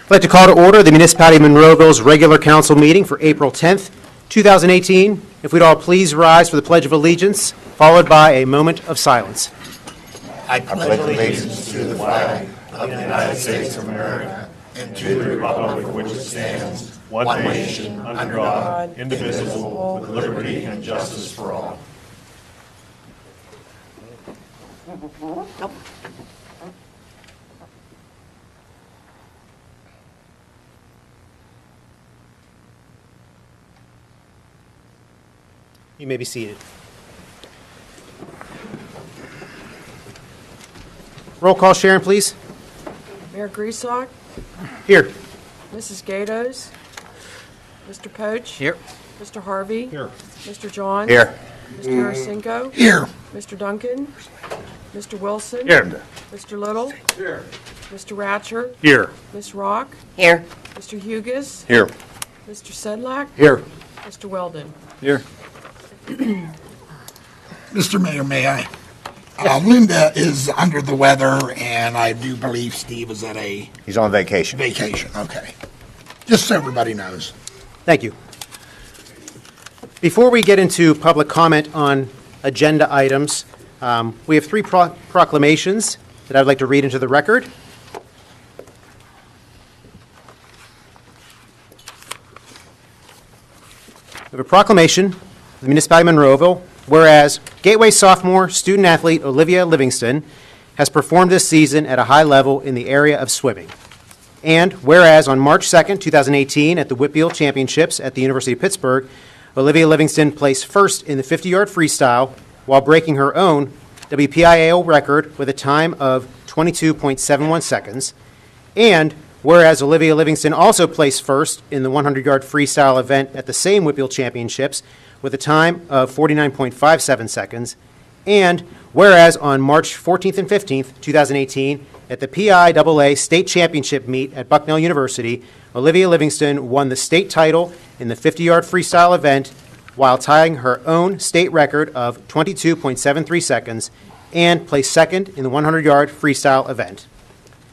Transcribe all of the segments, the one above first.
I'd like to call to order the Municipality of Monroeville's regular council meeting for April 10th, 2018. If we'd all please rise for the Pledge of Allegiance, followed by a moment of silence. I pledge allegiance to the flag of the United States of America and to the republic for which it stands, one nation, under God, indivisible, with liberty and justice for all. You may be seated. Roll call, Sharon, please. Mayor Grieslock, Here. Mrs. Gatos, Mr. Poach. Here. Mr. Harvey. Here. Mr. John. Here. Mr. Arcinko. Here. Mr. Duncan. Mr. Wilson. Here. Mr. Little. Here. Mr. Ratcher. Here. Ms. Rock. Here. Mr. Hugus. Here. Mr. Sedlak. Here. Mr. Weldon. Here. Mr. Mayor, may I? Linda is under the weather, and I do believe Steve is at a He's on vacation. vacation. Okay. Just so everybody knows. Thank you. Before we get into public comment on agenda items, we have three proclamations that I'd like to read into the record. We have a proclamation of the Municipality of Monroeville, whereas Gateway sophomore student athlete Olivia Livingston has performed this season at a high level in the area of swimming. And whereas on March 2nd, 2018, at the Whitfield Championships at the University of Pittsburgh, Olivia Livingston placed first in the 50-yard freestyle while breaking her own WPIAL record with a time of 22.71 seconds. And whereas Olivia Livingston also placed first in the 100-yard freestyle event at the same Whitfield Championships with a time of 49.57 seconds. And whereas on March 14th and 15th, 2018, at the PIAA State Championship meet at Bucknell University, Olivia Livingston won the state title in the 50-yard freestyle event while tying her own state record of 22.73 seconds and placed second in the 100-yard freestyle event.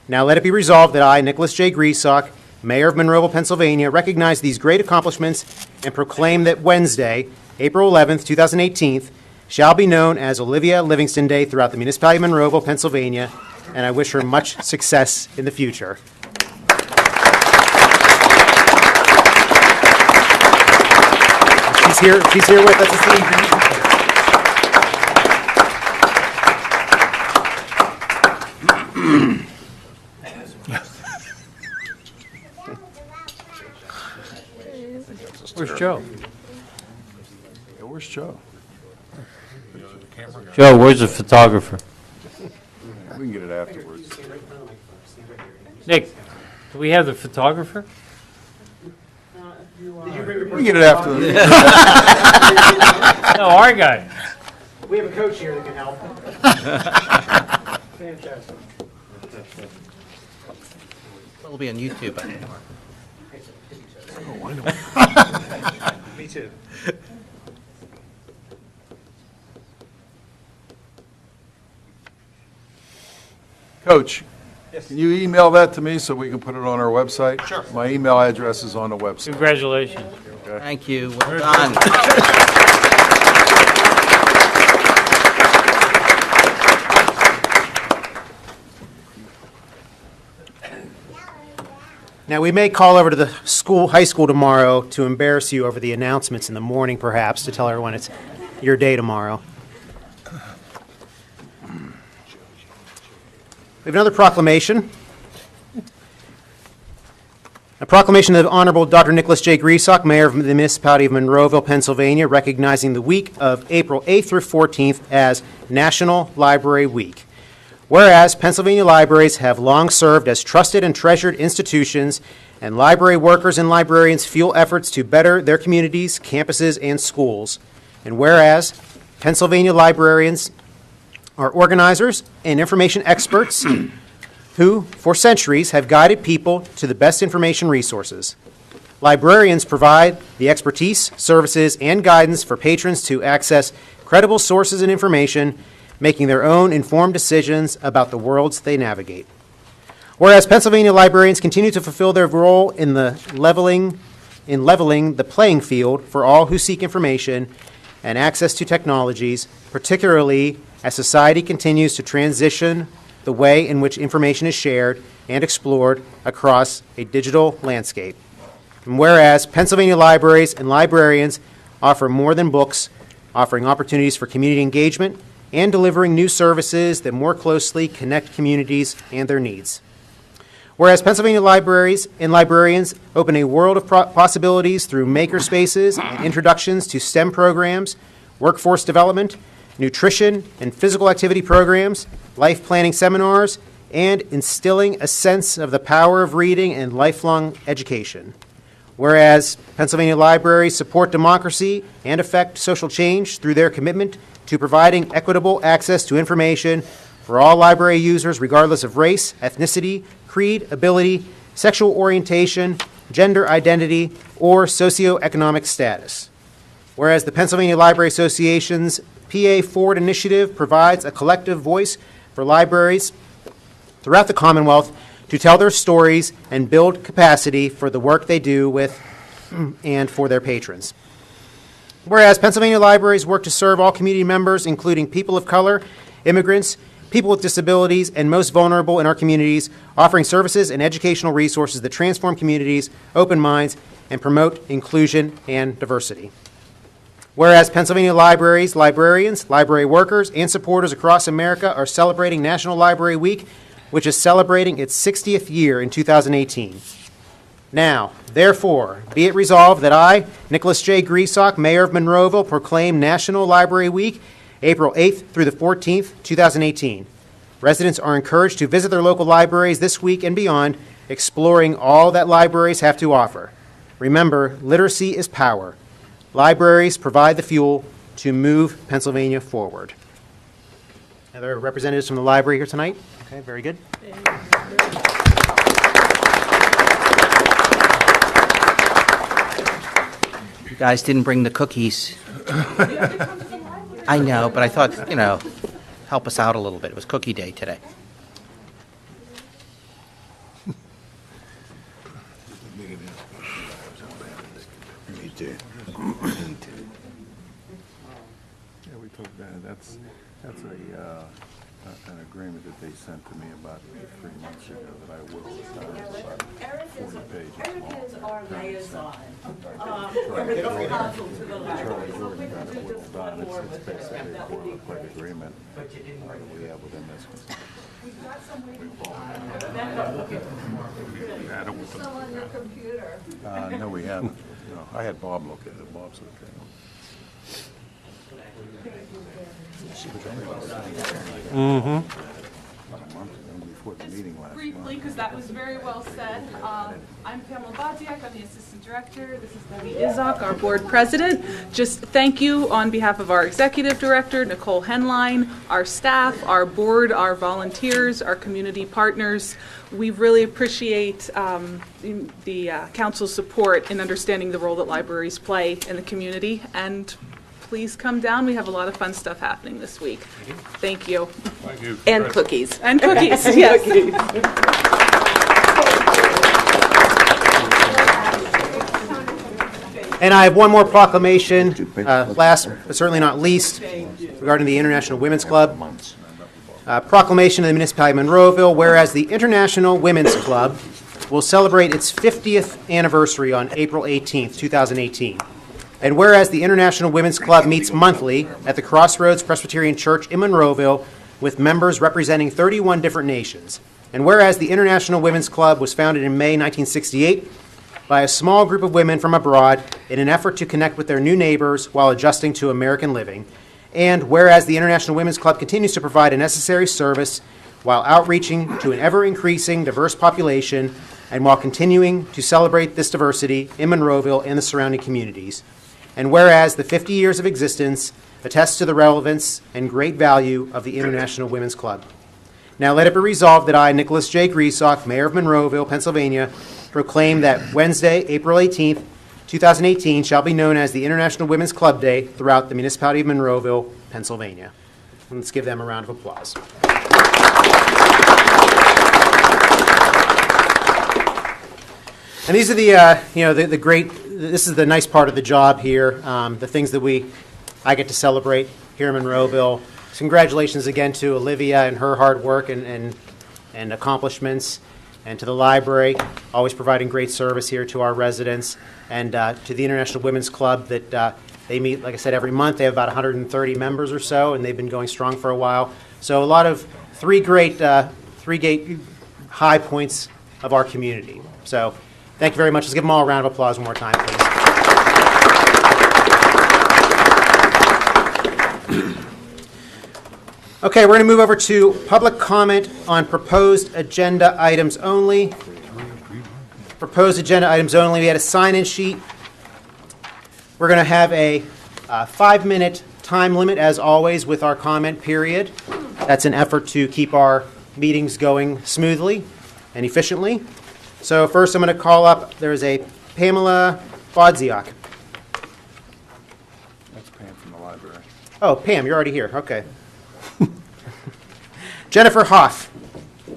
Now let it be resolved that I, Nicholas J. Grieslock, Mayor of Monroeville, Pennsylvania, recognize these great accomplishments and proclaim that Wednesday, April 11th, 2018, shall be known as Olivia Livingston Day throughout the Municipality of Monroeville, Pennsylvania, and I wish her much success in the future. She's here with us this evening. Where's Joe? Yeah, where's Joe? Joe, where's the photographer? We can get it afterwards. Nick, do we have the photographer? We can get it after. No, our guy. We have a coach here that can help. Fantastic. It'll be on YouTube, I think. Oh, I know. Me too. Coach, can you email that to me so we can put it on our website? Sure. My email address is on the website. Congratulations. Thank you. Well done. Now, we may call over to the high school tomorrow to embarrass you over the announcements in the morning, perhaps, to tell everyone it's your day tomorrow. We have another proclamation. A proclamation of the Honorable Dr. Nicholas J. Grieslock, Mayor of the Municipality of Monroeville, Pennsylvania, recognizing the week of April 8th through 14th as National Library Week. Whereas Pennsylvania libraries have long served as trusted and treasured institutions, and library workers and librarians fuel efforts to better their communities, campuses, and schools. And whereas Pennsylvania librarians are organizers and information experts who, for centuries, have guided people to the best information resources. Librarians provide the expertise, services, and guidance for patrons to access credible sources and information, making their own informed decisions about the worlds they navigate. Whereas Pennsylvania librarians continue to fulfill their role in leveling the playing field for all who seek information and access to technologies, particularly as society continues to transition the way in which information is shared and explored across a digital landscape. And whereas Pennsylvania libraries and librarians offer more than books, offering opportunities for community engagement and delivering new services that more closely connect communities and their needs. Whereas Pennsylvania libraries and librarians open a world of possibilities through makerspaces and introductions to STEM programs, workforce development, nutrition and physical activity programs, life planning seminars, and instilling a sense of the power of reading and lifelong education. Whereas Pennsylvania libraries support democracy and affect social change through their commitment to providing equitable access to information for all library users regardless of race, ethnicity, creed, ability, sexual orientation, gender identity, or socioeconomic status. Whereas the Pennsylvania Library Association's PA Forward initiative provides a collective voice for libraries throughout the Commonwealth to tell their stories and build capacity for the work they do with and for their patrons. Whereas Pennsylvania libraries work to serve all community members, including people of color, immigrants, people with disabilities, and most vulnerable in our communities, offering services and educational resources that transform communities, open minds, and promote inclusion and diversity. Whereas Pennsylvania libraries, librarians, library workers, and supporters across America are celebrating National Library Week, which is celebrating its 60th year in 2018. Now, therefore, be it resolved that I, Nicholas J. Griesbach, Mayor of Monroeville, proclaim National Library Week, April 8th through the 14th, 2018. Residents are encouraged to visit their local libraries this week and beyond, exploring all that libraries have to offer. Remember, literacy is power. Libraries provide the fuel to move Pennsylvania forward. Are there representatives from the library here tonight? Okay, very good. You guys didn't bring the cookies. I know, but I thought, help us out a little bit. It was cookie day today. Yeah, we took that. That's an agreement that they sent to me about 3 months ago that I will sign. It's about 40 pages long. Eric is our liaison. Charlie Jordan got it whittled down. It's basically a boilerplate agreement that we have within this one. Still on your computer. No, we haven't. No, I had Bob look at it. Bob's okay. About a month ago, before the meeting last Briefly, month. because that was very well said. I'm Pamela Bodziak, I'm the Assistant Director. This is Debbie Izak, our Board President. Just thank you on behalf of our Executive Director, Nicole Henline, our staff, our board, our volunteers, our community partners. We really appreciate the Council's support in understanding the role that libraries play in the community. And please come down. We have a lot of fun stuff happening this week. Thank you. Thank you. And cookies. And cookies, yes. And I have one more proclamation, last but certainly not least, regarding the International Women's Club. Proclamation of the Municipality of Monroeville, whereas the International Women's Club will celebrate its 50th anniversary on April 18th, 2018. And whereas the International Women's Club meets monthly at the Crossroads Presbyterian Church in Monroeville with members representing 31 different nations. And whereas the International Women's Club was founded in May 1968 by a small group of women from abroad in an effort to connect with their new neighbors while adjusting to American living. And whereas the International Women's Club continues to provide a necessary service while outreaching to an ever-increasing diverse population and while continuing to celebrate this diversity in Monroeville and the surrounding communities. And whereas the 50 years of existence attests to the relevance and great value of the International Women's Club. Now let it be resolved that I, Nicholas J. Griesbach, Mayor of Monroeville, Pennsylvania, proclaim that Wednesday, April 18th, 2018, shall be known as the International Women's Club Day throughout the Municipality of Monroeville, Pennsylvania. Let's give them a round of applause. And these are the great, this is the nice part of the job here, the things that I get to celebrate here in Monroeville. So congratulations again to Olivia and her hard work and accomplishments, and to the library, always providing great service here to our residents, and to the International Women's Club that they meet, like I said, every month. They have about 130 members or so, and they've been going strong for a while. So a lot of three great high points of our community. So thank you very much. Let's give them all a round of applause one more time, please. Okay, we're going to move over to public comment on proposed agenda items only. Proposed agenda items only. We had a sign-in sheet. We're going to have a 5-minute time limit, as always, with our comment period. That's an effort to keep our meetings going smoothly and efficiently. So first I'm going to call up, there's a Pamela Bodziak. That's Pam from the library. Oh, Pam, you're already here. Okay. Jennifer Hoff. Can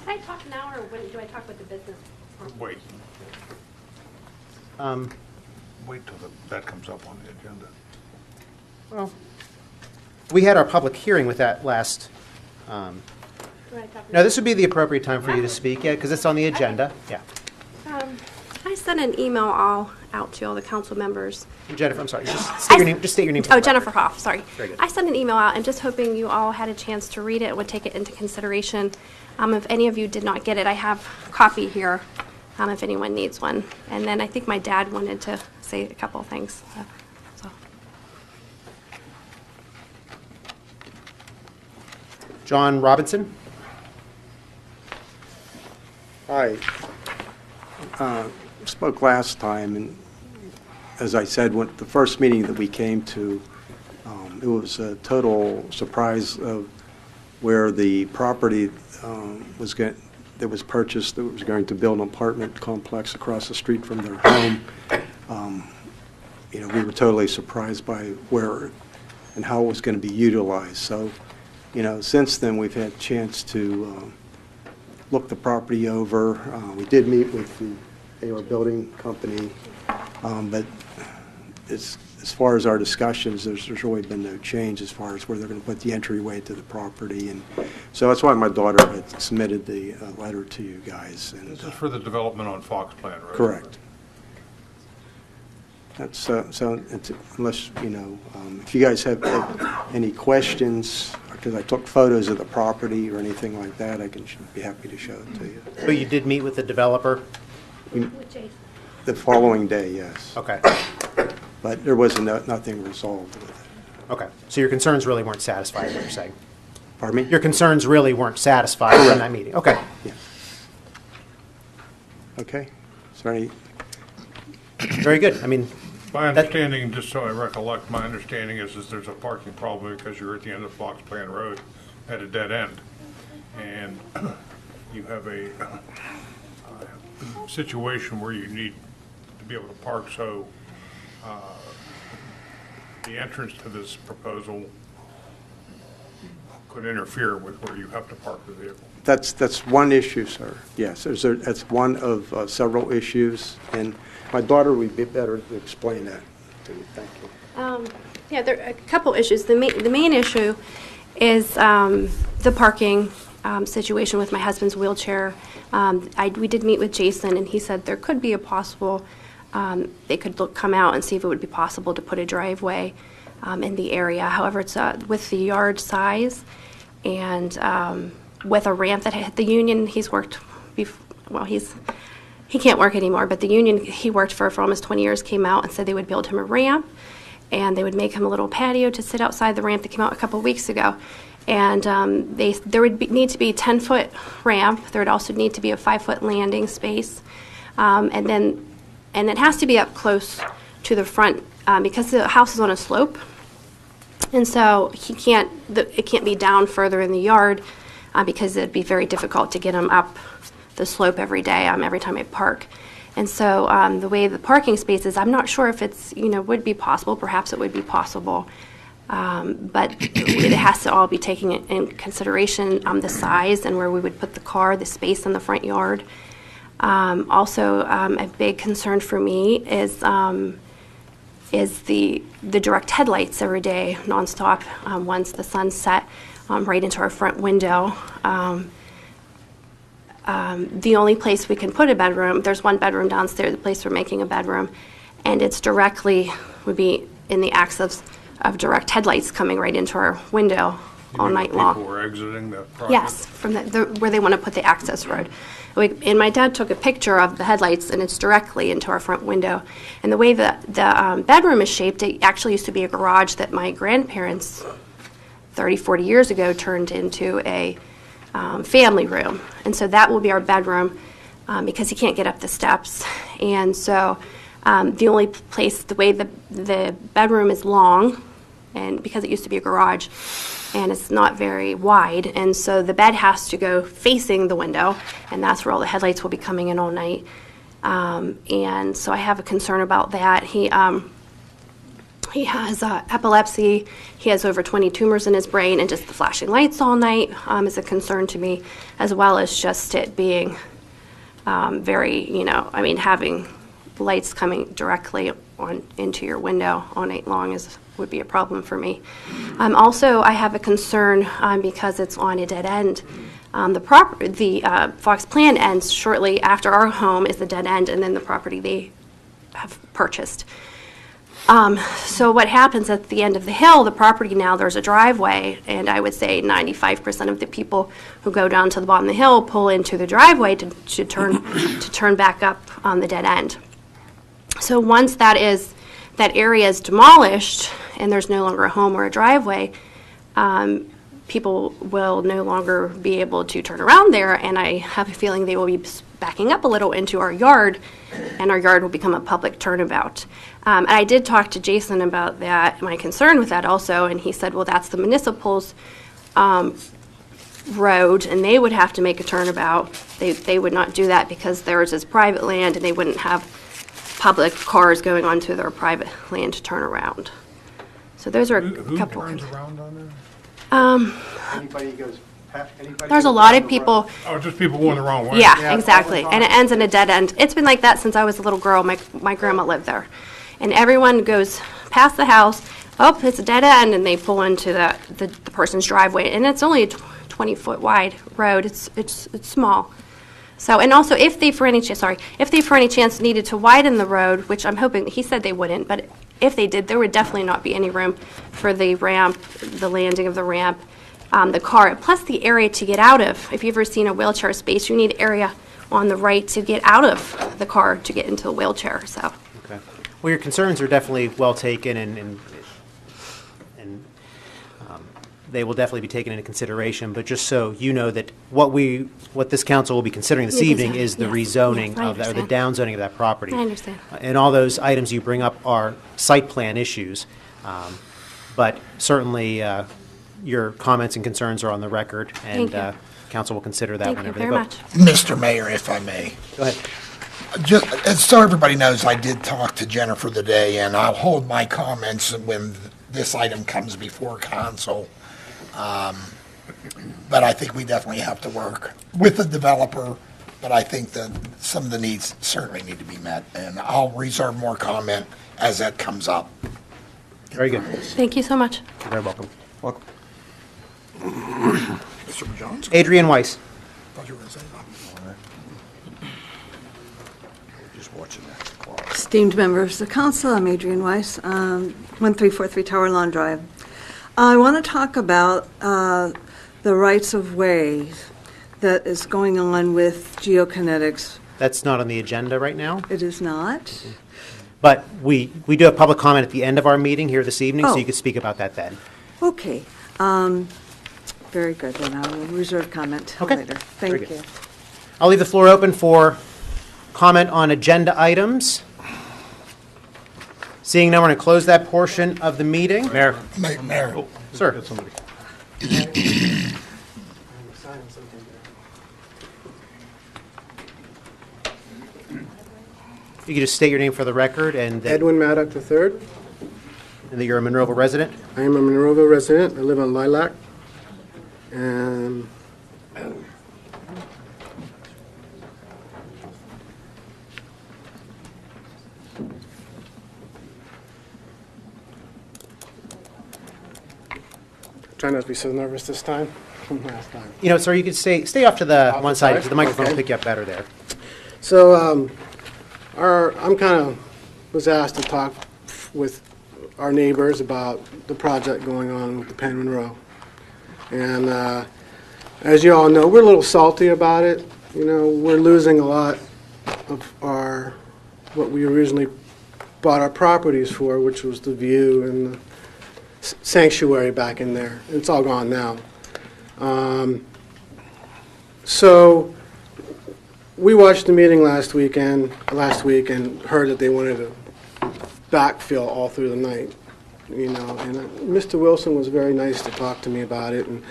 I talk now, or when do I talk with the business? Wait. Um, Wait till that comes up on the agenda. well, we had our public hearing with that last. Do I talk with- No, this would be the appropriate time for you to speak, yeah, because it's on the agenda. Yeah. I sent an email out to all the council members. Jennifer, I'm sorry. Just state your name. Just state your name. for the Oh, record. Jennifer Hoff, sorry. Very good. I sent an email out. I'm just hoping you all had a chance to read it and would take it into consideration. If any of you did not get it, I have a copy here if anyone needs one. And then I think my dad wanted to say a couple of things. So. John Robinson. Hi. Spoke last time, and as I said, when the first meeting that we came to, it was a total surprise of where the property that was purchased, that was going to build an apartment complex across the street from their home. We were totally surprised by where and how it was going to be utilized. So, since then, we've had a chance to look the property over. We did meet with the AR Building Company, but as far as our discussions, there's really been no change as far as where they're going to put the entryway to the property. And so that's why my daughter had submitted the letter to you guys. And, This is for the development on Fox Plan Road. correct. That's, so it's, unless, if you guys have any questions, because I took photos of the property or anything like that, I can be happy to show it to you. So you did meet with the developer? With Jason. The following day, yes. Okay. But there was nothing resolved with it. Okay. So your concerns really weren't satisfied, is what you're saying? Pardon me? Your concerns really weren't satisfied in that meeting? Okay. Yeah. Okay. Is there any? Very good. I mean, My That- understanding, just so I recollect, my understanding is there's a parking problem because you're at the end of Fox Plan Road at a dead end. And you have a situation where you need to be able to park, so the entrance to this proposal could interfere with where you have to park the vehicle. That's one issue, sir. Yes, that's one of several issues, and my daughter would be better to explain that to you. Thank you. Yeah, there are a couple issues. The main issue is the parking situation with my husband's wheelchair. We did meet with Jason, and he said there could be a possible, they could come out and see if it would be possible to put a driveway in the area. However, it's with the yard size and with a ramp that hit the union. He's worked, he can't work anymore, but the union he worked for almost 20 years came out and said they would build him a ramp, and they would make him a little patio to sit outside the ramp that came out a couple of weeks ago. And there would need to be a 10-foot ramp. There would also need to be a 5-foot landing space. And it has to be up close to the front because the house is on a slope. And so it can't be down further in the yard because it'd be very difficult to get him up the slope every day, every time I park. And so the way the parking space is, I'm not sure if it's, would be possible. Perhaps it would be possible. But it has to all be taken in consideration, the size and where we would put the car, the space in the front yard. Also, a big concern for me is the direct headlights every day, nonstop, once the sun set, right into our front window. The only place we can put a bedroom, there's one bedroom downstairs, the place we're making a bedroom, and it's directly, would be in the axis of direct headlights coming right into our window all night long. People were exiting that property? Yes, from where they want to put the access road. And my dad took a picture of the headlights, and it's directly into our front window. And the way the bedroom is shaped, it actually used to be a garage that my grandparents 30, 40 years ago turned into a family room. And so that will be our bedroom because he can't get up the steps. And so the only place, the way the bedroom is long, and because it used to be a garage, and it's not very wide, and so the bed has to go facing the window, and that's where all the headlights will be coming in all night. And so I have a concern about that. He has epilepsy. He has over 20 tumors in his brain, and just the flashing lights all night is a concern to me, as well as just it being very, having lights coming directly into your window all night long would be a problem for me. Also, I have a concern because it's on a dead end. The Fox plan ends shortly after our home is the dead end, and then the property they have purchased. So what happens at the end of the hill, the property now, there's a driveway, and I would say 95% of the people who go down to the bottom of the hill pull into the driveway to turn back up on the dead end. So once that area is demolished and there's no longer a home or a driveway, people will no longer be able to turn around there, and I have a feeling they will be backing up a little into our yard, and our yard will become a public turnabout. And I did talk to Jason about that, my concern with that also, and he said, well, that's the municipal's road, and they would have to make a turnabout. They would not do that because theirs is private land, and they wouldn't have public cars going onto their private land to turn around. So those are a couple. Who turns around on there? Anybody goes past, anybody There's a goes lot down of the road. people. Oh, just people going the wrong way? Yeah, exactly. And it ends in a dead end. It's been like that since I was a little girl. My grandma lived there. And everyone goes past the house, oh, it's a dead end, and they pull into the person's driveway. And it's only a 20-foot wide road. It's small. So, and also, if they for any chance needed to widen the road, which I'm hoping, he said they wouldn't, but if they did, there would definitely not be any room for the ramp, the landing of the ramp, the car, plus the area to get out of. If you've ever seen a wheelchair space, you need area on the right to get out of the car to get into a wheelchair, so. Okay. Well, your concerns are definitely well taken, and they will definitely be taken into consideration. But just so you know that what this council will be considering this evening is the rezoning I of that, or the understand. downzoning of that property. I understand. And all those items you bring up are site plan issues. But certainly, your comments and concerns are on the record, and Thank you. council will consider that Thank you whenever they very vote. much. Mr. Mayor, if I may. Go ahead. Just so everybody knows, I did talk to Jennifer today, and I'll hold my comments when this item comes before council. But I think we definitely have to work with the developer, but I think that some of the needs certainly need to be met, and I'll reserve more comment as that comes up. Very good. Thank you so much. You're very welcome. Welcome. Mr. Jones? Adrian Weiss. Thought you were gonna say something. Just watching that clock. Esteemed members of the council, I'm Adrienne Weiss, 1343 Tower Lawn Drive. I want to talk about the rights of way that is going on with geokinetics. That's not on the agenda right now, It is not. but we do have public comment at the end of our meeting here this evening, so Oh. you could speak about that then. Okay. Very good, then I will reserve comment till Okay. later. Very Thank good. you. I'll leave the floor open for comment on agenda items. Seeing none, we're going to close that portion of the meeting. Mayor, Mayor, Sir. Got somebody. If you could just state your name for the record and that Edwin Maddock III. you're a Monroeville resident. I am a Monroeville resident. I live on Lilac. And Try not to be so nervous this time from last time. You know, sir, you could stay off to the one side, because the microphone will Okay. pick you up better there. So, I'm kind of was asked to talk with our neighbors about the project going on with the Penn Monroe. And as you all know, we're a little salty about it. You know, we're losing a lot of what we originally bought our properties for, which was the view and the sanctuary back in there. It's all gone now. So we watched the meeting last week and heard that they wanted to backfill all through the night. You know, and Mr. Wilson was very nice to talk to me about it, and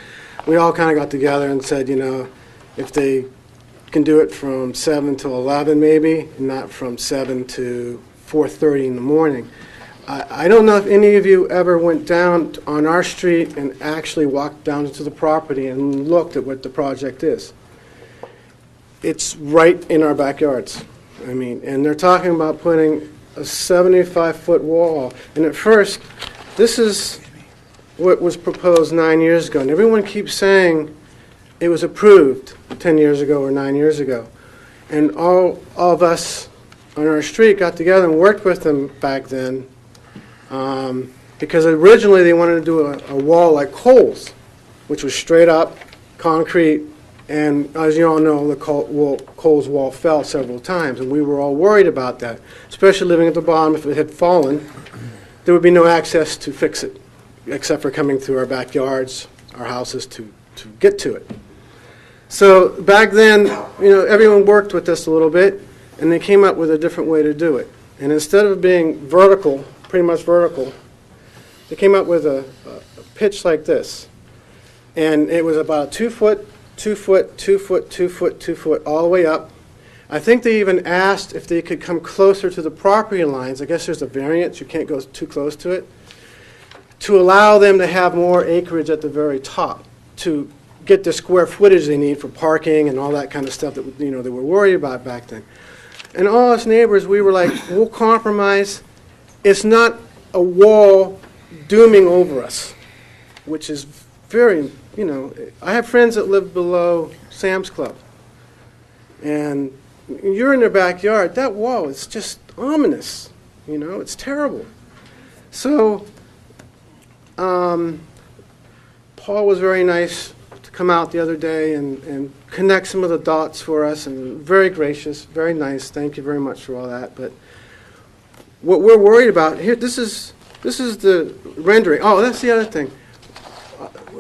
we all kind of got together and said, you know, if they can do it from 7 to 11 maybe, and not from 7 to 4:30 in the morning. I don't know if any of you ever went down on our street and actually walked down to the property and looked at what the project is. It's right in our backyards. I mean, and they're talking about putting a 75-foot wall. And at first, this is what was proposed 9 years ago. And everyone keeps saying it was approved 10 years ago or 9 years ago. And all of us on our street got together and worked with them back then, because originally they wanted to do a wall like Coles, which was straight up, concrete, and as you all know, the Coles wall fell several times, and we were all worried about that, especially living at the bottom. If it had fallen, there would be no access to fix it, except for coming through our backyards, our houses, to get to it. So back then, you know, everyone worked with this a little bit, and they came up with a different way to do it. And instead of being vertical, pretty much vertical, they came up with a pitch like this. And it was about a 2 foot, 2 foot, 2 foot, 2 foot, 2 foot, all the way up. I think they even asked if they could come closer to the property lines. I guess there's a variance, you can't go too close to it, to allow them to have more acreage at the very top, to get the square footage they need for parking and all that kind of stuff that, you know, they were worried about back then. And all us neighbors, we were like, we'll compromise. It's not a wall dooming over us, which is very, you know, I have friends that live below Sam's Club. And you're in their backyard, that wall is just ominous, you know, it's terrible. So Paul was very nice to come out the other day and connect some of the dots for us, and very gracious, very nice. Thank you very much for all that. But what we're worried about here, this is the rendering. Oh, that's the other thing.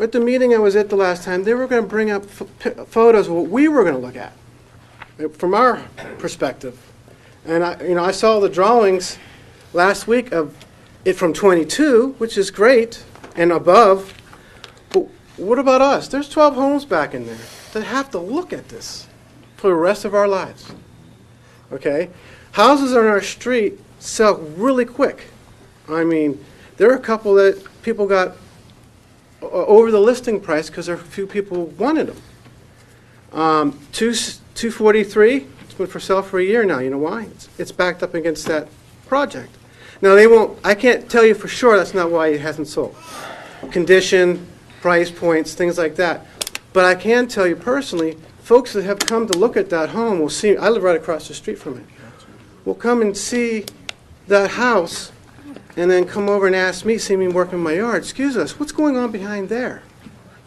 At the meeting I was at the last time, they were going to bring up photos of what we were going to look at from our perspective. And I saw the drawings last week of it from 22, which is great, and above. But what about us? There's 12 homes back in there that have to look at this for the rest of our lives. Okay? Houses on our street sell really quick. I mean, there are a couple that people got over the listing price because there are a few people wanted them. 243, it's been for sale for a year now. You know why? It's backed up against that project. Now, they won't, I can't tell you for sure that's not why it hasn't sold. Condition, price points, things like that. But I can tell you personally, folks that have come to look at that home will see, I live right across the street from it, will come and see that house and then come over and ask me, see me working in my yard, excuse us, what's going on behind there?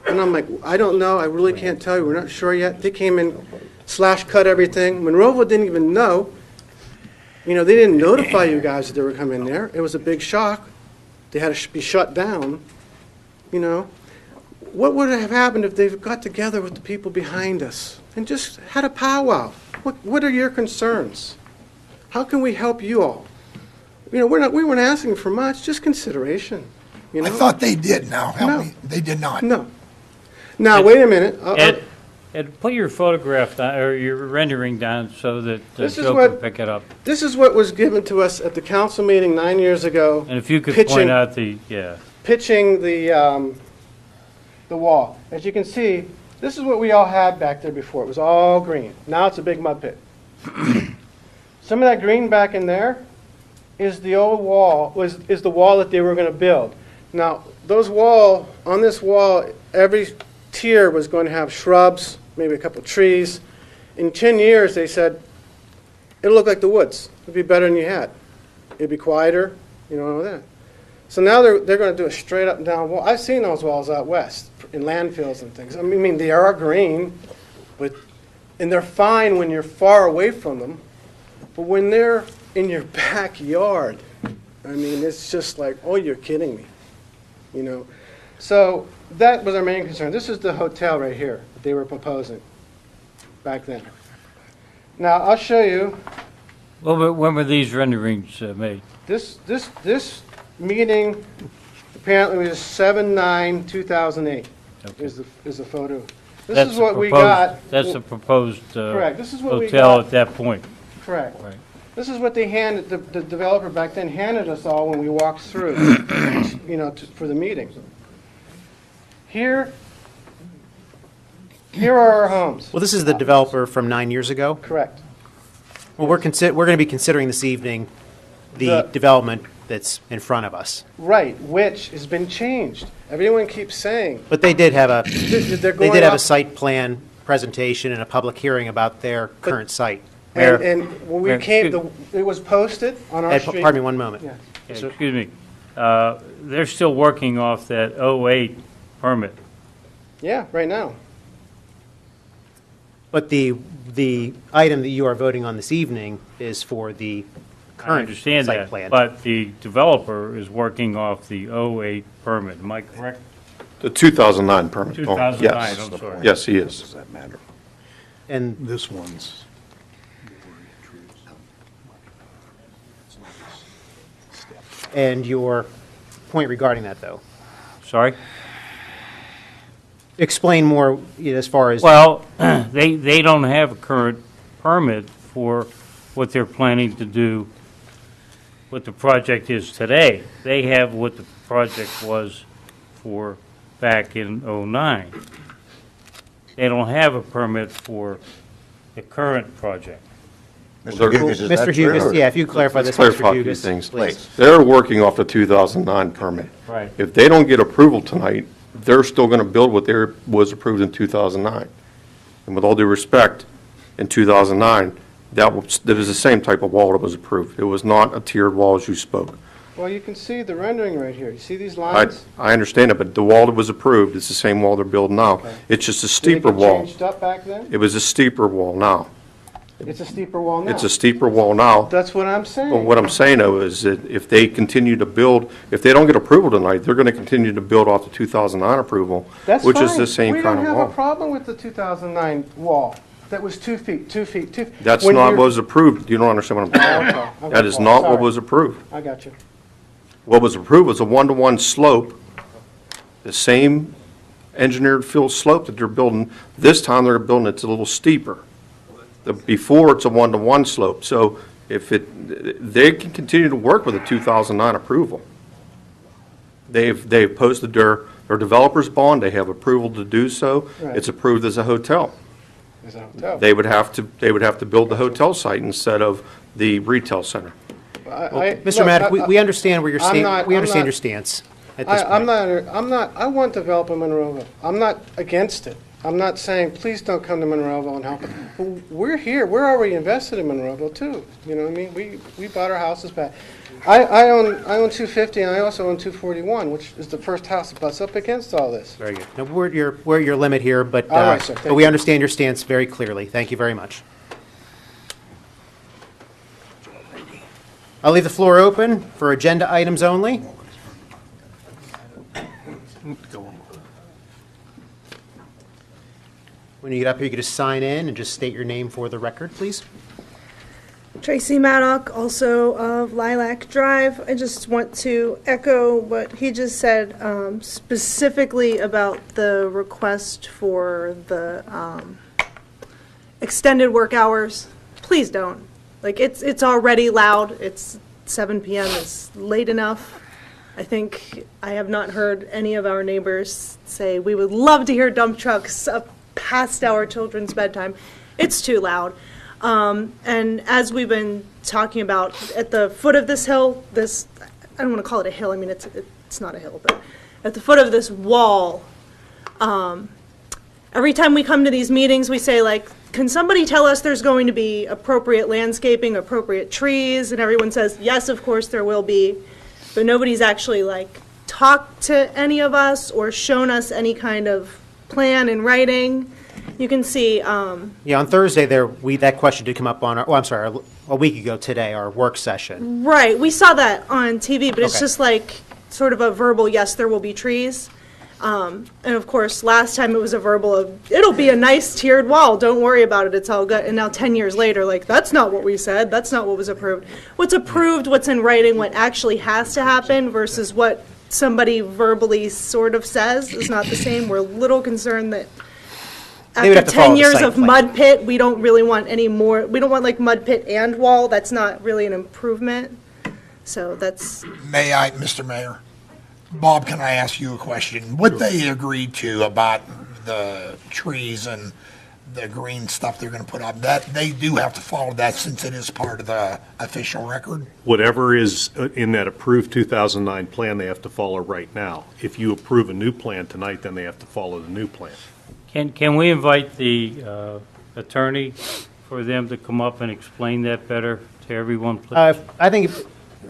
And I'm like, I don't know, I really can't tell you, we're not sure yet. They came in, cut everything. Monroeville didn't even know. You know, they didn't notify you guys that they were coming in there. It was a big shock. They had to be shut down. You know, what would have happened if they got together with the people behind us and just had a powwow? What are your concerns? How can we help you all? You know, we weren't asking for much, just consideration. You know? I thought they did now. Help No. me. They did not. No. Now, wait a minute. Ed, put your photograph down, or your rendering down so that This is Joe what- can pick it up. This is what was given to us at the council meeting 9 years ago. And if you could pitching- point out pitching the wall. As you can see, this is what we all had back there before. It was all green. Now it's a big mud pit. Some of that green back in there is the old wall, is the wall that they were going to build. Now, on this wall, every tier was going to have shrubs, maybe a couple of trees. In 10 years, they said, it'll look like the woods. It'd be better than you had. It'd be quieter, all that. So now they're going to do a straight up and down wall. I've seen those walls out west in landfills and things. I mean, they are green, and they're fine when you're far away from them. But when they're in your backyard, I mean, it's just like, oh, you're kidding me, So that was our main concern. This is the hotel right here that they were proposing back then. Now, I'll show you. Well, when were these renderings made? This meeting apparently was 7/9/2008 is the photo. This is what we got. That's the proposed correct. This is what we hotel got. at that point. Correct. Right. This is what they handed, the developer back then handed us all when we walked through, for the meeting. Here are our homes. Well, this is the developer from 9 years ago. Correct. Well, we're going to be considering this evening the development that's in front of us. Right, which has been changed. Everyone keeps saying. But they did have a a site plan presentation and a public hearing about their current site. And when we came, it was posted on our street. Pardon me one moment. Yeah. Excuse me. They're still working off that 08 permit. Yeah, right now. But the item that you are voting on this evening is for the I current understand site that, plan. but the developer is working off the 08 permit. Am I correct? The 2009 permit. 2009, Yes. I'm sorry. Yes, he is. Does that matter? And This one's. your point regarding that, though. Sorry? Explain more as far as. Well, they don't have a current permit for what they're planning to do, what the project is today. They have what the project was for back in '09. They don't have a permit for the current project. Mr. Hugus, is that true? Yeah, if you clarify this, Let's Mr. clarify a few Hugus, things. please. They're working off the 2009 permit. Right. If they don't get approval tonight, they're still going to build what was approved in 2009. And with all due respect, in 2009, that was the same type of wall that was approved. It was not a tiered wall as you spoke. Well, you can see the rendering right here. You see these lines? I understand it, but the wall that was approved is the same wall they're building now. Okay. It's just a Did it steeper get wall. changed up back then? It was a steeper wall now. It's a steeper wall now. It's a steeper wall now. That's what I'm saying. But what I'm saying, though, is that if they continue to build, if they don't get approval tonight, they're going to continue to build off the 2009 approval, That's which is fine. the same kind of We don't have a wall. problem with the 2009 wall. That was 2 feet, 2 feet, 2 feet. That's When not you're- what was approved. You don't understand what I'm saying. Okay, That is okay, not what sorry. was approved. I got you. What was approved was a one-to-one slope, the same engineered fill slope that they're building. This time they're building it's a little steeper. Before it's a one-to-one slope. So if they can continue to work with a 2009 approval. They've posted their developer's bond. They have approval to do so. Right. It's approved as a hotel. Is that hotel? They would have to build the hotel site instead of the retail center. Mr. Maddock, we understand where you're I'm standing. not- We I'm understand not- your stance at this I'm point. not, I want development in Monroeville. I'm not against it. I'm not saying, please don't come to Monroeville and help. But we're here, we're already invested in Monroeville too. You know what I mean? We bought our houses back. I own 250 and I also own 241, which is the first house that butts up against all this. Very good. Now, we're at your limit here, but All right, sir. Thank we you. understand your stance very clearly. Thank you very much. I'll leave the floor open for agenda items only. When you get up here, you can just sign in and just state your name for the record, please. Tracy Maddock, also of Lilac Drive. I just want to echo what he just said, specifically about the request for the extended work hours. Please don't. Like, it's already loud. It's 7 p.m. It's late enough. I think I have not heard any of our neighbors say, we would love to hear dump trucks up past our children's bedtime. It's too loud. And as we've been talking about, at the foot of this hill, I don't want to call it a hill, I mean, it's not a hill, but at the foot of this wall, every time we come to these meetings, we say, like, can somebody tell us there's going to be appropriate landscaping, appropriate trees? And everyone says, yes, of course there will be. But nobody's actually, like, talked to any of us or shown us any kind of plan in writing. You can see, Yeah, on Thursday that question did come up on a week ago today, our work session. right, we saw that on TV, but it's Okay. just like sort of a verbal, yes, there will be trees. And of course, last time it was a verbal of, it'll be a nice tiered wall, don't worry about it, it's all good. And now 10 years later, like, that's not what we said, that's not what was approved. What's approved, what's in writing, what actually has to happen versus what somebody verbally sort of says is not the same. We're a little concerned that They would after have to follow 10 the years site of plan. mud pit, we don't really want any more, we don't want like mud pit and wall, that's not really an improvement. So that's, May I, Mr. Mayor? Bob, can I ask you a question? What they agreed to about the trees and the green stuff they're going to put up, that they do have to follow that since it is part of the official record? Whatever is in that approved 2009 plan, they have to follow right now. If you approve a new plan tonight, then they have to follow the new plan. Can we invite the attorney for them to come up and explain that better to everyone, please? I think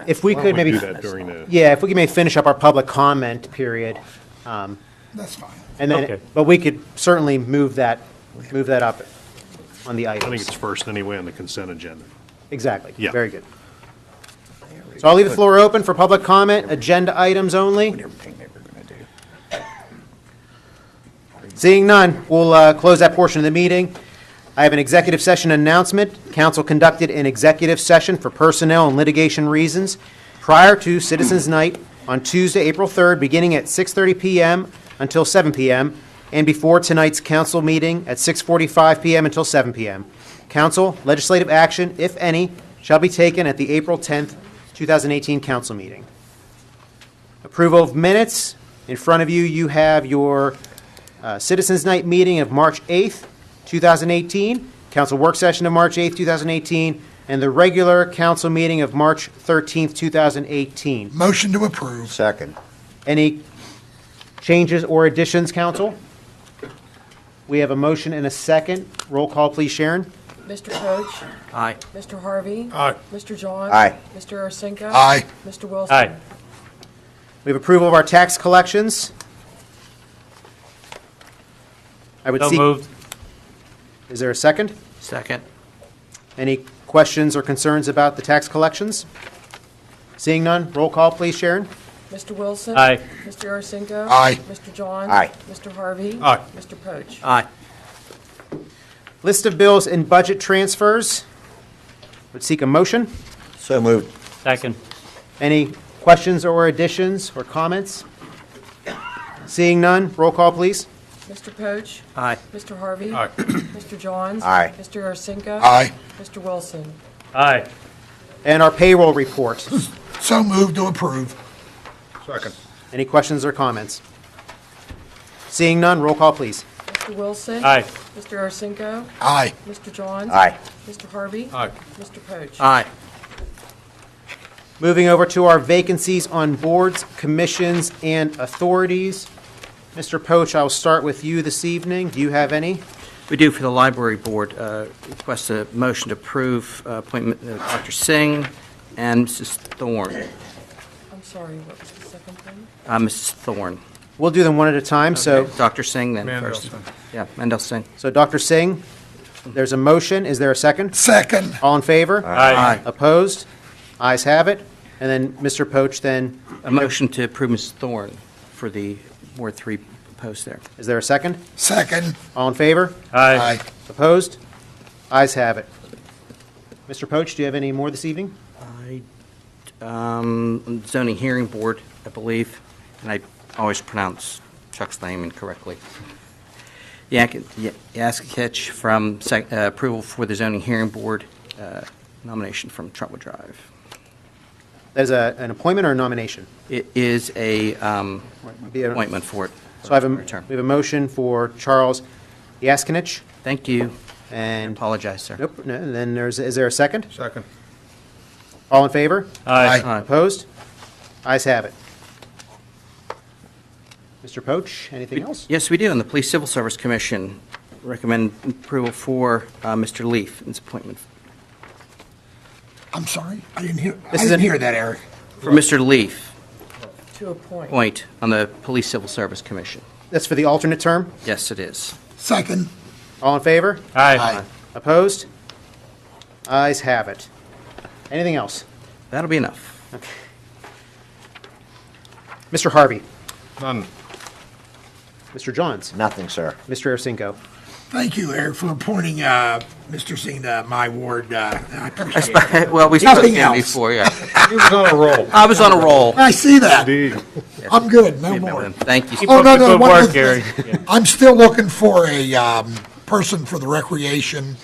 if we Why could don't we maybe, do that during the- yeah, if we could maybe finish up our public comment period, That's fine. and then, Okay. but we could certainly move that up on the I think items. it's first anyway on the consent agenda. Exactly. Yeah. Very good. So I'll leave the floor open for public comment, agenda items only. Everything they were going to do. Seeing none, we'll close that portion of the meeting. I have an executive session announcement. Council conducted an executive session for personnel and litigation reasons prior to Citizens Night on Tuesday, April 3rd, beginning at 6:30 PM until 7 PM, and before tonight's council meeting at 6:45 PM until 7 PM. Council legislative action, if any, shall be taken at the April 10th, 2018 council meeting. Approval of minutes. In front of you, you have your Citizens Night meeting of March 8th, 2018, council work session of March 8th, 2018, and the regular council meeting of March 13th, 2018. Motion to approve. Second. Any changes or additions, council? We have a motion and a second. Roll call, please, Sharon. Mr. Coach? Aye. Mr. Harvey? Aye. Mr. John? Aye. Mr. Arcinico? Aye. Mr. Wilson? Aye. We have approval of our tax collections. I would So seek, moved. is there a second? Second. Any questions or concerns about the tax collections? Seeing none, roll call, please, Sharon. Mr. Wilson? Aye. Mr. Arcinico? Aye. Mr. John? Aye. Mr. Harvey? Aye. Mr. Poach? Aye. List of bills and budget transfers. Would seek a motion. So moved. Second. Any questions or additions or comments? Seeing none, roll call, please. Mr. Poach? Aye. Mr. Harvey? Aye. Mr. Johns? Aye. Mr. Arcinico? Aye. Mr. Wilson? Aye. And our payroll report. So moved to approve. Second. Any questions or comments? Seeing none, roll call, please. Mr. Wilson? Aye. Mr. Arcinico? Aye. Mr. Johns? Aye. Mr. Harvey? Aye. Mr. Poach? Aye. Moving over to our vacancies on boards, commissions, and authorities. Mr. Poach, I'll start with you this evening. Do you have any? We do for the library board, request a motion to approve appointment of Dr. Singh and Mrs. Thorne. I'm sorry, what was the second thing? Mrs. Thorne. We'll do them one at a time. So, Dr. Singh then first. Yeah, Mendel Singh. so Dr. Singh, there's a motion. Is there a second? Second. All in favor? Aye. Opposed? Ayes have it. And then Mr. Poach, then, A motion to approve Mrs. Thorne for the Ward 3 post there. is there a second? Second. All in favor? Aye. Opposed? Ayes have it. Mr. Poach, do you have any more this evening? Zoning hearing board, I believe, and I always pronounce Chuck's name incorrectly. Yaskich from approval for the zoning hearing board nomination from Trotwood Drive. That is an appointment or a nomination? It is a Be a- appointment for it. So I have for a term. we have a motion for Charles Yaskinich, Thank you. I and, apologize, sir. nope, no, and then is there a second? Second. All in favor? Aye. Aye. Opposed? Ayes have it. Mr. Poach, anything else? Yes, we do. And the Police Civil Service Commission recommend approval for Mr. Leaf in his appointment. I'm sorry, I didn't hear that, Eric. For Mr. Leaf, To appoint. point on the Police Civil Service Commission. That's for the alternate term? Yes, it is. Second. All in favor? Aye. Opposed? Ayes have it. Anything else? That'll be enough. Okay. Mr. Harvey? None. Mr. Johns? Nothing, sir. Mr. Arcinko? Thank you, Eric, for appointing Mr. Singh to my ward. I appreciate it. Well, we spoke to Nothing him else. before, yeah. He was on a roll. I was on a roll. I see that. Indeed. I'm good, no more. Thank you. Keep Oh, up no, the no, good one work, other Gary. thing. I'm still looking for a person for the Recreation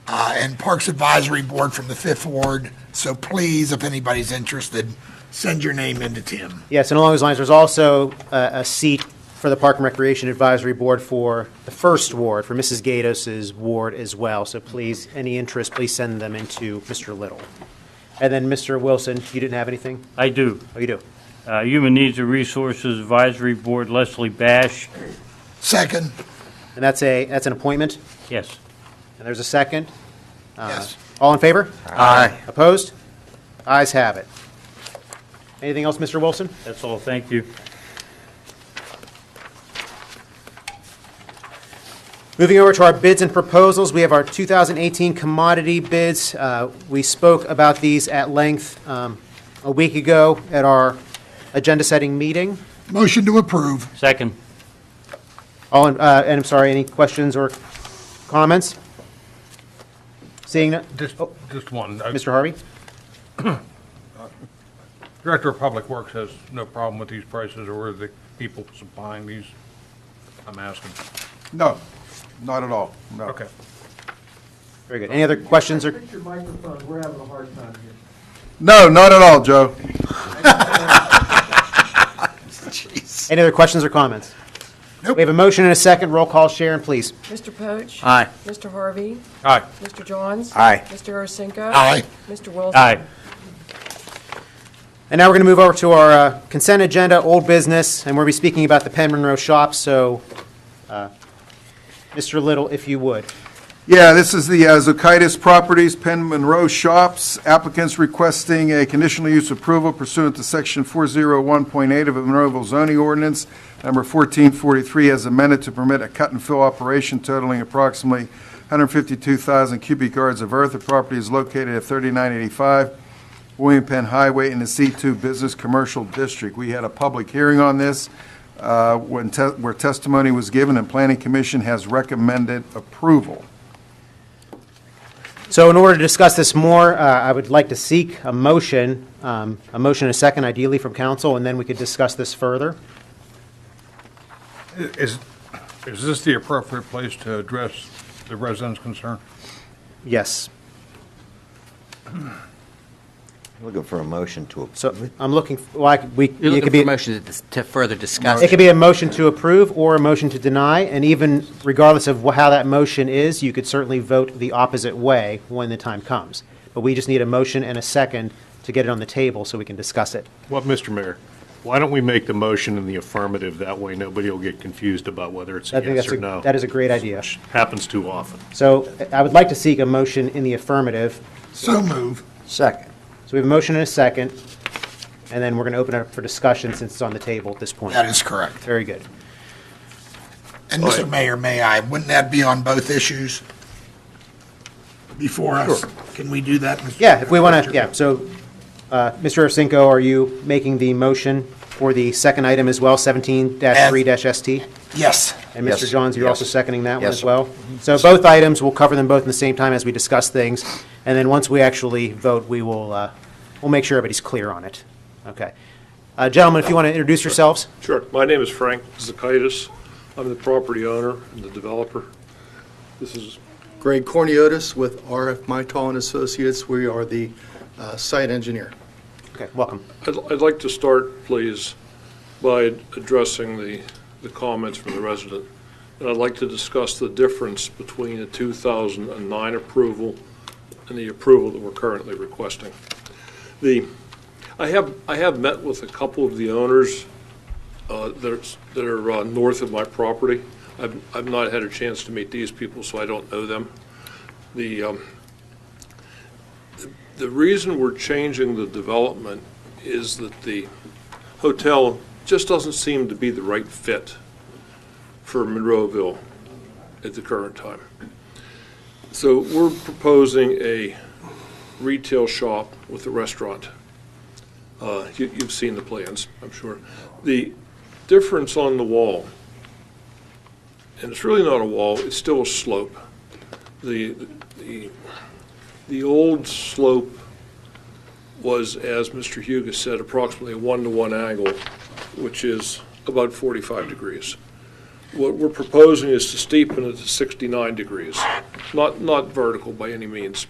and Parks Advisory Board from the 5th Ward. So please, if anybody's interested, send your name in to Tim. Yes, and along those lines, there's also a seat for the Park and Recreation Advisory Board for the 1st Ward, for Mrs. Gatos's ward as well. So please, any interest, please send them into Mr. Little. And then, Mr. Wilson, you didn't have anything? I do. Oh, you do? Human Needs and Resources Advisory Board, Leslie Bash. Second. And that's an appointment? Yes. And there's a second? Yes. All in favor? Aye. Opposed? Ayes have it. Anything else, Mr. Wilson? That's all. Thank you. Moving over to our bids and proposals, we have our 2018 commodity bids. We spoke about these at length a week ago at our agenda-setting meeting. Motion to approve. Second. And I'm sorry, any questions or comments? Seeing none? Just one. Mr. Harvey? Director of Public Works has no problem with these prices, or are the people supplying these? I'm asking. No, not at all, no. Okay. Very good. Any other questions or? Fix your microphone, we're having a hard time here. No, not at all, Joe. Any other questions or comments? Nope. We have a motion and a second. Roll call, Sharon, please. Mr. Poach? Aye. Mr. Harvey? Aye. Mr. Johns? Aye. Mr. Arcinko? Aye. Mr. Wilson? Aye. And now we're going to move over to our consent agenda, old business, and we'll be speaking about the Penn Monroe shops. So, Mr. Little, if you would. Yeah, this is the Zokaitis Properties, Penn Monroe Shops. Applicants requesting a conditional use approval pursuant to Section 401.8 of the Monroeville zoning ordinance, number 1443, as amended to permit a cut-and-fill operation totaling approximately 152,000 cubic yards of earth. The property is located at 3985 William Penn Highway in the C2 Business Commercial District. We had a public hearing on this where testimony was given, and Planning Commission has recommended approval. So in order to discuss this more, I would like to seek a motion and a second, ideally from council, and then we could discuss this further. Is this the appropriate place to address the residents' concern? Yes. Looking for a motion to. So I'm looking, well, You're it looking could be, for a motion to further discuss. it could be a motion to approve or a motion to deny, and even regardless of how that motion is, you could certainly vote the opposite way when the time comes. But we just need a motion and a second to get it on the table so we can discuss it. Well, Mr. Mayor, why don't we make the motion in the affirmative? That way nobody will get confused about whether it's I a think yes that's or no. that is a great idea. Which happens too often. So I would like to seek a motion in the affirmative. So move. Second. So we have a motion and a second, and then we're going to open it up for discussion since it's on the table at this point. That is correct. Very good. And Mr. Mayor, may I, wouldn't that be on both issues before us? Can we do that, Mr. Yeah, if we want to, yeah. So, Mr. Arcinko, are you making the motion for the second item as well, 17-3-ST? Yes. And Mr. Yes. Johns, you're Yes. also seconding that one Yes, as sir. well? So both items, we'll cover them both in the same time as we discuss things, and then once we actually vote, we'll make sure everybody's clear on it. Okay. Gentlemen, if you want to introduce yourselves. Sure. My name is Frank Zakaitis. I'm the property owner and the developer. This is Greg Corniotis with RF Mytall and Associates. We are the site engineer. Okay, welcome. I'd like to start, please, by addressing the comments from the resident. And I'd like to discuss the difference between the 2009 approval and the approval that we're currently requesting. I have met with a couple of the owners that are north of my property. I've not had a chance to meet these people, so I don't know them. The reason we're changing the development is that the hotel just doesn't seem to be the right fit for Monroeville at the current time. So we're proposing a retail shop with a restaurant. You've seen the plans, I'm sure. The difference on the wall, and it's really not a wall, it's still a slope. The old slope was, as Mr. Hugus said, approximately a 1-to-1 angle, which is about 45 degrees. What we're proposing is to steepen it to 69 degrees, not vertical by any means.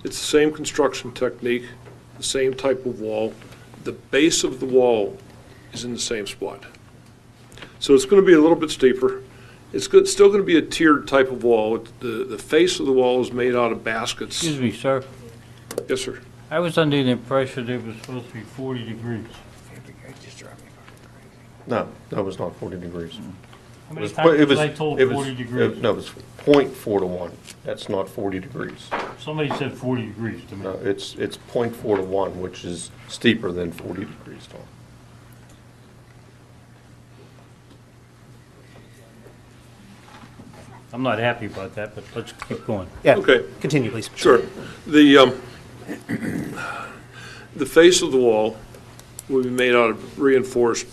It's the same construction technique, the same type of wall. The base of the wall is in the same spot. So it's going to be a little bit steeper. It's still going to be a tiered type of wall. The face of the wall is made out of baskets. Excuse me, sir. Yes, sir. I was under the impression it was supposed to be 40 degrees. No, that was not 40 degrees. How many times was I told 40 degrees? No, it was 0.4 to 1. That's not 40 degrees. Somebody said 40 degrees to me. No, it's 0.4 to 1, which is steeper than 40 degrees, Tom. I'm not happy about that, but let's keep going. Yeah. Okay. Continue, please. Sure. The face of the wall will be made out of reinforced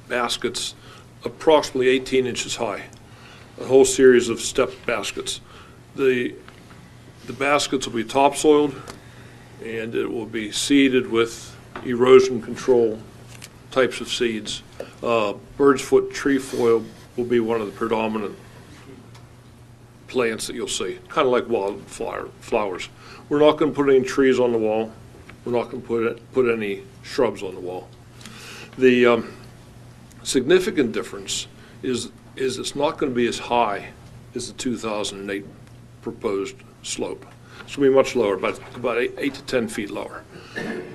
baskets approximately 18 inches high, a whole series of stepped baskets. The baskets will be topsoiled, and it will be seeded with erosion control types of seeds. Bird's foot trefoil will be one of the predominant plants that you'll see, kind of like wildflowers. We're not going to put any trees on the wall. We're not going to put any shrubs on the wall. The significant difference is it's not going to be as high as the 2008 proposed slope. It's going to be much lower, about 8 to 10 feet lower.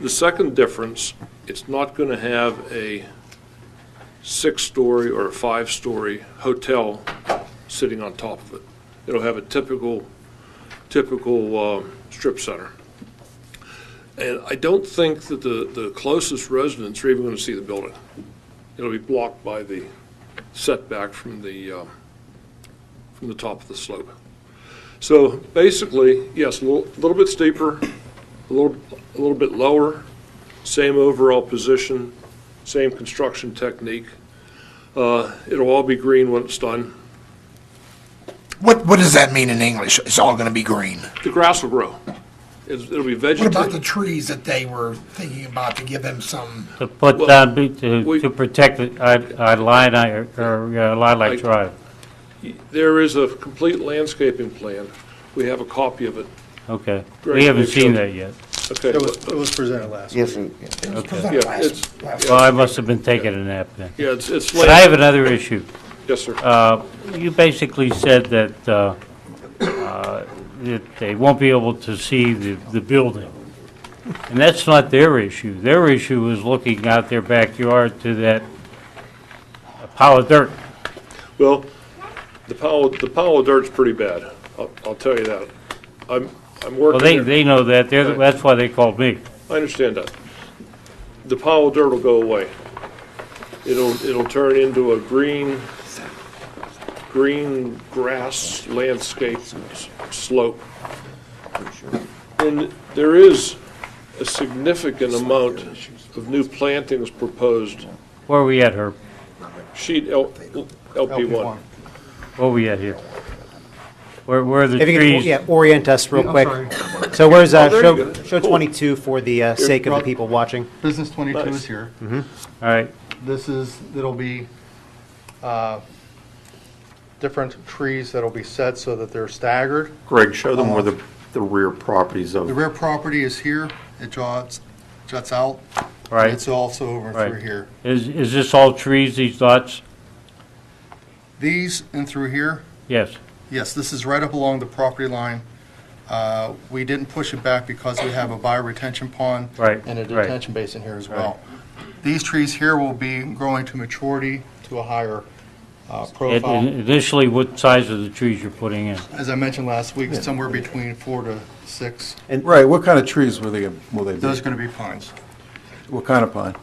The second difference, it's not going to have a 6-story or a 5-story hotel sitting on top of it. It'll have a typical strip center. And I don't think that the closest residents are even going to see the building. It'll be blocked by the setback from the top of the slope. So basically, yes, a little bit steeper, a little bit lower, same overall position, same construction technique. It'll all be green when it's done. What does that mean in English? It's all going to be green. The grass will grow. It'll be vegetative. What about the trees that they were thinking about to give them some? To put down, to protect the Lilac Drive. There is a complete landscaping plan. We have a copy of it. Okay. Greg, We haven't maybe seen show- that yet. Okay. It was presented last week. Yes, Okay. Yeah, it's, Well, I must have been taking a nap then. yeah, it's But I have another issue. Yes, sir. You basically said that they won't be able to see the building. And that's not their issue. Their issue is looking out their backyard to that pile of dirt. Well, the pile of dirt's pretty bad. I'll tell you that. I'm Well, working there. they know that. That's why they called me. I understand that. The pile of dirt will go away. It'll turn into a green grass landscape slope. And there is a significant amount of new plantings proposed. Where are we at, Herb? Sheet LP1. Where are we at here? Where are the If you trees? can, orient us real I'm quick. sorry. So where's, Oh, there you go. show Cool. 22 for the sake of the Rob. people watching. Business 22 Nice. is here. All right. It'll be different trees that'll be set so that they're staggered. Greg, show them where the rear properties of. The rear property is here, it juts out. Right. It's also over Right. through here. Is this all trees, these lots? These and through here, Yes. yes, this is right up along the property line. We didn't push it back because we have a bioretention pond Right, and a right. detention basin here as well. These trees here will be growing to maturity to a higher profile. Initially, what size are the trees you're putting in? As I mentioned last week, somewhere between 4 to 6. Right, what kind of trees will they be? Those are going to be pines. What kind of pine?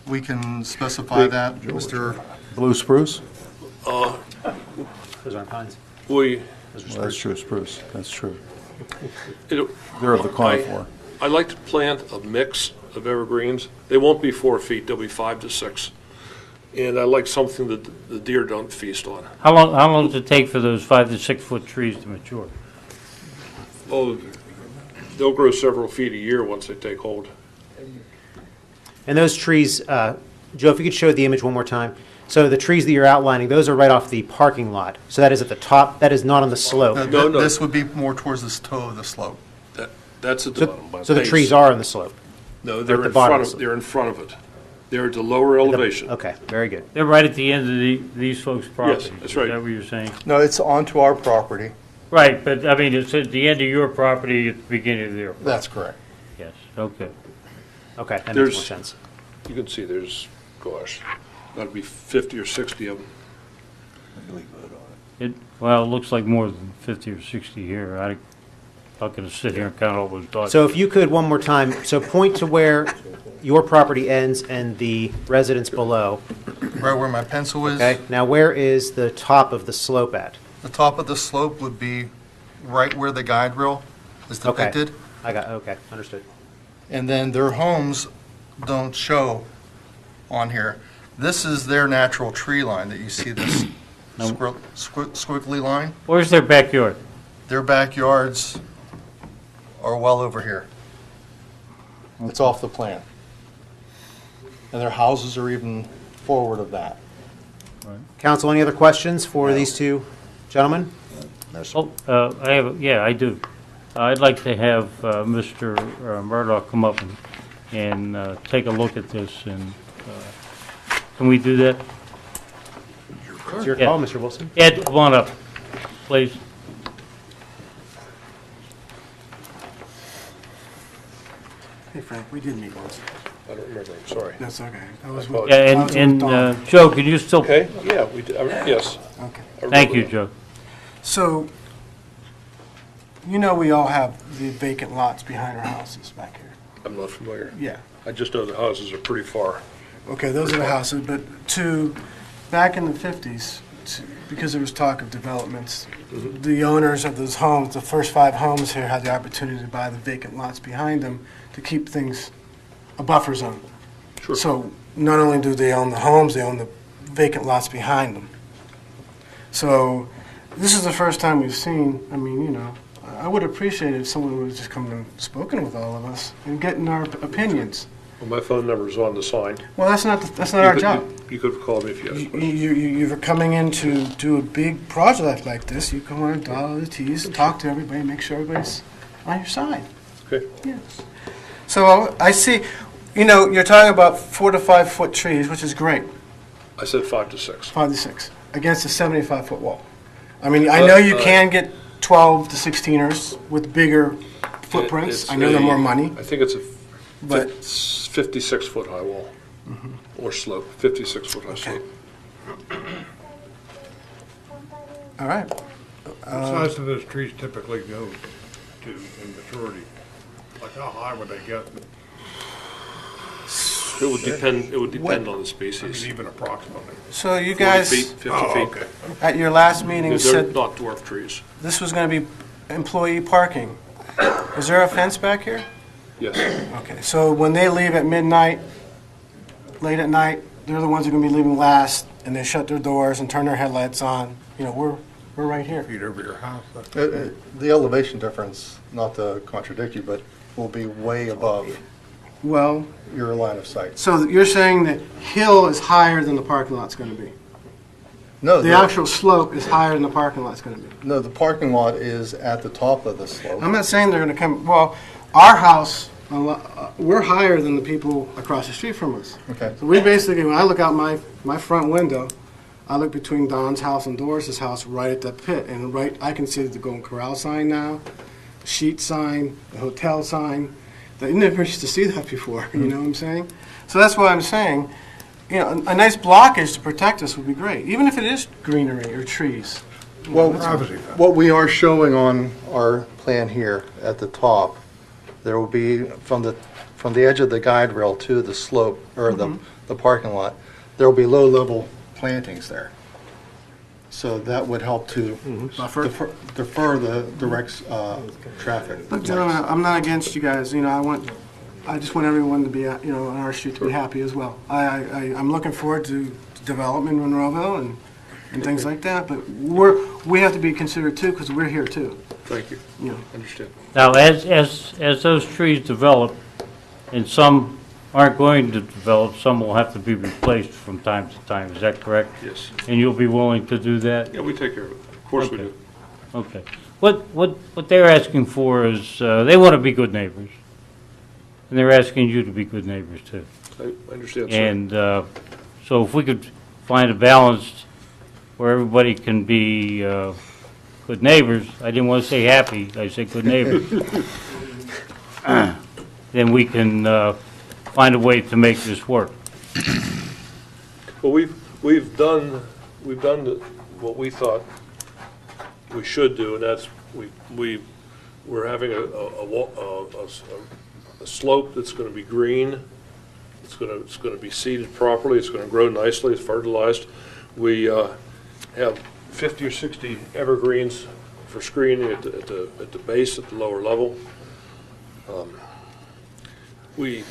We can specify that, Mr. Blue spruce? Those aren't pines. We, Well, that's true, spruce, that's true. it- They're of the conifer. I like to plant a mix of evergreens. They won't be 4 feet, they'll be 5 to 6. And I like something that the deer don't feast on. How long does it take for those 5 to 6 foot trees to mature? Oh, they'll grow several feet a year once they take hold. And those trees, Joe, if you could show the image one more time. So the trees that you're outlining, those are right off the parking lot. So that is at the top, that is not on the slope. No. This would be more towards the toe of the slope. That's at the So, bottom. by so the base. trees are on the slope? No, They're they're at the in bottom front of of, the- they're in front of it. They're at the lower elevation. Okay, very good. They're right at the end of these folks' property. that's right. Is that what you're saying? No, it's onto our property. Right, but I mean, it's at the end of your property, at the beginning of their. That's correct. Yes, okay. Okay, that makes There's- more sense. You can see there's, gosh, got to be 50 or 60 of them. Well, it looks like more than 50 or 60 here. I'm not going to sit here and count all those dots. So if you could, one more time, so point to where your property ends and the residence below. Right where my pencil is. Okay, now where is the top of the slope at? The top of the slope would be right where the guide rail is Okay. depicted. Okay, understood. And then their homes don't show on here. This is their natural tree line that you see this squiggly line. Where's their backyard? Their backyards are well over here. It's off the plan. And their houses are even forward of that. Council, any other questions for these two gentlemen? I do. I'd like to have Mr. Murdoch come up and take a look at this, and can we do that? It's your call, Mr. Wilson. Ed, come on up, please. Hey, Frank, we did meet once. I don't remember, I'm sorry. That's okay. I was with- Yeah, I was with and Dawn. Joe, can you still? Okay, yeah, we did, yes. Okay. I Thank remember you, that. Joe. So, you know we all have the vacant lots behind our houses back here. I'm not familiar. Yeah. I just know the houses are pretty far. Okay, those are the houses, but back in the 50s, because there was talk of developments, the owners of those homes, the first 5 homes here, had the opportunity to buy the vacant lots behind them to keep things a buffer zone. Sure. So not only do they own the homes, they own the vacant lots behind them. So this is the first time we've seen, I mean, you know, I would appreciate it if someone would have just come and spoken with all of us and getting our opinions. Well, my phone number's on the sign. Well, that's not our job. You could have called me if you had questions. You're coming in to do a big project like this. You come on and dot all the T's, talk to everybody, make sure everybody's on your side. Okay. Yes. So I see, you know, you're talking about 4 to 5 foot trees, which is great, I said 5 to 6. 5 to 6, against a 75-foot wall. I mean, I know you can get 12 to 16ers with bigger footprints. I know they're more money. I think it's a But- 56-foot high wall, or slope, 56-foot high slope. All right. What size do those trees typically go to in maturity? Like how high would they get? It would depend on the I mean, species. even approximately. So you 40 guys, feet, 50 Oh, feet. okay. at your last meeting, They're said not dwarf trees. this was going to be employee parking. Is there a fence back here? Yes. Okay, so when they leave at midnight, late at night, they're the ones who are going to be leaving last, and they shut their doors and turn their headlights on. You know, we're right here. Feet over your house. The elevation difference, not to contradict you, but will be way above Well, your line of sight. so you're saying that hill is higher than the parking lot's going to be? No, The actual slope is higher than the parking lot's going to be? No, the parking lot is at the top of the slope. I'm not saying they're going to come, well, our house, we're higher than the people across the street from us. Okay. So we basically, when I look out my front window, I look between Don's house and Doris's house right at that pit, and right, I can see the Golden Corral sign now, the sheet sign, the hotel sign. You never used to see that before, you know what I'm saying? So that's why I'm saying, you know, a nice blockage to protect us would be great, even if it is greenery or trees. Well, what we are showing on our plan here at the top, there will be from the edge of the guide rail to the slope, or the parking lot, there will be low-level plantings there. So that would help to defer the direct traffic. Look, gentlemen, I'm not against you guys, you know, I just want everyone to be, you know, on our street to be happy as well. I'm looking forward to development in Monroeville and things like that, but we have to be considerate too, because we're here too. Thank you. You know. Understood. Now, as those trees develop, and some aren't going to develop, some will have to be replaced from time to time, is that correct? Yes. And you'll be willing to do that? Yeah, we take care of it. Of course we do. Okay. What they're asking for is, they want to be good neighbors, and they're asking you to be good neighbors too. I understand, sir. And so if we could find a balance where everybody can be good neighbors, I didn't want to say happy, I said good neighbors, then we can find a way to make this work. Well, we've done what we thought we should do, and that's we're having a slope that's going to be green. It's going to be seeded properly. It's going to grow nicely. It's fertilized. We have 50 or 60 evergreens for screening at the base, at the lower level. We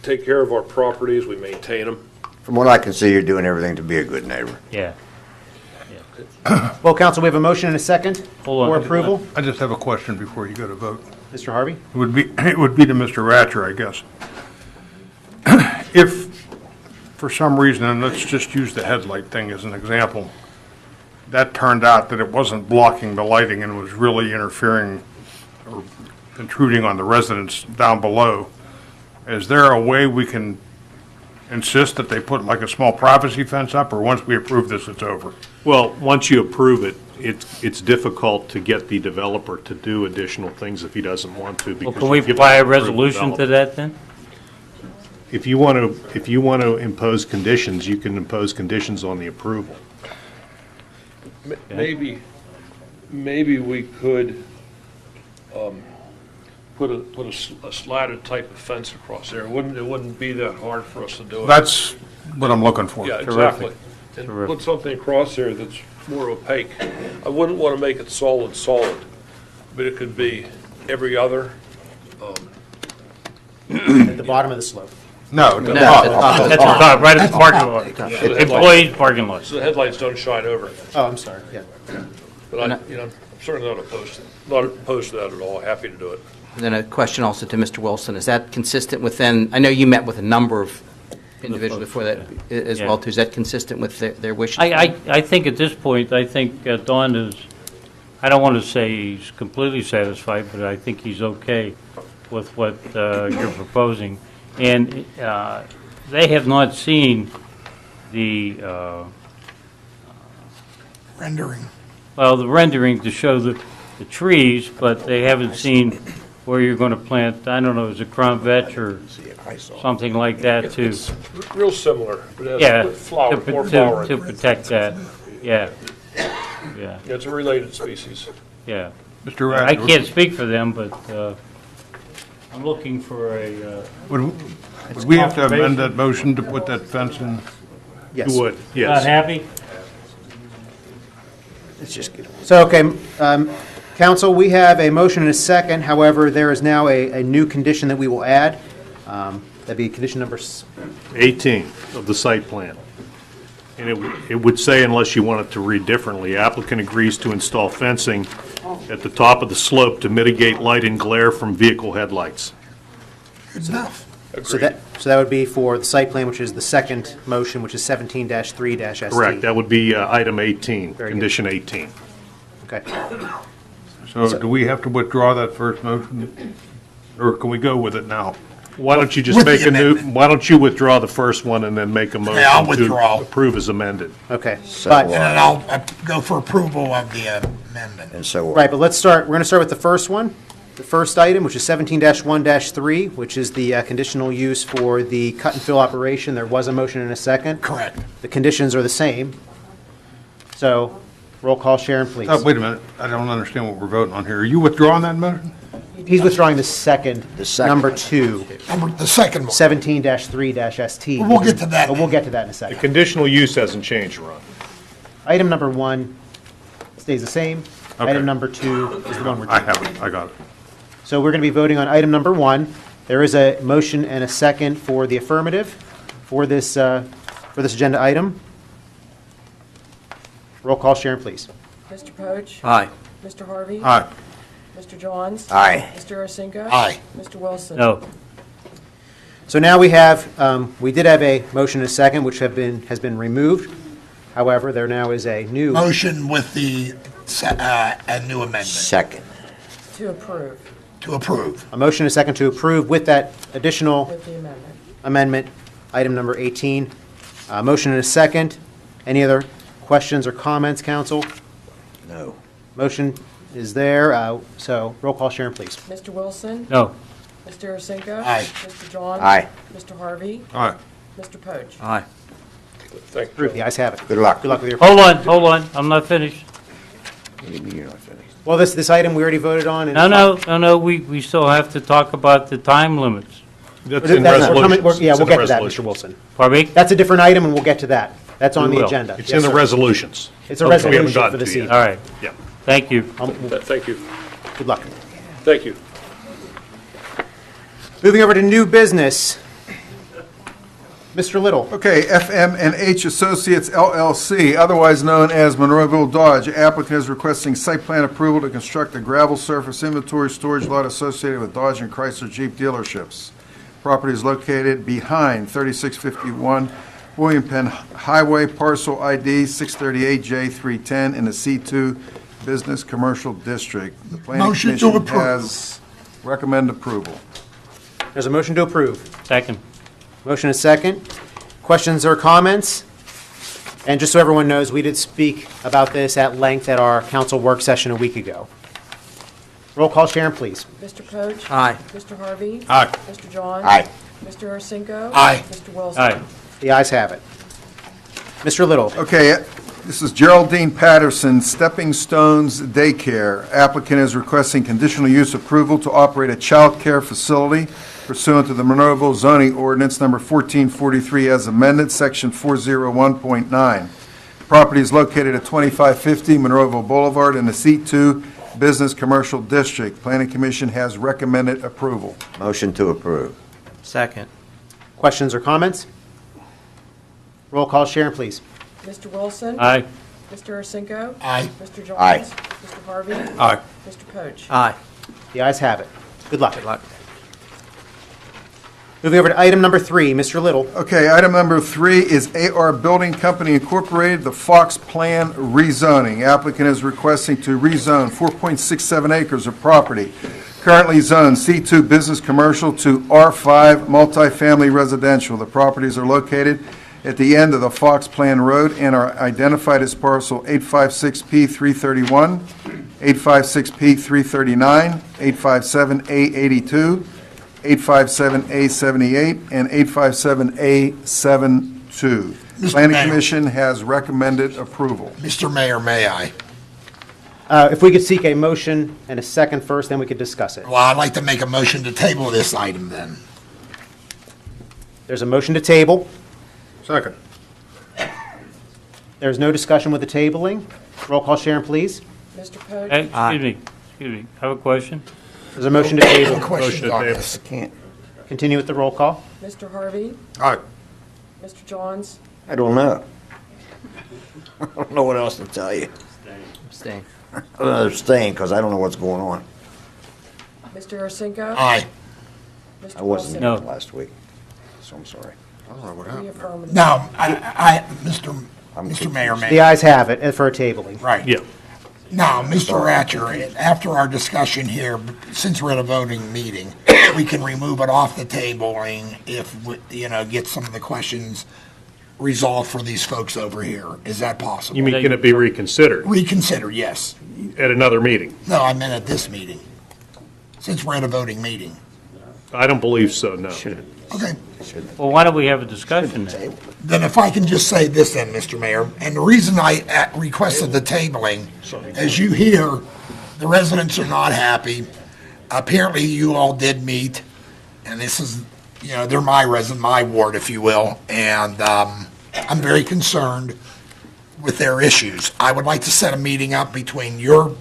take care of our properties. We maintain them. From what I can see, you're doing everything to be a good neighbor. Yeah. Well, council, we have a motion and a second for approval. I just have a question before you go to vote. Mr. Harvey? It would be to Mr. Ratcher, I guess. If, for some reason, and let's just use the headlight thing as an example, that turned out that it wasn't blocking the lighting and was really interfering or intruding on the residents down below, is there a way we can insist that they put like a small privacy fence up, or once we approve this, it's over? Well, once you approve it, it's difficult to get the developer to do additional things if he doesn't want to. Well, can we apply a resolution to that then? If you want to impose conditions, you can impose conditions on the approval. Maybe we could put a slatted type of fence across there. It wouldn't be that hard for us to do it. That's what I'm looking for. Yeah, exactly. And put something across there that's more opaque. I wouldn't want to make it solid, but it could be every other. At the bottom of the slope. No, at the top, right at the parking lot. Employees parking lot. So the headlights don't shine over. Oh, I'm sorry, yeah. But I'm certainly not opposed to that at all. Happy to do it. And then a question also to Mr. Wilson. Is that consistent with then, I know you met with a number of individuals before that as well, too. Is that consistent with their wishes? I think at this point, I think Don is, I don't want to say he's completely satisfied, but I think he's okay with what you're proposing. And they have not seen the rendering. Well, the rendering to show the trees, but they haven't seen where you're going to plant, I don't know, is it crown vetch or something like that too? It's real similar, but it Yeah, has more flower. to protect that, yeah. Yeah, it's a related species. Yeah. Mr. I Ratcher, can't speak for them, but I'm looking for a... would we have to amend that motion to put that fence in? Yes. You would, Not yes. happy? Let's just get so, okay, council, we have a motion and a second. However, there is now a new condition that we will add. That'd be condition number 18 of the site plan. And it would say, unless you want it to read differently, applicant agrees to install fencing at the top of the slope to mitigate light and glare from vehicle headlights. Good enough. So that would be for the site plan, which is the second motion, which is 17-3-ST. Correct, that would be item 18, Very condition 18. Okay. So do we have to withdraw that first motion, or can we go with it now? Why don't you just With make the a new, amendment. why don't you withdraw the first one and then make a motion I'll to withdraw. approve as amended? Okay. So, But, And then I'll go for approval of the amendment. and so, right, but let's start, we're going to start with the first one. The first item, which is 17-1-3, which is the conditional use for the cut and fill operation. There was a motion and a second. Correct. The conditions are the same. So, roll call, Sharon, please. Wait a minute, I don't understand what we're voting on here. Are you withdrawing that motion? He's withdrawing the second, number 2, The second one. 17-3-ST. We'll get to that. But we'll get to that in a The second. conditional use hasn't changed, Ron. Item number 1 stays the same. Okay. Item number 2 is the one we're doing. I have it, I got it. So we're going to be voting on item number 1. There is a motion and a second for the affirmative for this agenda item. Roll call, Sharon, please. Mr. Poach? Aye. Mr. Harvey? Aye. Mr. Johns? Aye. Mr. Arcinigo? Aye. Mr. Wilson? No. So now we have, we did have a motion and a second, which has been removed. However, there now is a new. Motion with the, a new amendment. second. To approve To approve. A motion and a second to approve with that additional with the amendment. amendment, item number 18. Motion and a second. Any other questions or comments, council? No. Motion is there, so roll call, Sharon, please. Mr. Wilson? No. Mr. Arcinigo? Aye. Mr. Johns? Aye. Mr. Harvey? All right. Mr. Poach? Aye. Thank you. Approved, the ayes have it. Good luck. Good luck with your. Hold on, I'm not finished. You're not finished. Well, this item we already voted on. and- No, we still have to talk about the time limits. That's in That's- we're coming- resolutions. Yeah, It's we'll in the get to that, Mr. resolution. Wilson. Pardon me? That's a different item, and we'll get to that. That's on We the will. agenda. It's Yes, in the sir. resolutions. It's a We haven't resolution gotten for this to it evening. All right, Yeah. thank you. Thank you. Good luck. Thank you. Moving over to new business. Mr. Little. Okay, FM&H Associates LLC, otherwise known as Monroeville Dodge. Applicant is requesting site plan approval to construct a gravel surface inventory storage lot associated with Dodge and Chrysler Jeep dealerships. Property is located behind 3651 William Penn Highway, parcel ID 638J310 in the C2 Business Commercial District. The Planning Motion to Commission approve. has recommend approval. There's a motion to approve. Second. Motion is second. Questions or comments? And just so everyone knows, we did speak about this at length at our council work session a week ago. Roll call, Sharon, please. Mr. Poach? Aye. Mr. Harvey? Aye. Mr. Johns? Aye. Mr. Arcinigo? Aye. Mr. Wilson? Aye. The ayes have it. Mr. Little. Okay, this is Geraldine Patterson, Stepping Stones Daycare. Applicant is requesting conditional use approval to operate a child care facility pursuant to the Monroeville zoning ordinance number 1443 as amended, section 401.9. Property is located at 2550 Monroeville Boulevard in the C2 Business Commercial District. Planning Commission has recommended approval. Motion to approve. Second. Questions or comments? Roll call, Sharon, please. Mr. Wilson? Aye. Mr. Arcinigo? Aye. Mr. Johns? Aye. Mr. Harvey? Aye. Mr. Poach? Aye. The ayes have it. Good luck. Good luck. Moving over to item number 3, Mr. Little. Okay, item number 3 is AR Building Company Incorporated, the Fox Plan rezoning. Applicant is requesting to rezone 4.67 acres of property, currently zoned C2 Business Commercial to R5 Multifamily Residential. The properties are located at the end of the Fox Plan Road and are identified as parcel 856P331, 856P339, 857A82, 857A78, and 857A72. Planning Mayor. Commission has recommended approval. Mr. Mayor, may I? If we could seek a motion and a second first, then we could discuss it. Well, I'd like to make a motion to table this item then. There's a motion to table. Second. There's no discussion with the tabling. Roll call, Sharon, please. Mr. Poach? Excuse me, I have a question. There's a motion to table. Question on this. Continue with the roll call. Mr. Harvey? Aye. Mr. Johns? I don't know. I don't know what else to tell you. Abstain. I'm staying because I don't know what's going on. Mr. Arcinigo? Aye. Mr. I wasn't Wilson? here last week, so I'm sorry. Three affirmative. Now, Mr. Mayor, The may I? ayes have it for a tabling. Right. Yeah. Now, Mr. Ratcher, after our discussion here, since we're at a voting meeting, we can remove it off the tabling if, get some of the questions resolved for these folks over here. Is that possible? You mean, can it be reconsidered Reconsider, yes. at another meeting? No, I meant at this meeting, since we're at a voting meeting. I don't believe so, no. Okay. Well, why don't we have a discussion then? Then if I can just say this then, Mr. Mayor, and the reason I requested the tabling, as you hear, the residents are not happy. Apparently, you all did meet, and this is, they're my ward, if you will, and I'm very concerned with their issues. I would like to set a meeting up between you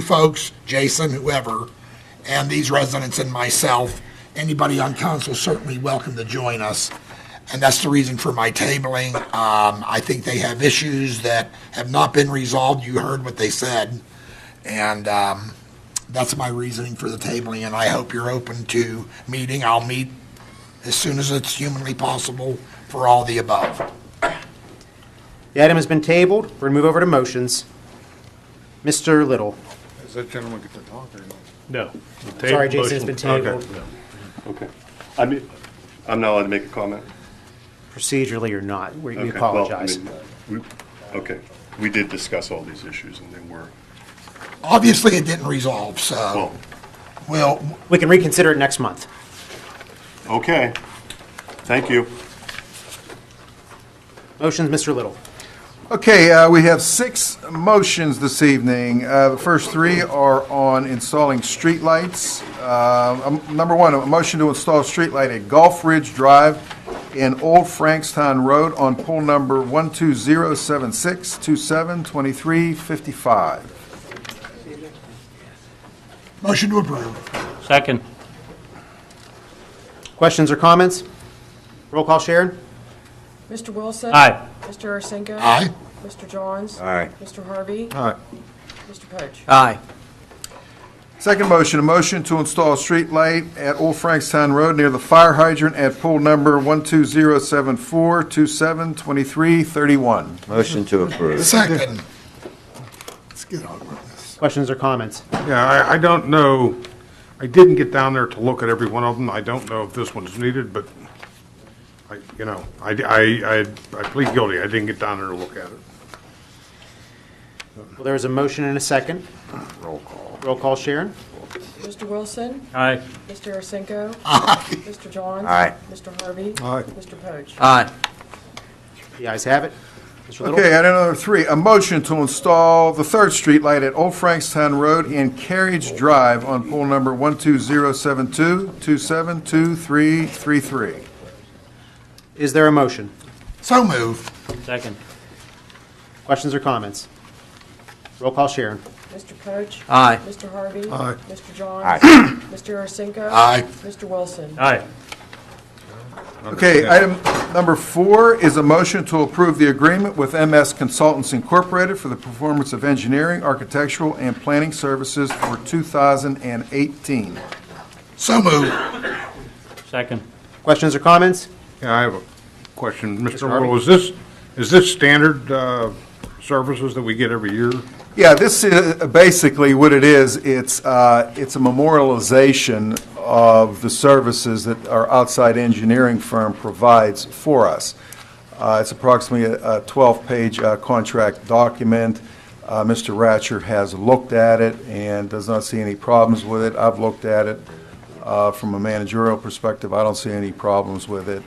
folks, Jason, whoever, and these residents and myself. Anybody on council certainly welcome to join us, and that's the reason for my tabling. I think they have issues that have not been resolved. You heard what they said, and that's my reasoning for the tabling, and I hope you're open to meeting. I'll meet as soon as it's humanly possible for all the above. The item has been tabled. We're going to move over to motions. Mr. Little. Does that gentleman get to talk or No. Sorry, Jason, it's been tabled. Okay. I'm not allowed to make a comment? Procedurally or not, we Okay, apologize. Okay. We did discuss all these issues, and they were... Obviously, it didn't resolve, so We can reconsider it next month. Okay. Thank you. Motions, Mr. Little. Okay, we have 6 motions this evening. The first 3 are on installing streetlights. Number 1, a motion to install a streetlight at Gulf Ridge Drive in Old Frankstown Road on pole number 12076272355. Motion to approve. Second. Questions or comments? Roll call, Sharon. Mr. Wilson? Aye. Mr. Arsenko? Aye. Mr. Johns? Aye. Mr. Harvey? Aye. Mr. Poach? Aye. Second motion, a motion to install a street light at Old Frankstown Road near the fire hydrant at pole number 12074272331. Motion to approve. Second. Let's get on with this. Questions or comments? Yeah, I don't know, I didn't get down there to look at every one of them. I don't know if this one's needed, but I plead guilty. I didn't get down there to look at it. Well, there is a motion and a second. Roll call. Roll call, Sharon. Mr. Wilson? Aye. Mr. Arsenko? Aye. Mr. Johns? Aye. Mr. Harvey? Aye. Mr. Poach? Aye. The ayes have it. Mr. Little. Okay, item number 3, a motion to install the third street light at Old Frankstown Road in Carriage Drive on pole number 12072272333. Is there a motion? So moved. Second. Questions or comments? Roll call, Sharon. Mr. Poach? Aye. Mr. Harvey? Aye. Mr. Johns? Aye. Mr. Arsenko? Aye. Mr. Wilson? Aye. Okay, item number 4 is a motion to approve the agreement with MS Consultants Incorporated for the performance of engineering, architectural, and planning services for 2018. So moved. Second. Questions or comments? Yeah, I have a question. Mr. Harvey? Little, is this standard services that we get every year? Yeah, this is basically what it is. It's a memorialization of the services that our outside engineering firm provides for us. It's approximately a 12-page contract document. Mr. Ratcher has looked at it and does not see any problems with it. I've looked at it. From a managerial perspective, I don't see any problems with it.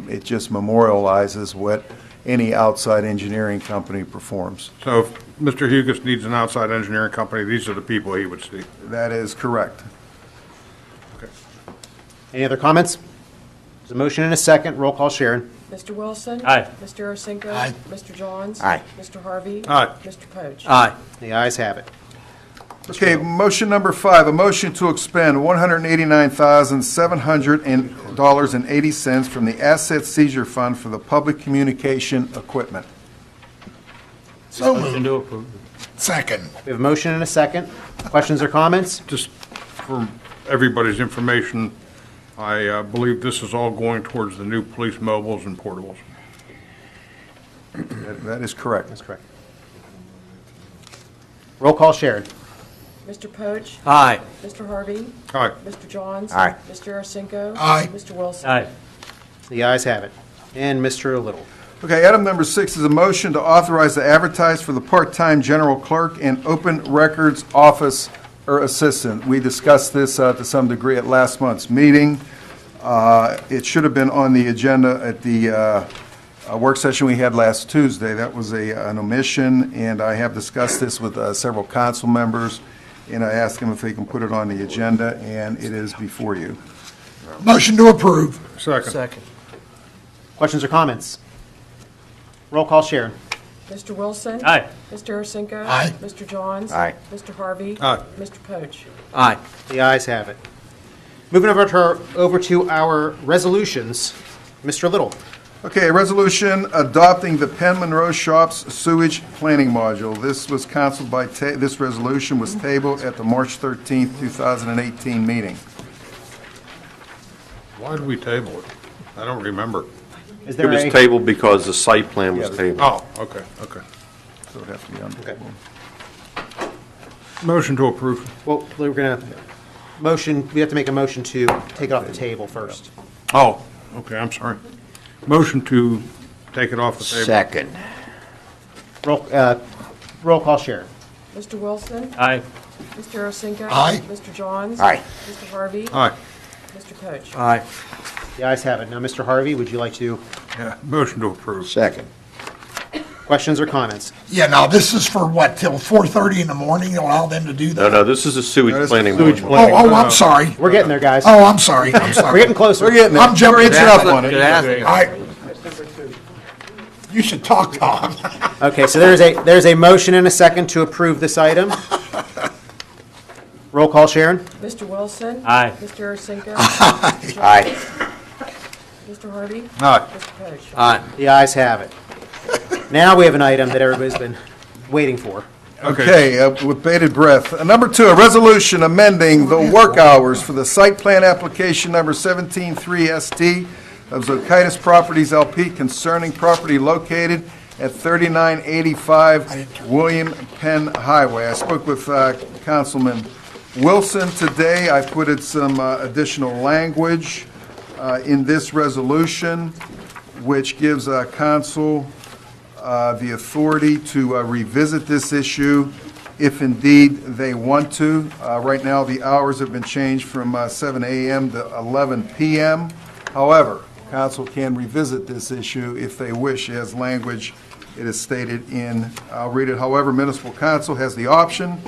It just memorializes what any outside engineering company performs. So if Mr. Hugus needs an outside engineering company, these are the people he would see. That is correct. Any other comments? There's a motion and a second. Roll call, Sharon. Mr. Wilson? Aye. Mr. Arsenko? Aye. Mr. Johns? Aye. Mr. Harvey? Aye. Mr. Poach? Aye. The ayes have it. Okay, motion number 5, a motion to expend $189,700.80 from the Asset Seizure Fund for the public communication equipment. So Motion moved. to approve. Second. We have a motion and a second. Questions or comments? Just for everybody's information, I believe this is all going towards the new police mobiles and portables. That is correct. That's correct. Roll call, Sharon. Mr. Poach? Aye. Mr. Harvey? Aye. Mr. Johns? Aye. Mr. Arcinico? Aye. Mr. Wilson? Aye. The ayes have it. And Mr. Little. Okay, item number 6 is a motion to authorize to advertise for the part-time general clerk and open records office or assistant. We discussed this to some degree at last month's meeting. It should have been on the agenda at the work session we had last Tuesday. That was an omission, and I have discussed this with several council members, and I asked them if they can put it on the agenda, and it is before you. Motion to approve. Second. Questions or comments? Roll call, Sharon. Mr. Wilson? Aye. Mr. Arcinico? Aye. Mr. Johns? Aye. Mr. Harvey? Aye. Mr. Poach? Aye. The ayes have it. Moving over to our resolutions. Mr. Little. Okay, a resolution adopting the Penn Monroe Shops sewage planning module. This was canceled by, this resolution was tabled at the March 13th, 2018 meeting. Why did we table it? I don't remember. Is It there was a, tabled because the site plan was tabled. Oh, okay. So it has to be on the table. Motion to approve. well, we're going to motion, we have to make a motion to take it off the table first. Oh, okay, I'm sorry. Motion to take it off the table. Second. Roll call, Sharon. Mr. Wilson? Aye. Mr. Arcinico? Aye. Mr. Johns? Aye. Mr. Harvey? Aye. Mr. Poach? Aye. The ayes have it. Now, Mr. Harvey, would you like to, Yeah, motion to approve. Second. questions or comments? Yeah, now this is for what, till 4:30 in the morning, allow them to do that? No, this is a sewage this is planning. sewage module. Oh, I'm sorry. We're getting there, guys. Oh, I'm sorry, I'm We're sorry. getting closer. We're getting there. I'm jumping We're up on it. I, you should talk, Tom. Okay, so there's a motion and a second to approve this item. Roll call, Sharon. Mr. Wilson? Aye. Mr. Arcinico? Aye. Mr. Harvey? Aye. Mr. Poach? Aye. The ayes have it. Now we have an item that everybody's been waiting for. Okay, with bated breath. Number 2, a resolution amending the work hours for the site plan application number 173ST of Zokitis Properties LP concerning property located at 3985 William Penn Highway. I spoke with Councilman Wilson today. I put in some additional language in this resolution, which gives council the authority to revisit this issue if indeed they want to. Right now, the hours have been changed from 7 a.m. to 11 p.m. However, council can revisit this issue if they wish, as language it is stated in, I'll read it. However, municipal council has the option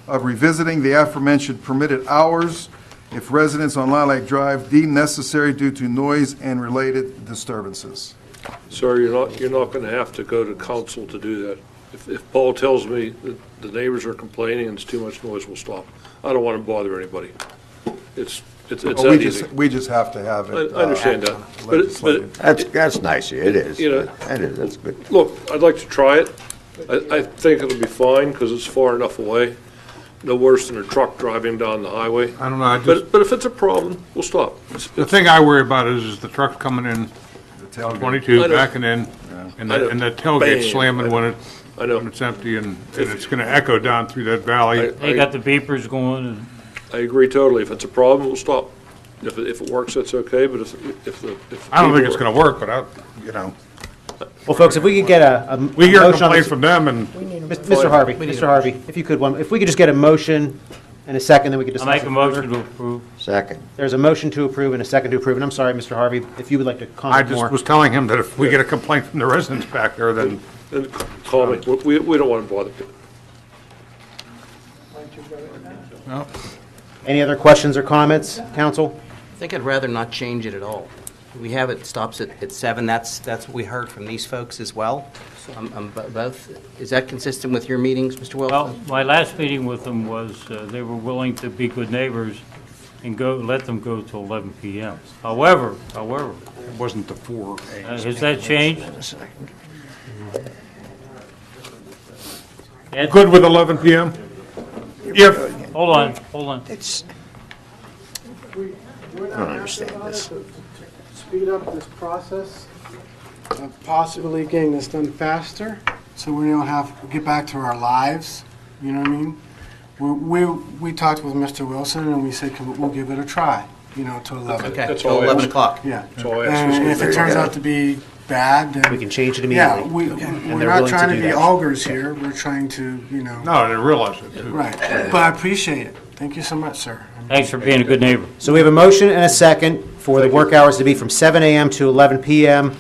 of revisiting the aforementioned permitted hours if residents on Lilac Drive deem necessary due to noise and related disturbances. Sir, you're not going to have to go to council to do that. If Paul tells me that the neighbors are complaining and it's too much noise, we'll stop. I don't want to bother anybody. It's Well, that easy. we just have to have it. I understand that. legislative. That's nice, it is. You know, That is, that's good. Look, I'd like to try it. I think it'll be fine because it's far enough away. No worse than a truck driving down the highway. I don't know, But if it's a problem, we'll stop. the thing I worry about is the truck coming in The tailgate. 22, I know. backing in, and I know. the tailgate Bang. slamming when I know. it's empty, and it's gonna echo down through that valley. They got the beepers going, and I agree totally. If it's a problem, we'll stop. If it works, that's okay, but if I don't think people it's gonna work, but Well, folks, if we could get a we hear a motion on complaint this- from them, and Mr. Harvey, Mr. Harvey, if you could, if we could just get a motion and a second, then we could I discuss make it a motion further. to approve. Second. There's a motion to approve and a second to approve, and I'm sorry, Mr. Harvey, if you would like to I comment just more. was telling him that if we get a complaint from the residents back there, then then call me. We don't want to bother people. Any other questions or comments, council? I think I'd rather not change it at all. We have it stops at 7. That's what we heard from these folks as well. Both. Is that consistent with your meetings, Mr. Wilson? Well, my last meeting with them was, they were willing to be good neighbors and let them go till 11 p.m. However, it wasn't the 4 a.m. has that changed? Ed? Good with 11 p.m.? If, Hold on. It's, We're I don't understand this. to speed up this process of possibly getting this done faster, so we don't have to get back to our lives. You know what I mean? We talked with Mr. Wilson, and we said, we'll give it a try, till 11. Okay, That's till all I 11 asked. o'clock. Yeah. That's all I asked. And if it turns out to be bad, then... We can change it Yeah, immediately. we're they're not willing to trying to do be that. augurs here. We're trying to, No, I didn't realize it, too. Right. But I appreciate it. Thank you so much, sir. Thanks for being a good neighbor. So we have a motion and a second for the work hours to be from 7 a.m. to 11 p.m.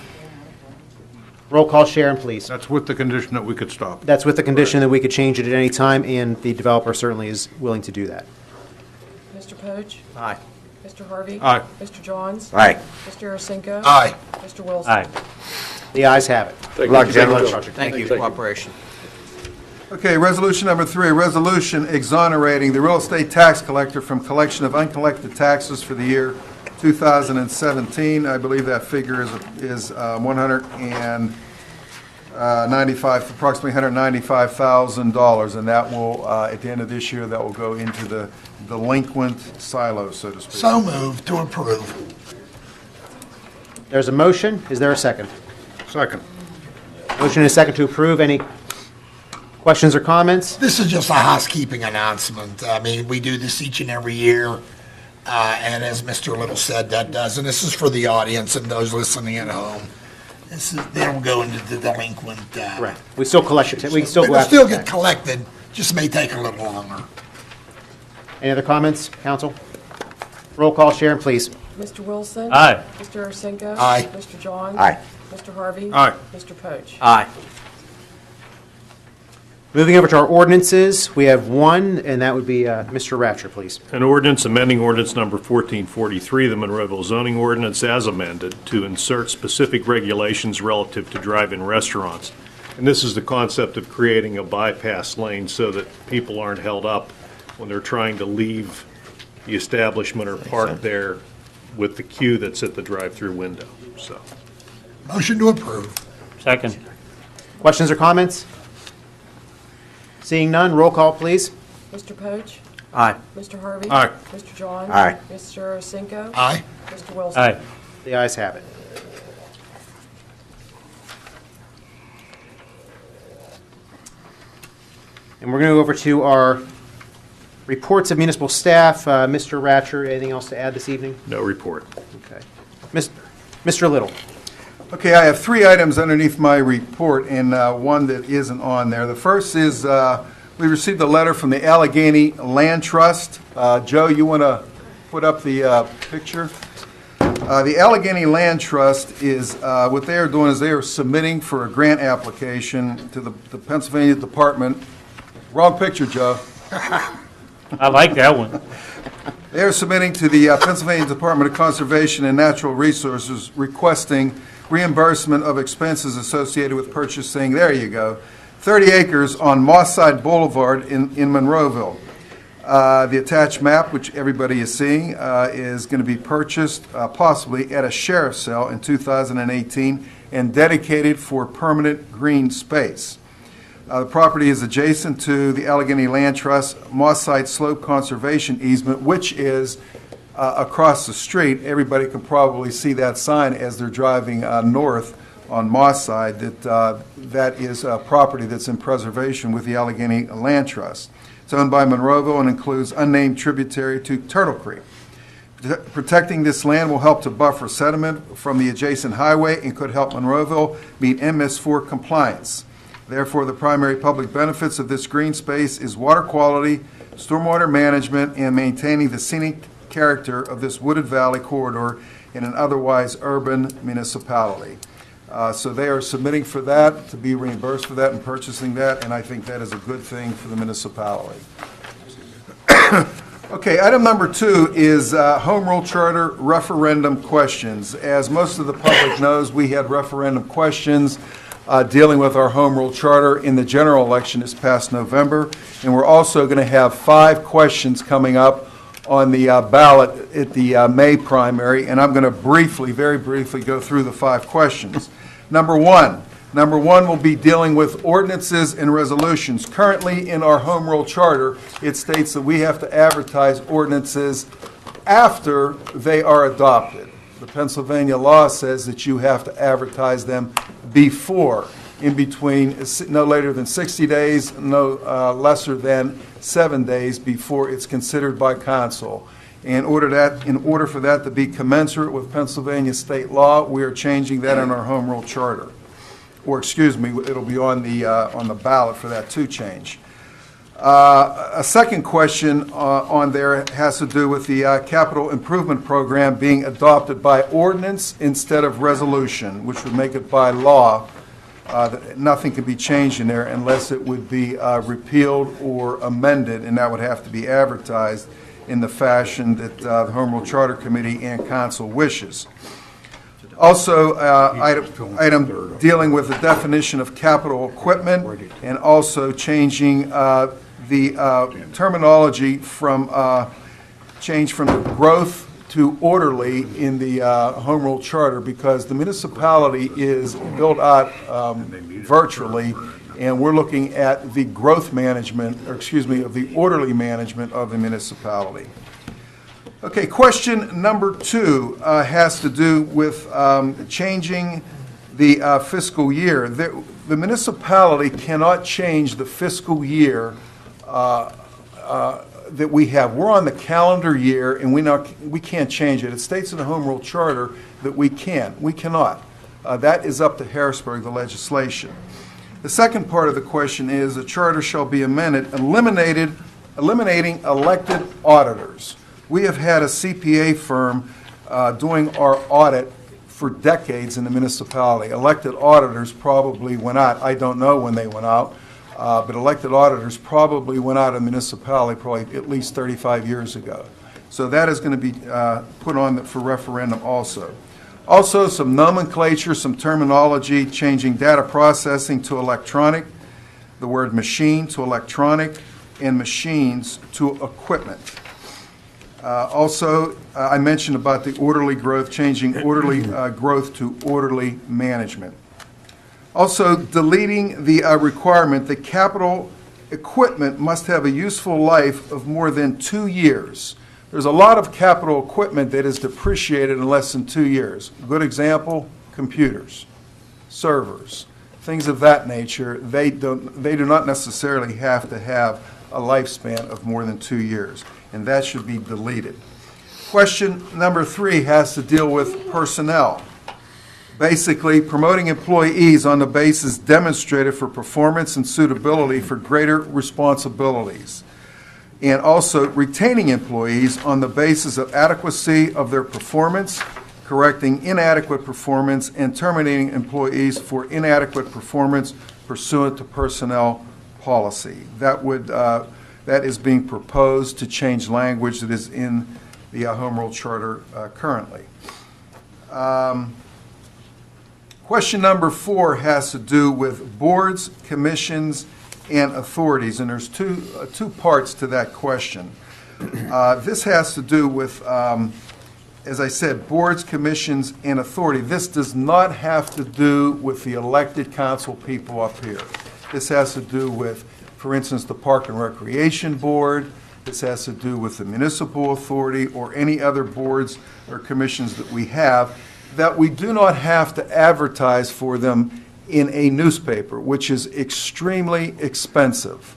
Roll call, Sharon, please. That's with the condition that we could stop. That's with the condition that we could change it at any time, and the developer certainly is willing to do that. Mr. Poach? Aye. Mr. Harvey? Aye. Mr. Johns? Aye. Mr. Arasenko? Aye. Mr. Wilson? Aye. The ayes have it. Thank Luck, you. gentlemen. Thank you for cooperation. Okay, resolution number 3, a resolution exonerating the real estate tax collector from collection of uncollected taxes for the year 2017. I believe that figure is approximately $195,000, and that will, at the end of this year, that will go into the delinquent silo, so to speak. So moved to approve. There's a motion. Is there a second? Second. Motion and a second to approve. Any questions or comments? This is just a housekeeping announcement. I mean, we do this each and every year. And as Mr. Little said, that does, and this is for the audience and those listening at home. They don't go into the delinquent. Right. We still collect it. We can still go They'll after still the get tax. collected, just may take a little longer. Any other comments, council? Roll call, Sharon, please. Mr. Wilson? Aye. Mr. Arasenko? Aye. Mr. Johns? Aye. Mr. Harvey? Aye. Mr. Poach? Aye. Moving over to our ordinances, we have one, and that would be Mr. Ratcher, please. An ordinance amending ordinance number 1443, the Monroeville zoning ordinance as amended, to insert specific regulations relative to drive-in restaurants. And this is the concept of creating a bypass lane so that people aren't held up when they're trying to leave the establishment or park there with the queue that's at the drive-through window, so. Motion to approve. Second. Questions or comments? Seeing none, roll call, please. Mr. Poach? Aye. Mr. Harvey? Aye. Mr. Johns? Aye. Mr. Arasenko? Aye. Mr. Wilson? Aye. The ayes have it. And we're going to go over to our reports of municipal staff. Mr. Ratcher, anything else to add this evening? No report. Okay. Mr. Little. Okay, I have 3 items underneath my report and one that isn't on there. The first is we received a letter from the Allegheny Land Trust. Joe, you want to put up the picture? The Allegheny Land Trust is, what they are doing is they are submitting for a grant application to the Pennsylvania Department. Wrong picture, Joe. I like that one. They are submitting to the Pennsylvania Department of Conservation and Natural Resources requesting reimbursement of expenses associated with purchasing, there you go, 30 acres on Mosside Boulevard in Monroeville. The attached map, which everybody is seeing, is going to be purchased possibly at a sheriff's sale in 2018 and dedicated for permanent green space. The property is adjacent to the Allegheny Land Trust Mosside Slope Conservation Easement, which is across the street. Everybody can probably see that sign as they're driving north on Mosside, that is a property that's in preservation with the Allegheny Land Trust. It's owned by Monroeville and includes unnamed tributary to Turtle Creek. Protecting this land will help to buffer sediment from the adjacent highway and could help Monroeville meet MS4 compliance. Therefore, the primary public benefits of this green space is water quality, stormwater management, and maintaining the scenic character of this wooded valley corridor in an otherwise urban municipality. So they are submitting for that, to be reimbursed for that and purchasing that, and I think that is a good thing for the municipality. Okay, item number 2 is Home Rule Charter referendum questions. As most of the public knows, we had referendum questions dealing with our Home Rule Charter in the general election this past November, and we're also going to have 5 questions coming up on the ballot at the May primary, and I'm going to briefly, very briefly, go through the 5 questions. Number one will be dealing with ordinances and resolutions. Currently, in our Home Rule Charter, it states that we have to advertise ordinances after they are adopted. The Pennsylvania law says that you have to advertise them before in between no later than 60 days, no lesser than 7 days before it's considered by council. In order for that to be commensurate with Pennsylvania state law, we are changing that in our home rule charter. Or excuse me, it'll be on the ballot for that to change. A second question on there has to do with the capital improvement program being adopted by ordinance instead of resolution, which would make it by law. That nothing can be changed in there unless it would be repealed or amended, and that would have to be advertised in the fashion that the Home Rule Charter Committee and Council wishes. Also, item dealing with the definition of capital equipment and also changing the terminology from the growth to orderly in the Home Rule Charter, because the municipality is built out virtually, and we're looking at the growth management, or excuse me, of the orderly management of the municipality. Okay, question number 2 has to do with changing the fiscal year. The municipality cannot change the fiscal year that we have. We're on the calendar year, and we can't change it. It states in the Home Rule Charter that we can. We cannot. That is up to Harrisburg, the legislation. The second part of the question is the charter shall be amended, eliminating elected auditors. We have had a CPA firm doing our audit for decades in the municipality. Elected auditors probably went out. I don't know when they went out, but elected auditors probably went out of the municipality probably at least 35 years ago. So that is going to be put on for referendum also. Also, some nomenclature, some terminology, changing data processing to electronic, the word machine to electronic, and machines to equipment. Also, I mentioned about the orderly growth, changing orderly growth to orderly management. Also, deleting the requirement that capital equipment must have a useful life of more than 2 years. There's a lot of capital equipment that is depreciated in less than 2 years. A good example, computers, servers, things of that nature. They do not necessarily have to have a lifespan of more than 2 years, and that should be deleted. Question number 3 has to deal with personnel. Basically, promoting employees on the basis demonstrated for performance and suitability for greater responsibilities, and also retaining employees on the basis of adequacy of their performance, correcting inadequate performance, and terminating employees for inadequate performance pursuant to personnel policy. That is being proposed to change language that is in the Home Rule Charter currently. Question number 4 has to do with boards, commissions, and authorities, and there's two parts to that question. This has to do with, as I said, boards, commissions, and authority. This does not have to do with the elected council people up here. This has to do with, for instance, the Park and Recreation Board. This has to do with the municipal authority or any other boards or commissions that we have, that we do not have to advertise for them in a newspaper, which is extremely expensive,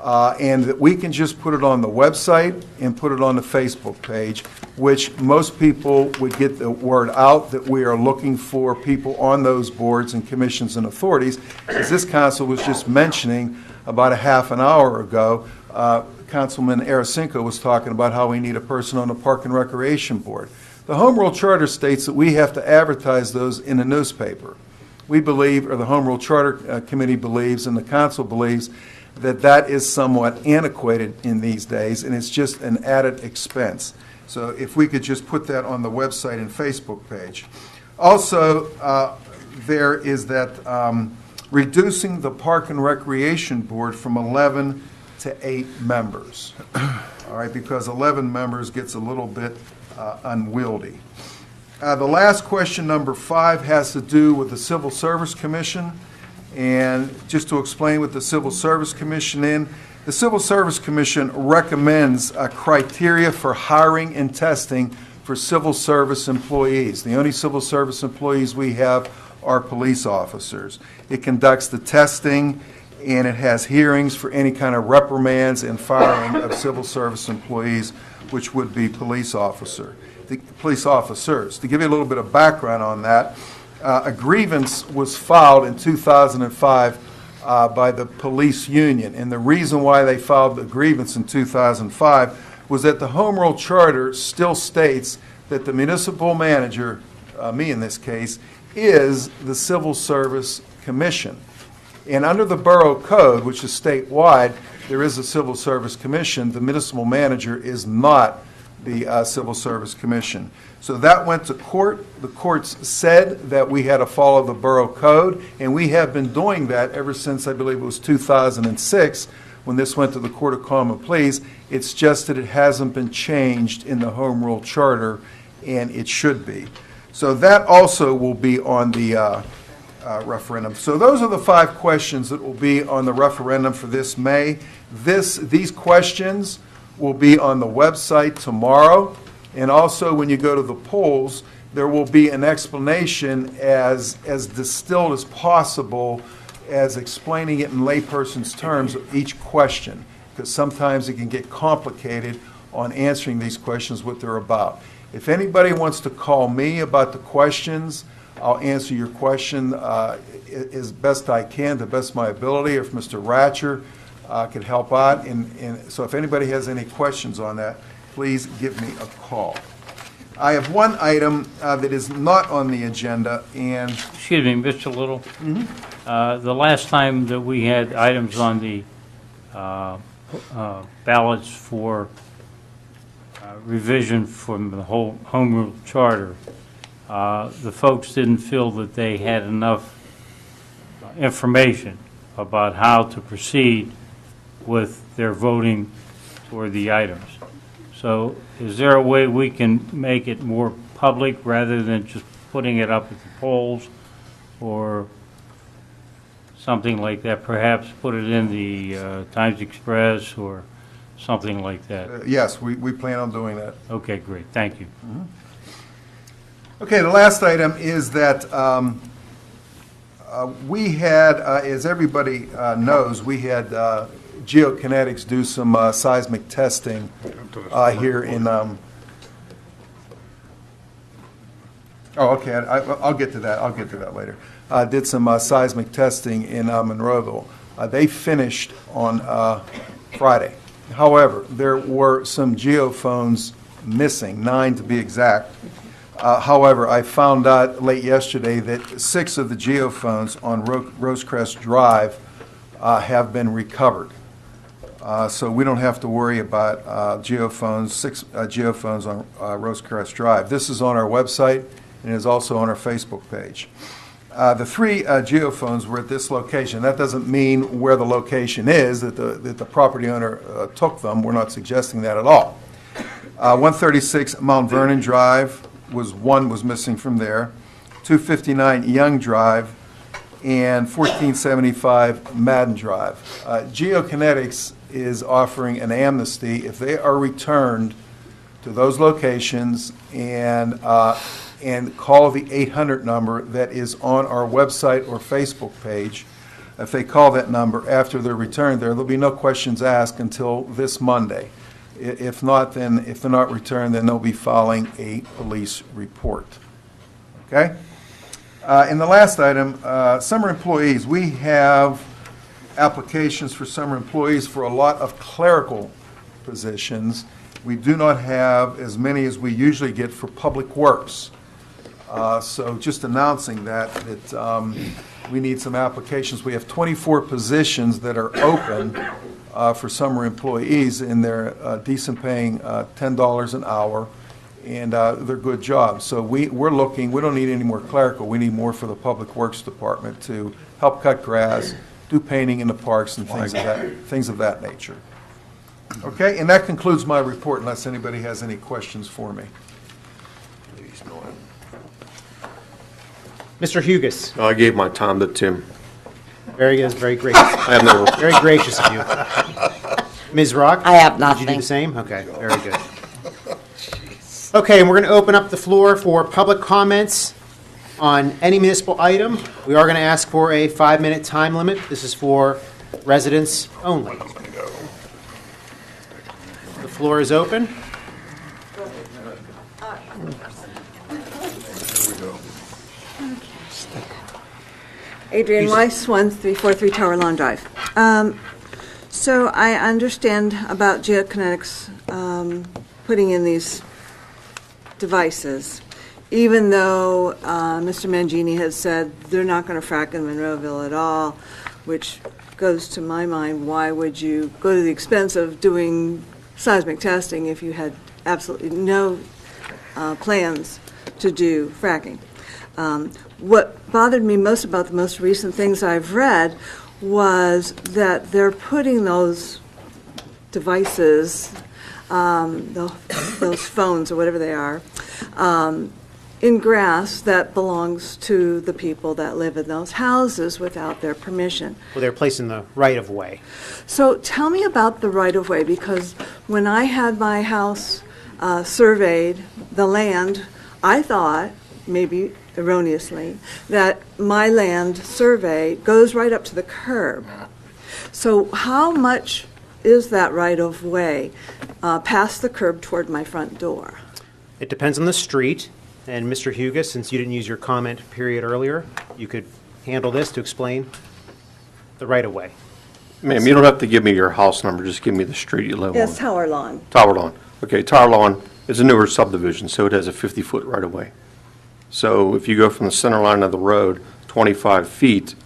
and that we can just put it on the website and put it on the Facebook page, which most people would get the word out that we are looking for people on those boards and commissions and authorities. As this council was just mentioning about a half an hour ago, Councilman Arasinko was talking about how we need a person on the Park and Recreation Board. The Home Rule Charter states that we have to advertise those in a newspaper. We believe, or the Home Rule Charter Committee believes, and the council believes, that that is somewhat antiquated in these days, and it's just an added expense. So if we could just put that on the website and Facebook page. Also, there is that reducing the Park and Recreation Board from 11 to 8 members. All right, because 11 members gets a little bit unwieldy. The last question, number 5, has to do with the Civil Service Commission. And just to explain what the Civil Service Commission is, the Civil Service Commission recommends a criteria for hiring and testing for civil service employees. The only civil service employees we have are police officers. It conducts the testing, and it has hearings for any kind of reprimands and firing of civil service employees, which would be police officers. To give you a little bit of background on that, a grievance was filed in 2005 by the police union, and the reason why they filed the grievance in 2005 was that the Home Rule Charter still states that the municipal manager, me in this case, is the Civil Service Commission. And under the Borough Code, which is statewide, there is a Civil Service Commission. The municipal manager is not the Civil Service Commission. So that went to court. The courts said that we had to follow the Borough Code, and we have been doing that ever since, I believe it was 2006, when this went to the Court of Common Pleas. It's just that it hasn't been changed in the Home Rule Charter, and it should be. So that also will be on the referendum. So those are the 5 questions that will be on the referendum for this May. These questions will be on the website tomorrow, and also when you go to the polls, there will be an explanation as distilled as possible, as explaining it in layperson's terms of each question, because sometimes it can get complicated on answering these questions, what they're about. If anybody wants to call me about the questions, I'll answer your question as best I can, to the best of my ability, or if Mr. Ratcher could help out. And so if anybody has any questions on that, please give me a call. I have one item that is not on the agenda, and... Excuse me, Mr. Little. The last time that we had items on the ballots for revision from the whole Home Rule Charter, the folks didn't feel that they had enough information about how to proceed with their voting for the items. So is there a way we can make it more public rather than just putting it up at the polls, or something like that? Perhaps put it in the Times Express or something like that. Yes, we plan on doing that. Okay, great. Thank you. Okay, the last item is that we had, as everybody knows, we had Geokinetics do some seismic testing here in... I'll get to that. I'll get to that later. Did some seismic testing in Monroeville. They finished on Friday. However, there were some geophones missing, 9 to be exact. However, I found out late yesterday that 6 of the geophones on Rosecrest Drive have been recovered. So we don't have to worry about geophones, 6 geophones on Rosecrest Drive. This is on our website and is also on our Facebook page. The 3 geophones were at this location. That doesn't mean where the location is, that the property owner took them. We're not suggesting that at all. 136 Mount Vernon Drive was missing from there. 259 Young Drive and 1475 Madden Drive. Geokinetics is offering an amnesty if they are returned to those locations and call the 800 number that is on our website or Facebook page. If they call that number after they're returned there'll be no questions asked until this Monday. If not, then if they're not returned, then they'll be filing a police report. Okay? And the last item, summer employees. We have applications for summer employees for a lot of clerical positions. We do not have as many as we usually get for public works. So just announcing that we need some applications. We have 24 positions that are open for summer employees, and they're decent paying, $10 an hour, and they're good jobs. So we're looking, we don't need any more clerical, we need more for the Public Works Department to help cut grass, do painting in the parks and things of that nature. Okay, and that concludes my report unless anybody has any questions for me. Mr. Hugus. I gave my time to Tim. Very good, very gracious. I have no... Very gracious of you. Ms. Rock? I have nothing. Did you do the same? Okay, very good. Okay, and we're going to open up the floor for public comments On any municipal item, we are going to ask for a 5-minute time limit. This is for residents only. The floor is open. Adrienne Weiss, 1343 Tower Lawn Drive. So I understand about geokinetics putting in these devices, even though Mr. Mangini has said they're not going to frack in Monroeville at all, which goes to my mind, why would you go to the expense of doing seismic testing if you had absolutely no plans to do fracking? What bothered me most about the most recent things I've read was that they're putting those devices, those phones or whatever they are, in grass that belongs to the people that live in those houses without their permission. Well, they're placed in the right-of-way. So tell me about the right-of-way, because when I had my house surveyed, the land, I thought, maybe erroneously, that my land survey goes right up to the curb. So how much is that right-of-way past the curb toward my front door? It depends on the street. And Mr. Hugus, since you didn't use your comment period earlier, you could handle this to explain the right-of-way. Ma'am, you don't have to give me your house number, just give me the street you live on. Yes, Tower Lawn. Tower Lawn. Okay, Tower Lawn is a newer subdivision, so it has a 50-foot right-of-way. So if you go from the center line of the road 25 feet,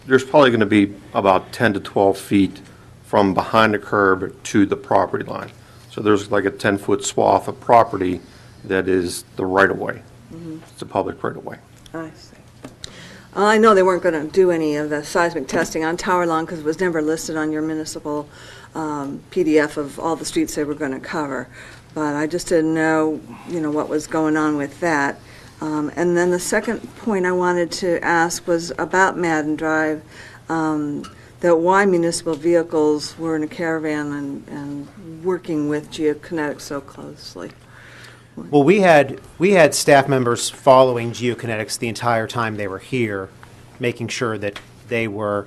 there's probably going to be about 10 to 12 feet from behind the curb to the property line. So there's like a 10-foot swath of property that is the right-of-way. Mm-hmm. It's a public right-of-way. I see. I know they weren't going to do any of the seismic testing on Tower Lawn because it was never listed on your municipal PDF of all the streets they were going to cover. But I just didn't know, what was going on with that. And then the second point I wanted to ask was about Madden Drive, that why municipal vehicles were in a caravan and working with geokinetics so closely. Well, we had staff members following geokinetics the entire time they were here, making sure that they were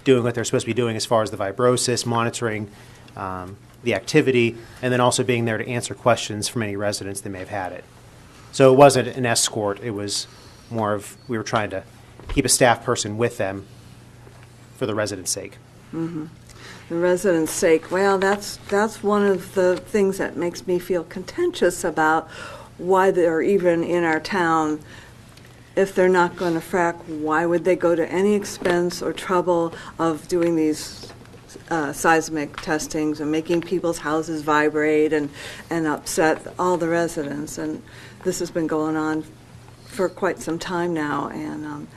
doing what they're supposed to be doing as far as the vibrosis, monitoring the activity, and then also being there to answer questions from any residents that may have had it. So it wasn't an escort. It was more of we were trying to keep a staff person with them for the residents' sake. Mm-hmm. The residents' sake. Well, that's one of the things that makes me feel contentious about why they're even in our town. If they're not going to frack, why would they go to any expense or trouble of doing these seismic testings and making people's houses vibrate and upset all the residents? And this has been going on for quite some time now, and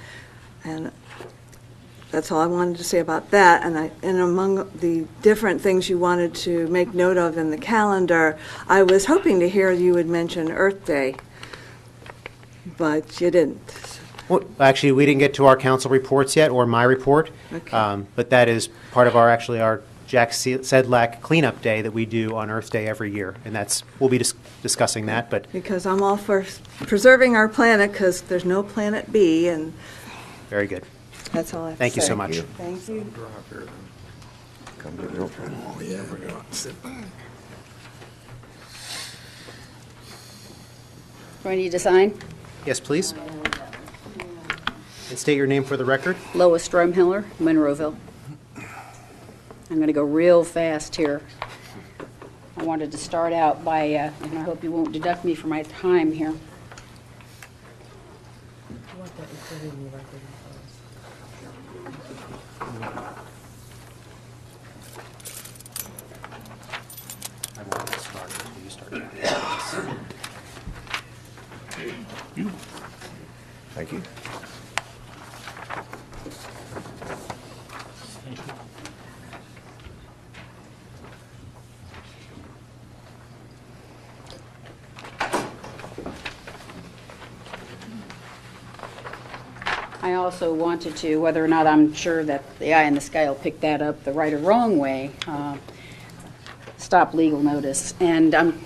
that's all I wanted to say about that. And among the different things you wanted to make note of in the calendar, I was hoping to hear you would mention Earth Day, but you didn't. Well, actually, we didn't get to our council reports yet, or my report. Okay. But that is part of our Jack Sedlak cleanup day that we do on Earth Day every year, and we'll be discussing that. But because I'm all for preserving our planet, because there's no planet B, and very good. That's all I have to say. Thank you so much. Thank you. Oh, yeah, we go. Sit back. Do I need to sign? Yes, please. And state your name for the record. Lois Stromhiller, Monroeville. I'm going to go real fast here. I wanted to start out by, and I hope you won't deduct me for my time here. Thank you. I also wanted to, whether or not I'm sure that the eye in the sky will pick that up the right or wrong way, stop legal notice. And I'm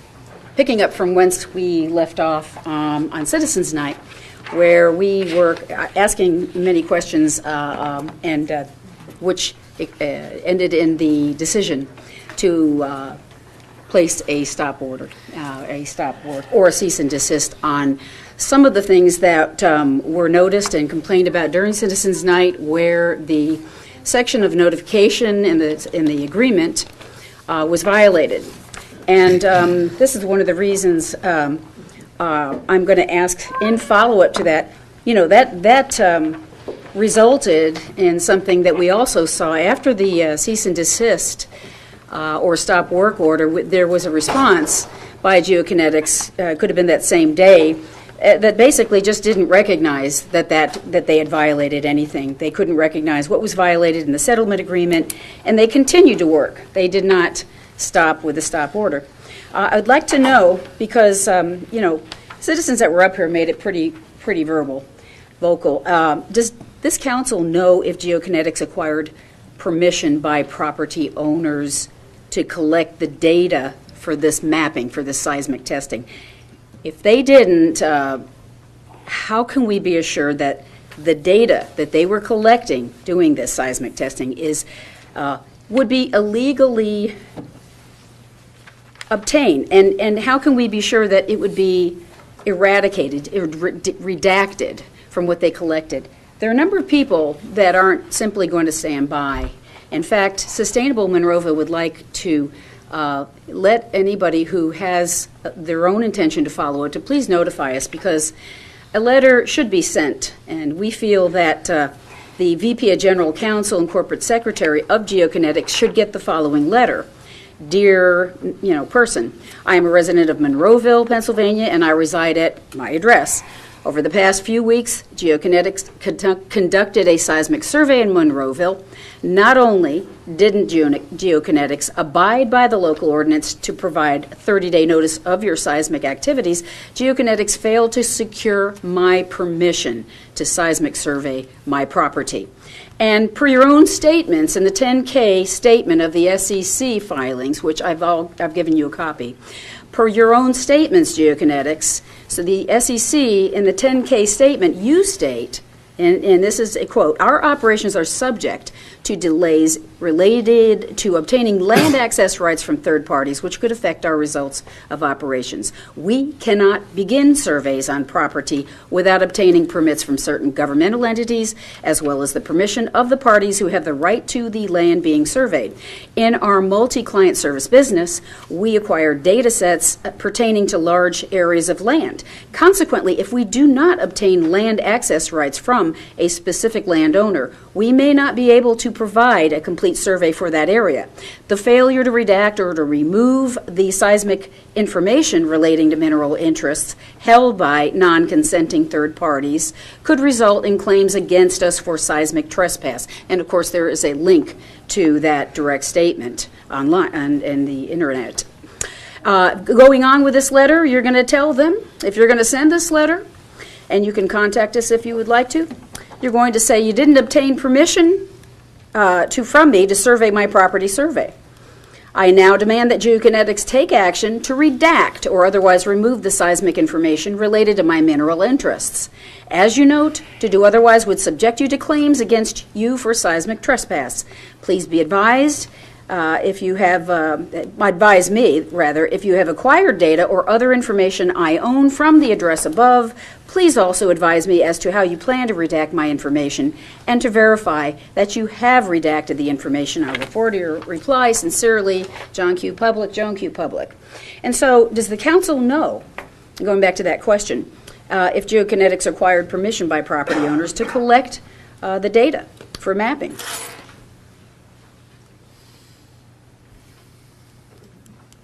picking up from whence we left off on Citizens Night. where we were asking many questions, which ended in the decision to place a stop order, or a cease and desist on some of the things that were noticed and complained about during Citizens Night, where the section of notification in the agreement was violated. And this is one of the reasons I'm going to ask in follow-up to that. You know, that resulted in something that we also saw after the cease and desist or stop work order. There was a response by Geokinetics, could have been that same day, that basically just didn't recognize that they had violated anything. They couldn't recognize what was violated in the settlement agreement, and they continued to work. They did not stop with the stop order. I'd like to know, because citizens that were up here made it pretty vocal. Does this council know if Geokinetics acquired permission by property owners to collect the data for this mapping, for this seismic testing? If they didn't, how can we be assured that the data that they were collecting doing this seismic testing would be illegally obtained? And how can we be sure that it would be eradicated, redacted from what they collected? There are a number of people that aren't simply going to stand by. In fact, Sustainable Monroeville would like to let anybody who has their own intention to follow it to please notify us, because a letter should be sent, and we feel that the VP of General Counsel and Corporate Secretary of Geokinetics should get the following letter. Dear, person, I am a resident of Monroeville, Pennsylvania, and I reside at my address. Over the past few weeks, Geokinetics conducted a seismic survey in Monroeville. Not only didn't Geokinetics abide by the local ordinance to provide 30-day notice of your seismic activities, Geokinetics failed to secure my permission to seismic survey my property. And per your own statements in the 10-K statement of the SEC filings, which I've given you a copy, per your own statements, Geokinetics, so the SEC in the 10-K statement, you state, and this is a quote, our operations are subject to delays related to obtaining land access rights from third parties, which could affect our results of operations. We cannot begin surveys on property without obtaining permits from certain governmental entities, as well as the permission of the parties who have the right to the land being surveyed. In our multi-client service business, we acquire data sets pertaining to large areas of land. Consequently, if we do not obtain land access rights from a specific landowner, we may not be able to provide a complete survey for that area. The failure to redact or to remove the seismic information relating to mineral interests held by non-consenting third parties could result in claims against us for seismic trespass. And of course, there is a link to that direct statement online and the internet. Going on with this letter, you're going to tell them, if you're going to send this letter, and you can contact us if you would like to, you're going to say you didn't obtain permission from me to survey my property survey. I now demand that Geokinetics take action to redact or otherwise remove the seismic information related to my mineral interests. As you note, to do otherwise would subject you to claims against you for seismic trespass. Please be advised if you have, advise me, rather, if you have acquired data or other information I own from the address above, please also advise me as to how you plan to redact my information and to verify that you have redacted the information. I will forward your reply. Sincerely, John Q. Public, Joan Q. Public. And so, does the council know, going back to that question, if Geokinetics acquired permission by property owners to collect the data for mapping?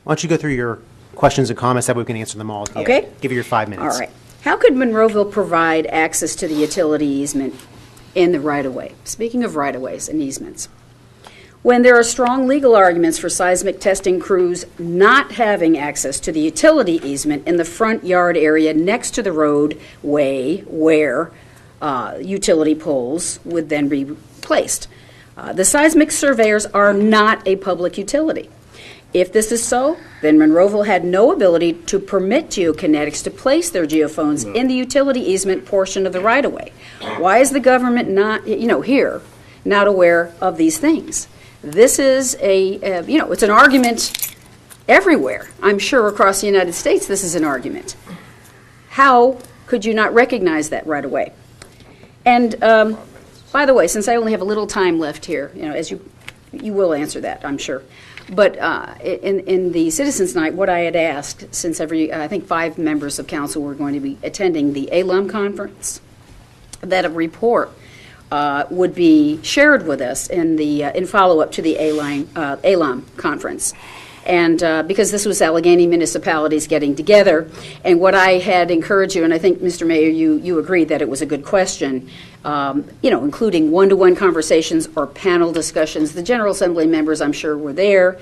Why don't you go through your questions and comments, that way we can answer them all. Okay. Give you your 5 minutes. All right. How could Monroeville provide access to the utility easement in the right-of-way? Speaking of right-of-ways and easements, when there are strong legal arguments for seismic testing crews not having access to the utility easement in the front yard area next to the roadway where utility poles would then be placed, the seismic surveyors are not a public utility. If this is so, then Monroeville had no ability to permit GeoKinetics to place their geophones in the utility easement portion of the right-of-way. Why is the government not, here, not aware of these things? This is it's an argument everywhere. I'm sure across the United States this is an argument. How could you not recognize that right away? And by the way, since I only have a little time left here, as you will answer that, I'm sure. But in the Citizens Night, what I had asked, since I think 5 members of council were going to be attending the ALUM conference, that a report would be shared with us in follow-up to the ALUM conference. And because this was Allegheny municipalities getting together, and what I had encouraged you, and I think, Mr. Mayor, you agreed that it was a good question, including one-to-one conversations or panel discussions. The General Assembly members, I'm sure, were there,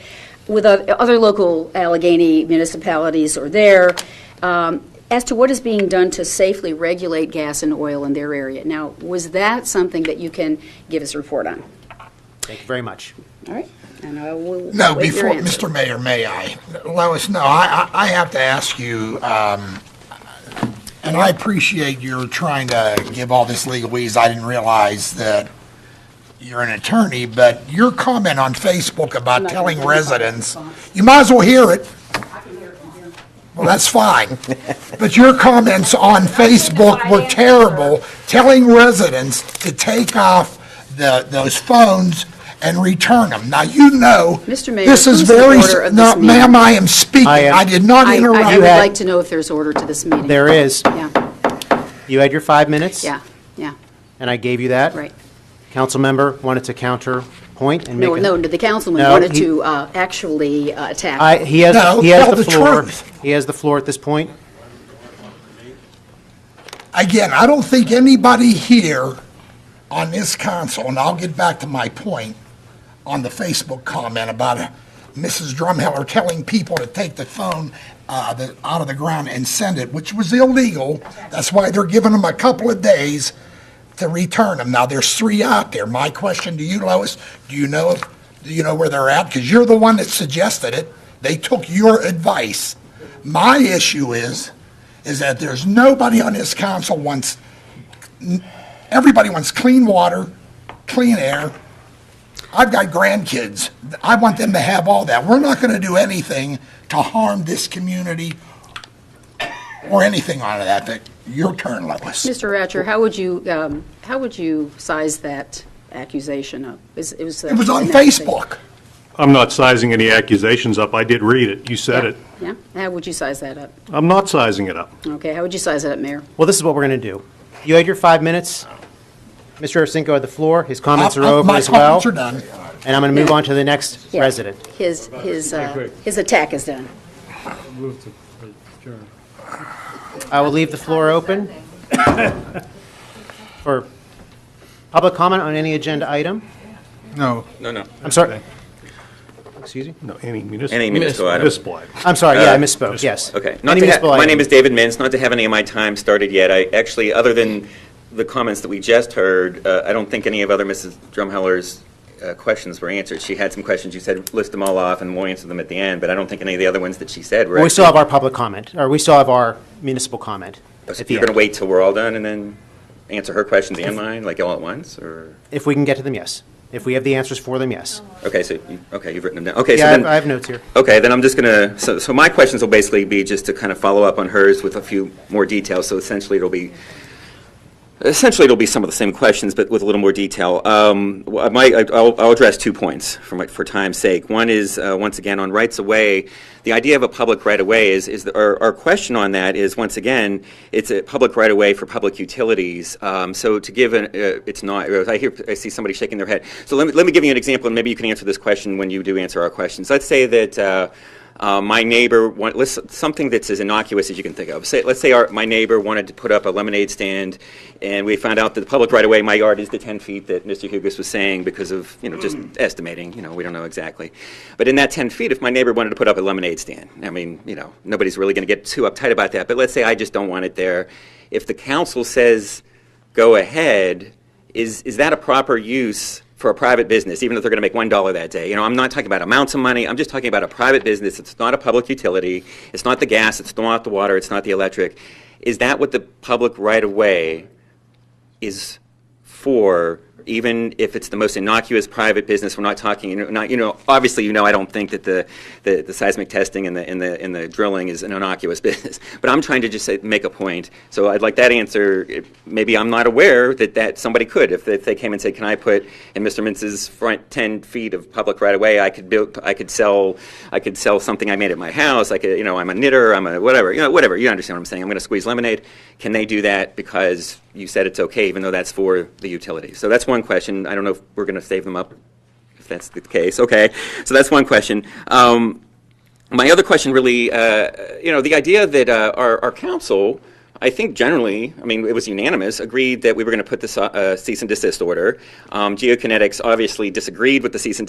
with other local Allegheny municipalities are there, as to what is being done to safely regulate gas and oil in their area. Now, was that something that you can give us a report on? Thank you very much. All right. And I will No, wait your before, answer. Mr. Mayor, may I? Lois, no, I have to ask you, and I appreciate you're trying to give all this legalese. I didn't realize that you're an attorney, but your comment on Facebook about telling residents, you might as well hear it. Well, that's fine. But your comments on Facebook were terrible, telling residents to take off those phones and return them. Now, Mr. Mayor, this is who's the very, order of this no, meeting? ma'am, I am speaking. I did not interrupt. I would like to know if there's order to this meeting. There is. Yeah, You had your 5 minutes. yeah. And I gave you that. Right. Council member wanted to counterpoint and make No, the councilman No, wanted he- to actually attack. He has No, he has tell the the floor. truth. He has the floor at this point. Again, I don't think anybody here on this council, and I'll get back to my point on the Facebook comment about Mrs. Drumheller telling people to take the phone out of the ground and send it, which was illegal. That's why they're giving them a couple of days to return them. Now, there's 3 out there. My question to you, Lois, do you know where they're at? Because you're the one that suggested it. They took your advice. My issue is that there's nobody on this council everybody wants clean water, clean air. I've got grandkids. I want them to have all that. We're not going to do anything to harm this community or anything on that. Your turn, Lois. Mr. Ratcher, how would you size that accusation up? It was on Facebook. I'm not sizing any accusations up. I did read it. You said it. Yeah? How would you size that up? I'm not sizing it up. Okay, how would you size that up, Mayor? Well, this is what we're going to do. You had your 5 minutes. Mr. Arcinko had the floor. His comments are over as well. My comments are done. And I'm going to move on to the next Yeah. resident. His attack is done. I will leave the floor open for public comment on any agenda item. No. No. I'm sorry. Excuse me? No, any municipal. Any municipal item. Municipal item. I'm sorry, I misspoke, yes. Okay. Any municipal My item. name is David Mintz, not to have any of my time started yet. I actually, other than the comments that we just heard, I don't think any of other Mrs. Drumheller's questions were answered. She had some questions. You said list them all off and we'll answer them at the end, but I don't think any of the other ones that she said were Well, we still have our public comment, or we still have our municipal comment. So at the you're going to end. wait till we're all done and then answer her questions and mine, like all at once, or? If we can get to them, yes. If we have the answers for them, yes. Okay, so, you've written them down. Okay, so Yeah, then. I have notes here. Okay, then I'm just going to, so my questions will basically be just to kind of follow up on hers with a few more details. So essentially it'll be some of the same questions, but with a little more detail. I'll address 2 points for time's sake. One is, once again, on rights of way. The idea of a public right of way is our question on that is, once again, it's a public right of way for public utilities. So to give it's not. I see somebody shaking their head. So let me give you an example, and maybe you can answer this question when you do answer our questions. Let's say that. My neighbor, something that's as innocuous as you can think of. Let's say my neighbor wanted to put up a lemonade stand, and we found out that the public right-of-way, my yard is the 10 feet that Mr. Hugus was saying because of, just estimating, we don't know exactly. But in that 10 feet, if my neighbor wanted to put up a lemonade stand, I mean, nobody's really going to get too uptight about that, but let's say I just don't want it there. If the council says, go ahead, is that a proper use for a private business, even if they're going to make $1 that day. You know, I'm not talking about amounts of money. I'm just talking about a private business. It's not a public utility. It's not the gas. It's not the water. It's not the electric. Is that what the public right-of-way is for? Even if it's the most innocuous private business, we're not talking. Obviously, I don't think that the seismic testing and the drilling is an innocuous business. But I'm trying to just make a point. So I'd like that answer. Maybe I'm not aware that somebody could. If they came and said, "Can I put in Mr. Mintz's front 10 feet of public right away? I could sell something I made at my house. I could, I'm a knitter. I'm a whatever. Whatever. You understand what I'm saying? I'm going to squeeze lemonade. Can they do that because you said it's okay, even though that's for the utilities?" So that's one question. I don't know if we're going to save them up, if that's the case. Okay, so that's one question. My other question really, the idea that our council, I think generally, it was unanimous, agreed that we were going to put the cease and desist order. Geokinetics obviously disagreed with the cease and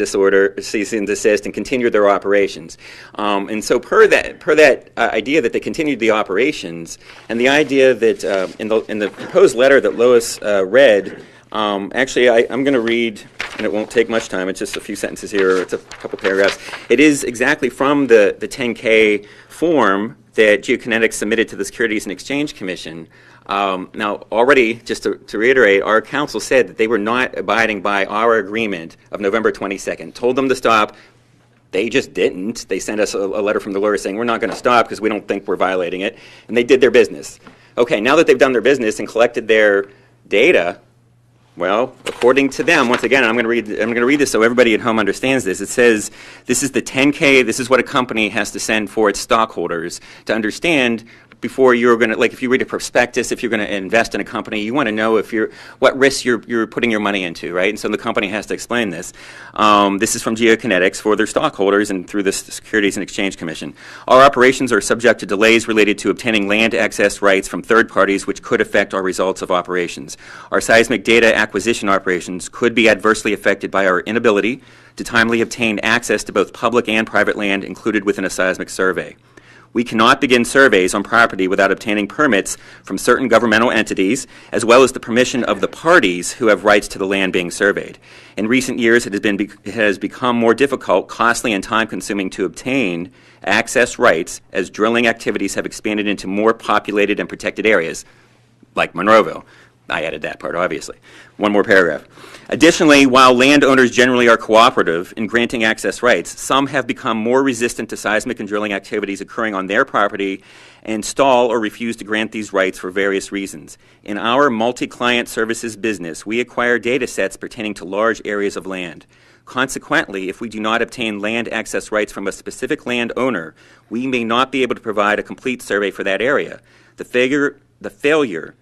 desist and continued their operations. And so per that idea that they continued the operations, and the idea that in the proposed letter that Lois read, actually I'm going to read, and it won't take much time. It's just a few sentences here. It's a couple paragraphs. It is exactly from the 10K form that Geokinetics submitted to the Securities and Exchange Commission. Now, already, just to reiterate, our council said that they were not abiding by our agreement of November 22nd. Told them to stop. They just didn't. They sent us a letter from the lawyer saying, we're not going to stop because we don't think we're violating it. And they did their business. Okay, now that they've done their business and collected their data, well, according to them, once again, I'm going to read this so everybody at home understands this. It says, this is the 10K, this is what a company has to send for its stockholders to understand before you're going to, like if you read a prospectus, if you're going to invest in a company, you want to know what risks you're putting your money into, right? And so the company has to explain this. This is from Geokinetics for their stockholders and through the Securities and Exchange Commission. Our operations are subject to delays related to obtaining land access rights from third parties which could affect our results of operations. Our seismic data acquisition operations could be adversely affected by our inability to timely obtain access to both public and private land included within a seismic survey. We cannot begin surveys on property without obtaining permits from certain governmental entities, as well as the permission of the parties who have rights to the land being surveyed. In recent years, it has become more difficult, costly, and time-consuming to obtain access rights as drilling activities have expanded into more populated and protected areas, like Monroeville. I added that part, obviously. One more paragraph. Additionally, while landowners generally are cooperative in granting access rights, some have become more resistant to seismic and drilling activities occurring on their property and stall or refuse to grant these rights for various reasons. In our multi-client services business, we acquire data sets pertaining to large areas of land. Consequently, if we do not obtain land access rights from a specific landowner, we may not be able to provide a complete survey for that area. The failure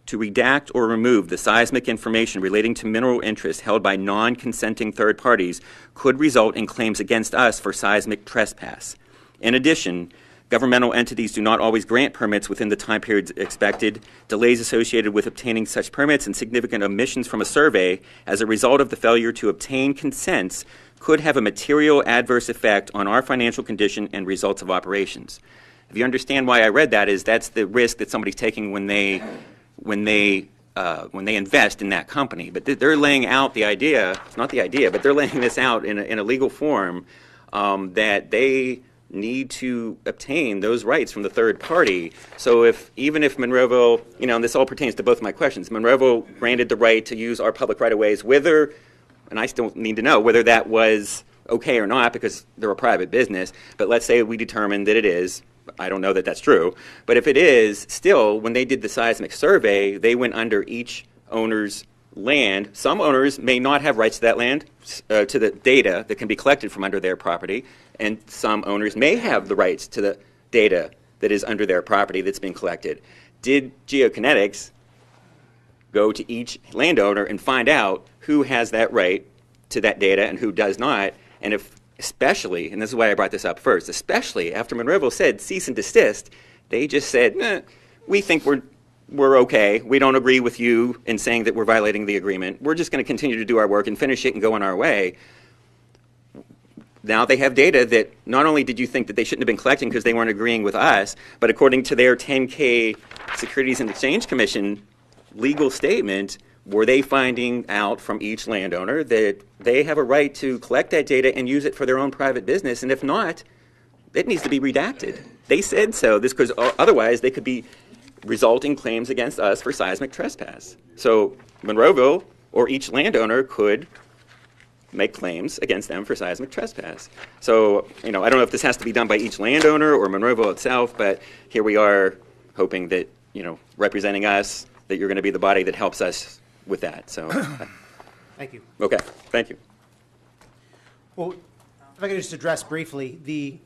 to redact or remove the seismic information relating to mineral interests held by non-consenting third parties could result in claims against us for seismic trespass. In addition, governmental entities do not always grant permits within the time periods expected. Delays associated with obtaining such permits and significant omissions from a survey as a result of the failure to obtain consents could have a material adverse effect on our financial condition and results of operations. If you understand why I read that, that's the risk that somebody's taking when they invest in that company. But they're laying out the idea, it's not the idea, but they're laying this out in a legal form that they need to obtain those rights from the third party. So even if Monroeville, and this all pertains to both of my questions, Monroeville granted the right to use our public right-of-ways, and I still need to know whether that was okay or not because they're a private business, but let's say we determined that it is. I don't know that that's true, but if it is, still, when they did the seismic survey, they went under each owner's land. Some owners may not have rights to that land, to the data that can be collected from under their property, and some owners may have the rights to the data that is under their property that's being collected. Did Geokinetics go to each landowner and find out who has that right to that data and who does not? And especially, and this is why I brought this up first, especially after Monroeville said cease and desist, they just said, we think we're okay. We don't agree with you in saying that we're violating the agreement. We're just going to continue to do our work and finish it and go on our way. Now they have data that not only did you think that they shouldn't have been collecting because they weren't agreeing with us, but according to their 10K Securities and Exchange Commission legal statement, were they finding out from each landowner that they have a right to collect that data and use it for their own private business? And if not, it needs to be redacted. They said so. This because otherwise they could be resulting claims against us for seismic trespass. So Monroeville or each landowner could make claims against them for seismic trespass. So, I don't know if this has to be done by each landowner or Monroeville itself, but here we are hoping that, representing us, that you're going to be the body that helps us with that. So, Thank you. Okay, thank you. Well, if I could just address briefly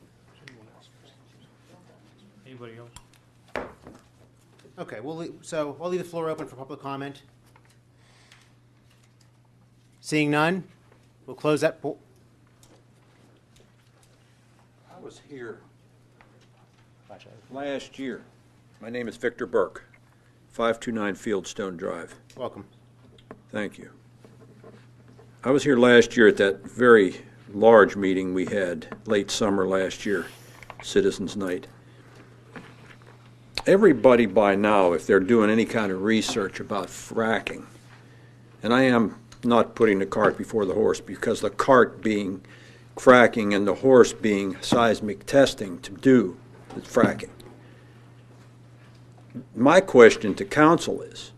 Anybody else? Okay, so I'll leave the floor open for public comment. Seeing none, we'll close that. I was here last year. My name is Victor Burke, 529 Fieldstone Drive. Welcome. Thank you. I was here last year at that very large meeting we had late summer last year, Citizens Night. Everybody by now, if they're doing any kind of research about fracking, and I am not putting the cart before the horse, because the cart being fracking and the horse being seismic testing to do the fracking. My question to council is,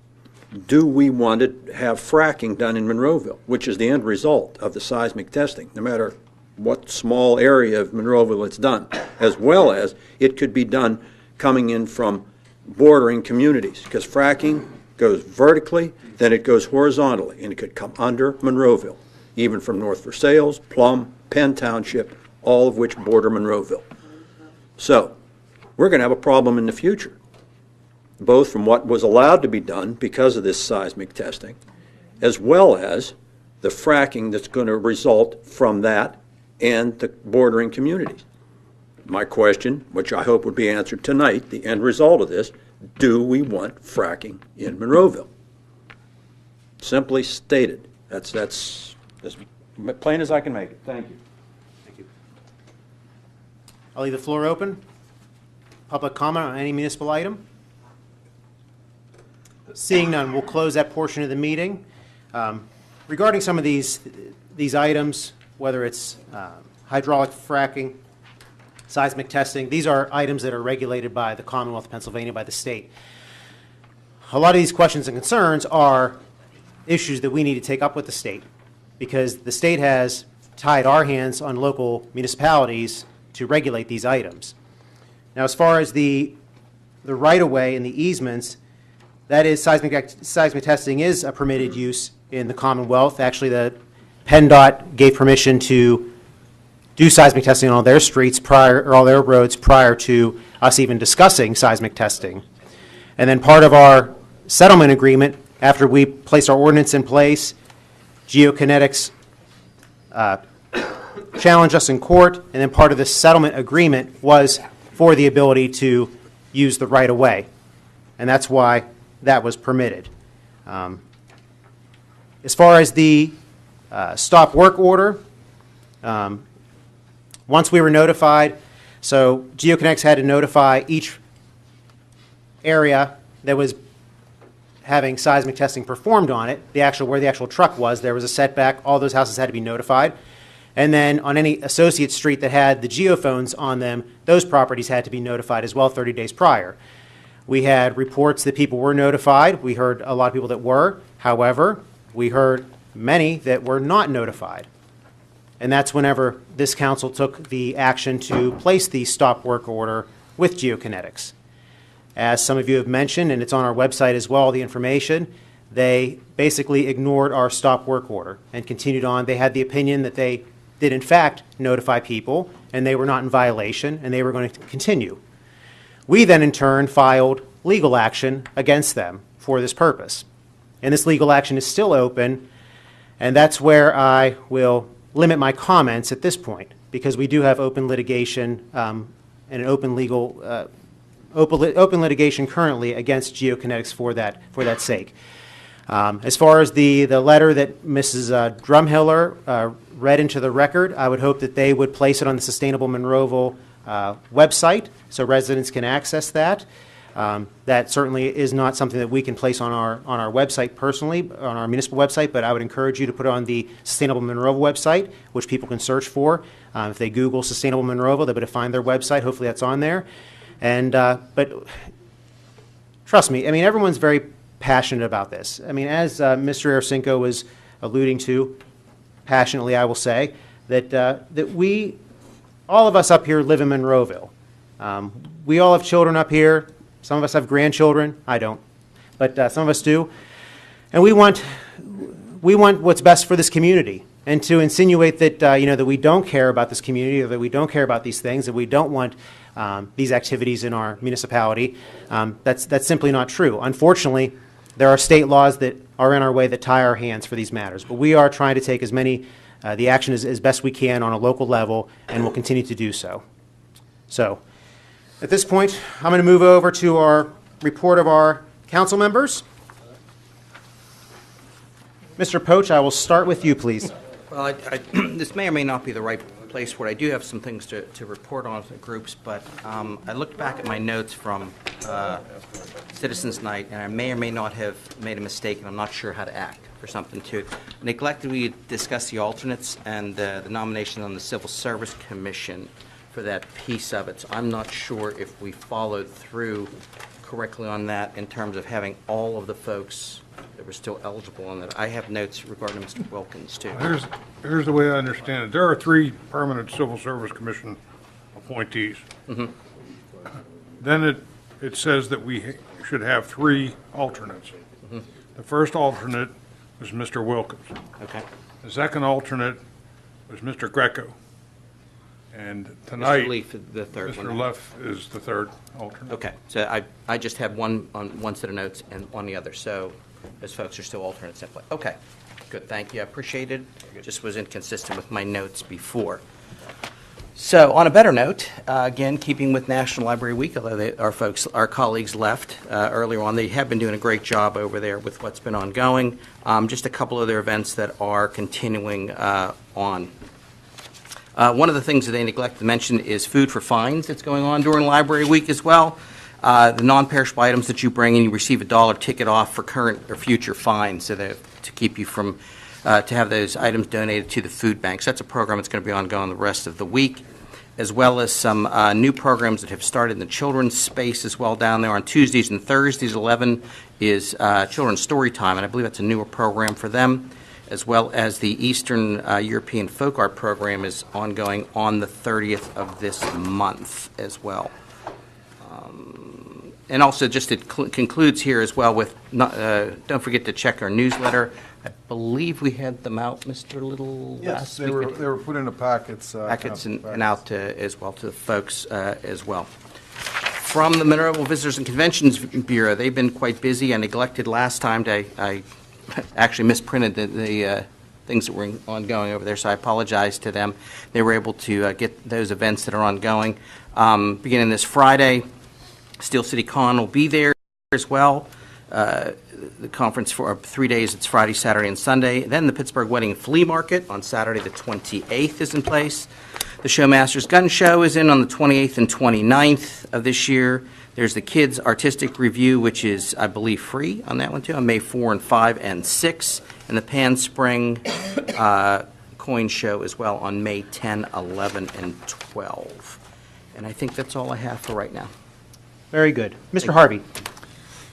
do we want to have fracking done in Monroeville, which is the end result of the seismic testing, no matter what small area of Monroeville it's done, as well as it could be done coming in from bordering communities, because fracking goes vertically, then it goes horizontally, and it could come under Monroeville, even from North Versailles, Plum, Penn Township, all of which border Monroeville. So, we're going to have a problem in the future, both from what was allowed to be done because of this seismic testing, as well as the fracking that's going to result from that and the bordering communities. My question, which I hope would be answered tonight, the end result of this, do we want fracking in Monroeville? Simply stated. That's as plain as I can make it. Thank you. Thank you. I'll leave the floor open. Public comment on any municipal item? Seeing none, we'll close that portion of the meeting. Regarding some of these items, whether it's hydraulic fracking, seismic testing, these are items that are regulated by the Commonwealth of Pennsylvania, by the state. A lot of these questions and concerns are issues that we need to take up with the state, because the state has tied our hands on local municipalities to regulate these items. Now, as far as the right-of-way and the easements, that is, seismic testing is a permitted use in the Commonwealth. Actually, the PennDOT gave permission to do seismic testing on all their streets or all their roads prior to us even discussing seismic testing. And then part of our settlement agreement, after we placed our ordinance in place, Geokinetics challenged us in court, and then part of the settlement agreement was for the ability to use the right-of-way. And that's why that was permitted. As far as the stop work order, once we were notified, so Geokinetics had to notify each area that was having seismic testing performed on it, where the actual truck was, there was a setback, all those houses had to be notified. And then on any associate street that had the geophones on them, those properties had to be notified as well 30 days prior. We had reports that people were notified. We heard a lot of people that were. However, we heard many that were not notified. And that's whenever this council took the action to place the stop work order with Geokinetics. As some of you have mentioned, and it's on our website as well, the information, they basically ignored our stop work order and continued on. They had the opinion that they did in fact notify people and they were not in violation and they were going to continue. We then in turn filed legal action against them for this purpose. And this legal action is still open, and that's where I will limit my comments at this point, because we do have open litigation and an open litigation currently against Geokinetics for that sake. As far as the letter that Mrs. Drumhiller read into the record, I would hope that they would place it on the Sustainable Monroeville website so residents can access that. That certainly is not something that we can place on our website personally, on our municipal website, but I would encourage you to put it on the Sustainable Monroeville website, which people can search for. If they Google Sustainable Monroeville, they'll be able to find their website. Hopefully that's on there. And but trust me, I mean, everyone's very passionate about this. I mean, as Mr. Arasinko was alluding to, passionately, I will say, that we, all of us up here live in Monroeville. We all have children up here. Some of us have grandchildren. I don't, but some of us do. And we want what's best for this community. And to insinuate that that we don't care about this community, or that we don't care about these things, that we don't want these activities in our municipality, that's simply not true. Unfortunately, there are state laws that are in our way that tie our hands for these matters. But we are trying to take the action as best we can on a local level, and we'll continue to do so. So, at this point, I'm going to move over to our report of our council members. Mr. Poach, I will start with you, please. Well, this may or may not be the right place where I do have some things to report on the groups, but I looked back at my notes from Citizens Night, and I may or may not have made a mistake, and I'm not sure how to act for something to neglected. We discussed the alternates and the nomination on the Civil Service Commission for that piece of it. So I'm not sure if we followed through correctly on that in terms of having all of the folks that were still eligible on that. I have notes regarding Mr. Wilkins, too. Here's the way I understand it. There are 3 permanent Civil Service Commission appointees. Mm-hmm. Then it says that we should have 3 alternates. Mm-hmm. The first alternate was Mr. Wilkins. Okay. The second alternate was Mr. Greco. And tonight, Mr. Leaf, the third one. Mr. Leff is the third alternate. Okay, so I just had one on one set of notes and on the other, so those folks are still alternates simply. Okay, good, thank you, I appreciate it. Just was inconsistent with my notes before. So on a better note, again, keeping with National Library Week, although our colleagues left earlier on, they have been doing a great job over there with what's been ongoing. Just a couple other events that are continuing on. One of the things that they neglected to mention is Food for Fines that's going on during Library Week as well. The non-perishable items that you bring in, you receive a $1 ticket off for current or future fines, so that to keep you from to have those items donated to the food banks. That's a program that's going to be ongoing the rest of the week, as well as some new programs that have started in the children's space as well down there on Tuesdays and Thursdays. 11 is Children's Story Time, and I believe that's a newer program for them, as well as the Eastern European Folk Art Program is ongoing on the 30th of this month as well. And also, just it concludes here as well with, don't forget to check our newsletter. I believe we had them out, Mr. Little, Yes, last they week. were put in the packets. Packets and out as well to the folks as well. From the Monroeville Visitors and Conventions Bureau, they've been quite busy. I neglected last time I actually misprinted the things that were ongoing over there, so I apologize to them. They were able to get those events that are ongoing. Beginning this Friday, Steel City Con will be there as well. The conference for 3 days, it's Friday, Saturday, and Sunday. Then the Pittsburgh Wedding Flea Market on Saturday the 28th is in place. The Showmasters Gun Show is in on the 28th and 29th of this year. There's the Kids Artistic Review, which is, I believe, free on that one, too, on May 4 and 5 and 6. And the Pan Spring Coin Show as well on May 10, 11, and 12. And I think that's all I have for right now. Very good. Mr. Harvey.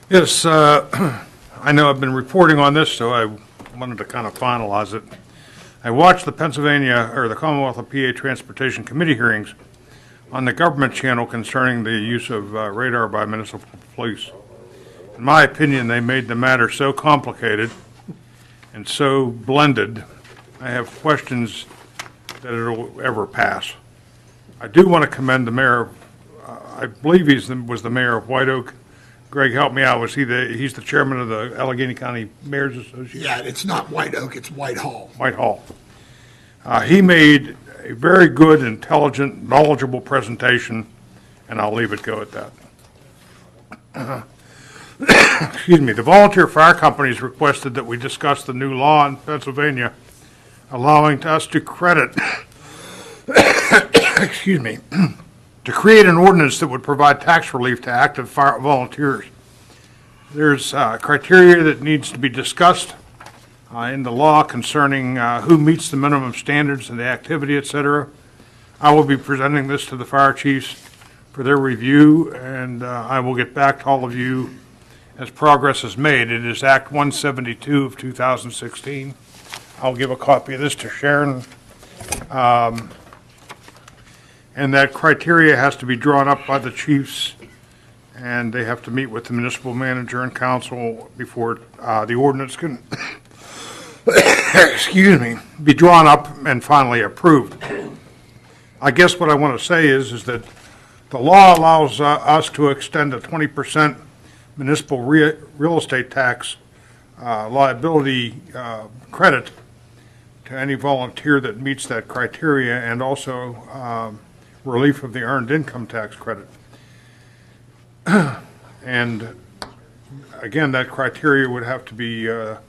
Yes, I know I've been reporting on this, so I wanted to kind of finalize it. I watched the the Commonwealth of PA Transportation Committee hearings on the government channel concerning the use of radar by municipal police. In my opinion, they made the matter so complicated and so blended, I have questions that it'll ever pass. I do want to commend the mayor. I believe was the mayor of White Oak. Greg, help me out. He's the chairman of the Allegheny County Mayors Association? Yeah, it's not White Oak, it's Whitehall. Whitehall. He made a very good, intelligent, knowledgeable presentation, and I'll leave it go at that. Excuse me. The volunteer fire companies requested that we discuss the new law in Pennsylvania allowing us to credit excuse me, to create an ordinance that would provide tax relief to active fire volunteers. There's criteria that needs to be discussed in the law concerning who meets the minimum standards and the activity, et cetera. I will be presenting this to the fire chiefs for their review, and I will get back to all of you as progress is made. It is Act 172 of 2016. I'll give a copy of this to Sharon. And that criteria has to be drawn up by the chiefs, and they have to meet with the municipal manager and council before the ordinance can, excuse me, be drawn up and finally approved. I guess what I want to say is that the law allows us to extend a 20% municipal real estate tax liability credit to any volunteer that meets that criteria, and also relief of the earned income tax credit. And again, that criteria would have to be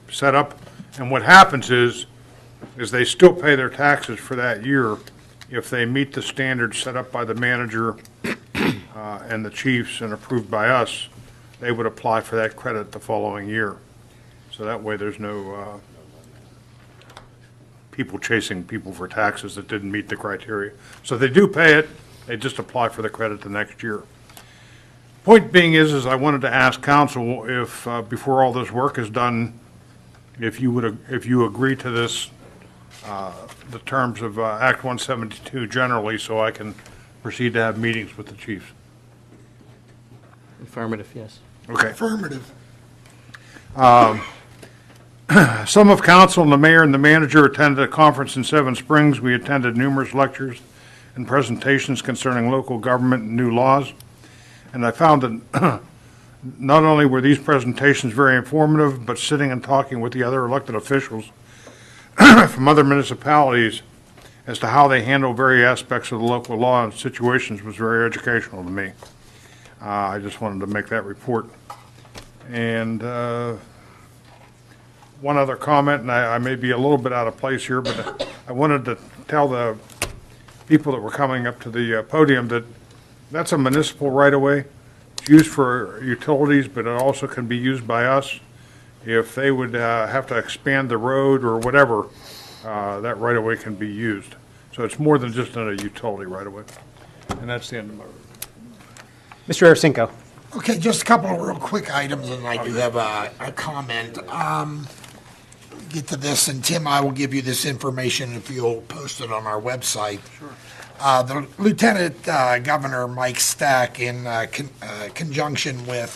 set up, and what happens is they still pay their taxes for that year if they meet the standards set up by the manager and the chiefs and approved by us. They would apply for that credit the following year. So that way there's no people chasing people for taxes that didn't meet the criteria. So they do pay it, they just apply for the credit the next year. Point being is I wanted to ask council if, before all this work is done, if you agree to this, the terms of Act 172 generally, so I can proceed to have meetings with the chiefs. Affirmative, yes. Okay. Affirmative. Some of council and the mayor and the manager attended a conference in Seven Springs. We attended numerous lectures and presentations concerning local government and new laws. And I found that not only were these presentations very informative, but sitting and talking with the other elected officials from other municipalities as to how they handle various aspects of the local law and situations was very educational to me. I just wanted to make that report. And one other comment, and I may be a little bit out of place here, but I wanted to tell the people that were coming up to the podium that that's a municipal right-of-way. It's used for utilities, but it also can be used by us. If they would have to expand the road or whatever, that right-of-way can be used. So it's more than just a utility right-of-way. And that's the end of my report. Mr. Arasinko. Okay, just a couple of real quick items, and I do have a comment. Get to this, and Tim, I will give you this information if you'll post it on our website. Sure. The Lieutenant Governor Mike Stack, in conjunction with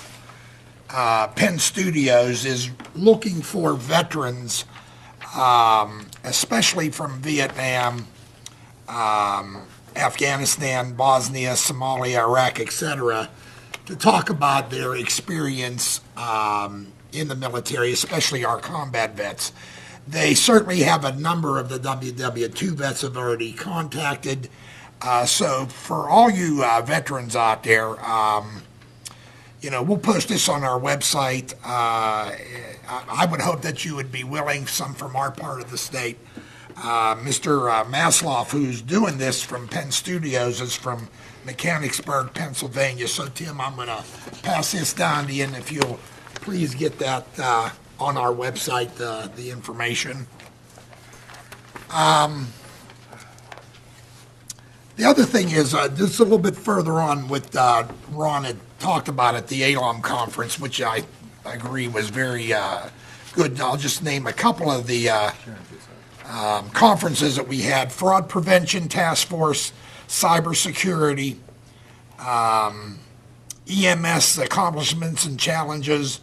Penn Studios, is looking for veterans, especially from Vietnam, Afghanistan, Bosnia, Somalia, Iraq, etc., to talk about their experience in the military, especially our combat vets. They certainly have a number of the WW2 vets have already contacted. So for all you veterans out there, we'll post this on our website. I would hope that you would be willing, some from our part of the state. Mr. Masloff, who's doing this from Penn Studios, is from Mechanicsburg, Pennsylvania. So, Tim, I'm going to pass this down to you, and if you'll please get that on our website, the information. The other thing is, just a little bit further on with Ron had talked about at the ALOM conference, which I agree was very good. I'll just name a couple of the conferences that we had: Fraud Prevention Task Force, Cybersecurity, EMS Accomplishments and Challenges,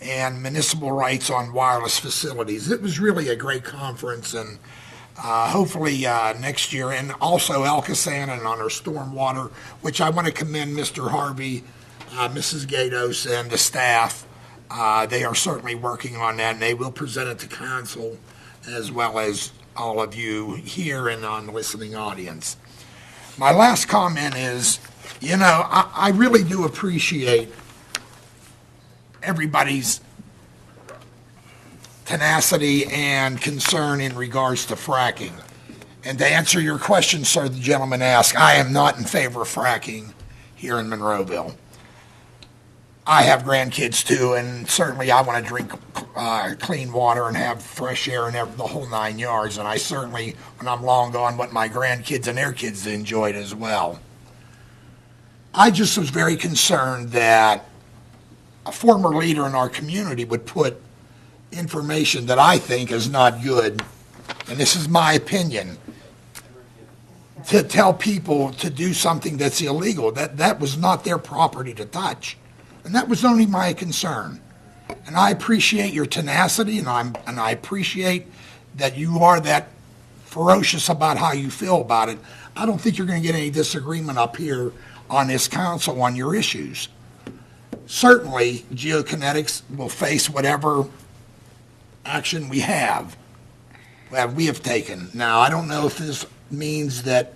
and Municipal Rights on Wireless Facilities. It was really a great conference, and hopefully next year, and also Elkasan and on our stormwater, which I want to commend Mr. Harvey, Mrs. Gatos, and the staff. They are certainly working on that, and they will present it to council as well as all of you here and on the listening audience. My last comment is, I really do appreciate everybody's tenacity and concern in regards to fracking. And to answer your question, sir, the gentleman asked, I am not in favor of fracking here in Monroeville. I have grandkids too, and certainly I want to drink clean water and have fresh air and the whole 9 yards. And I certainly, when I'm long gone, want my grandkids and their kids to enjoy it as well. I just was very concerned that a former leader in our community would put information that I think is not good, and this is my opinion, to tell people to do something that's illegal. That was not their property to touch. And that was only my concern. And I appreciate your tenacity, and I appreciate that you are that ferocious about how you feel about it. I don't think you're going to get any disagreement up here on this council on your issues. Certainly, geokinetics will face whatever action we have taken. Now, I don't know if this means that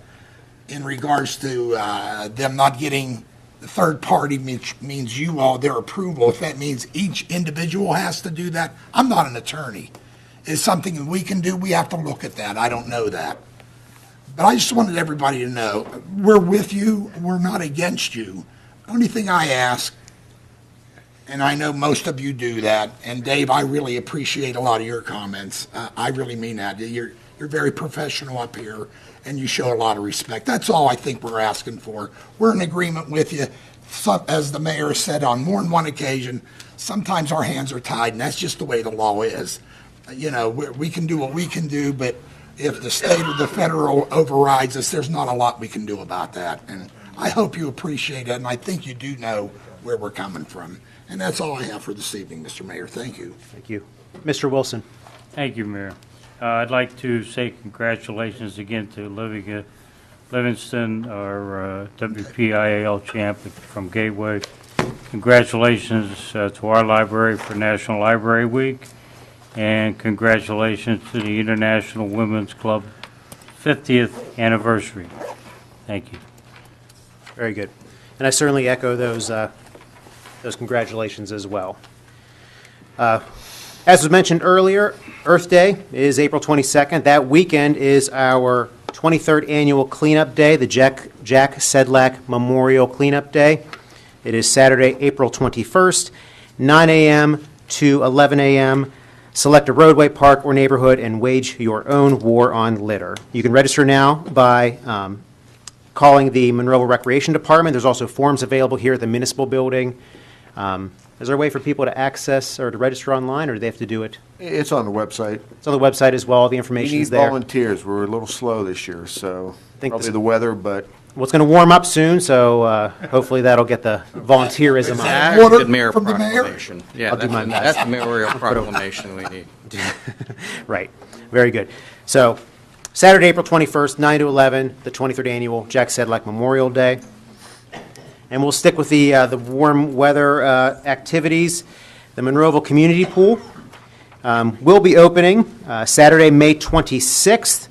in regards to them not getting the third party, which means you all, their approval, if that means each individual has to do that. I'm not an attorney. It's something that we can do. We have to look at that. I don't know that. But I just wanted everybody to know, we're with you. We're not against you. Only thing I ask, and I know most of you do that, and Dave, I really appreciate a lot of your comments. I really mean that. You're very professional up here, and you show a lot of respect. That's all I think we're asking for. We're in agreement with you. As the mayor said on more than one occasion, sometimes our hands are tied, and that's just the way the law is. You know, we can do what we can do, but if the state or the federal overrides us, there's not a lot we can do about that. And I hope you appreciate it, and I think you do know where we're coming from. And that's all I have for this evening, Mr. Mayor. Thank you. Thank you. Mr. Wilson. Thank you, Mayor. I'd like to say congratulations again to Olivia Livingston, our WPIAL champ from Gateway. Congratulations to our library for National Library Week, and congratulations to the International Women's Club 50th anniversary. Thank you. Very good. And I certainly echo those congratulations as well. As was mentioned earlier, Earth Day is April 22nd. That weekend is our 23rd annual cleanup day, the Jack Sedlak Memorial Cleanup Day. It is Saturday, April 21st, 9 a.m. to 11 a.m. Select a roadway, park, or neighborhood and wage your own war on litter. You can register now by calling the Monroeville Recreation Department. There's also forms available here at the Municipal Building. Is there a way for people to access or to register online, or do they have to do it? It's on the website. It's on the website as well. The We information need is there. volunteers. We're a little slow this year, so think probably this- the weather, but Well, it's going to warm up soon, so hopefully that'll get the volunteerism That's up. a good mayor from the mayor? proclamation. Yeah, I'll do my best. that's the mayoral proclamation we need. Right. Very good. So, Saturday, April 21st, 9 to 11, the 23rd annual Jack Sedlak Memorial Day. And we'll stick with the warm weather activities. The Monroeville Community Pool will be opening Saturday, May 26th.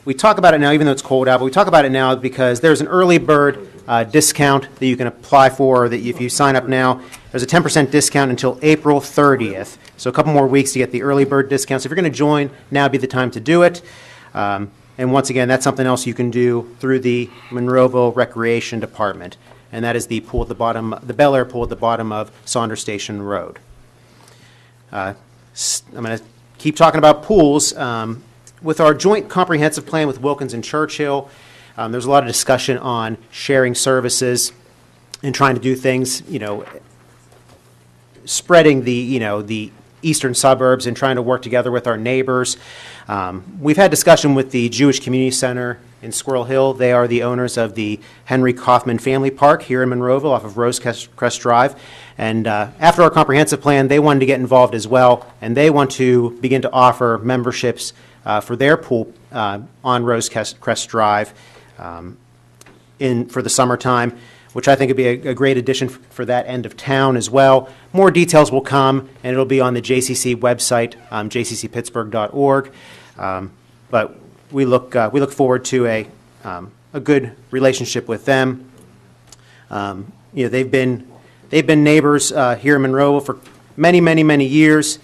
We talk about it now, even though it's cold out, but we talk about it now because there's an early bird discount that you can apply for, that if you sign up now, there's a 10% discount until April 30th. So a couple more weeks to get the early bird discount. So if you're going to join, now would be the time to do it. And once again, that's something else you can do through the Monroeville Recreation Department. And that is the pool at the bottom, the Bel Air pool at the bottom of Saunders Station Road. I'm going to keep talking about pools. With our joint comprehensive plan with Wilkins and Churchill, there's a lot of discussion on sharing services and trying to do things, spreading the eastern suburbs and trying to work together with our neighbors. We've had discussion with the Jewish Community Center in Squirrel Hill. They are the owners of the Henry Kaufman Family Park here in Monroeville off of Rosecrest Drive. And after our comprehensive plan, they wanted to get involved as well, and they want to begin to offer memberships for their pool on Rosecrest Drive for the summertime, which I think would be a great addition for that end of town as well. More details will come, and it'll be on the JCC website, jccpittsburgh.org. But we look forward to a good relationship with them. They've been neighbors here in Monroeville for many, many, many years.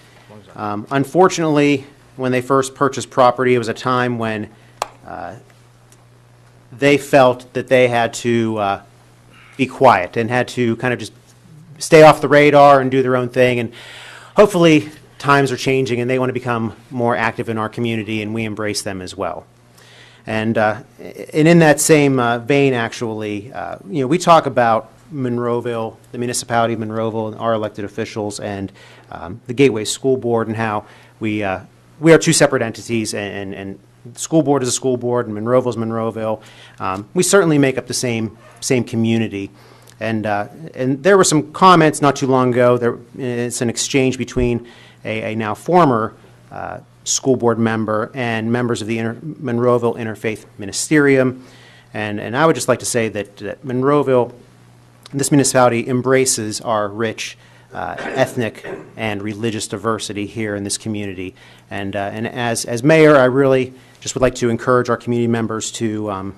Unfortunately, when they first purchased property, it was a time when they felt that they had to be quiet and had to kind of just stay off the radar and do their own thing. And hopefully times are changing and they want to become more active in our community, and we embrace them as well. And in that same vein, actually, we talk about Monroeville, the municipality of Monroeville, and our elected officials, and the Gateway School Board, and how we are two separate entities, and the school board is a school board, and Monroeville is Monroeville. We certainly make up the same community. And there were some comments not too long ago. It's an exchange between a now former school board member and members of the Monroeville Interfaith Ministerium. And I would just like to say that Monroeville, this municipality, embraces our rich ethnic and religious diversity here in this community. And as mayor, I really just would like to encourage our community members to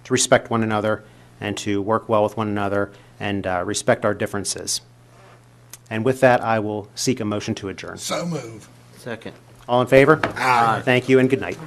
respect one another and to work well with one another and respect our differences. And with that, I will seek a motion to adjourn. So move. Second. All in favor? Aye. Thank you and good night.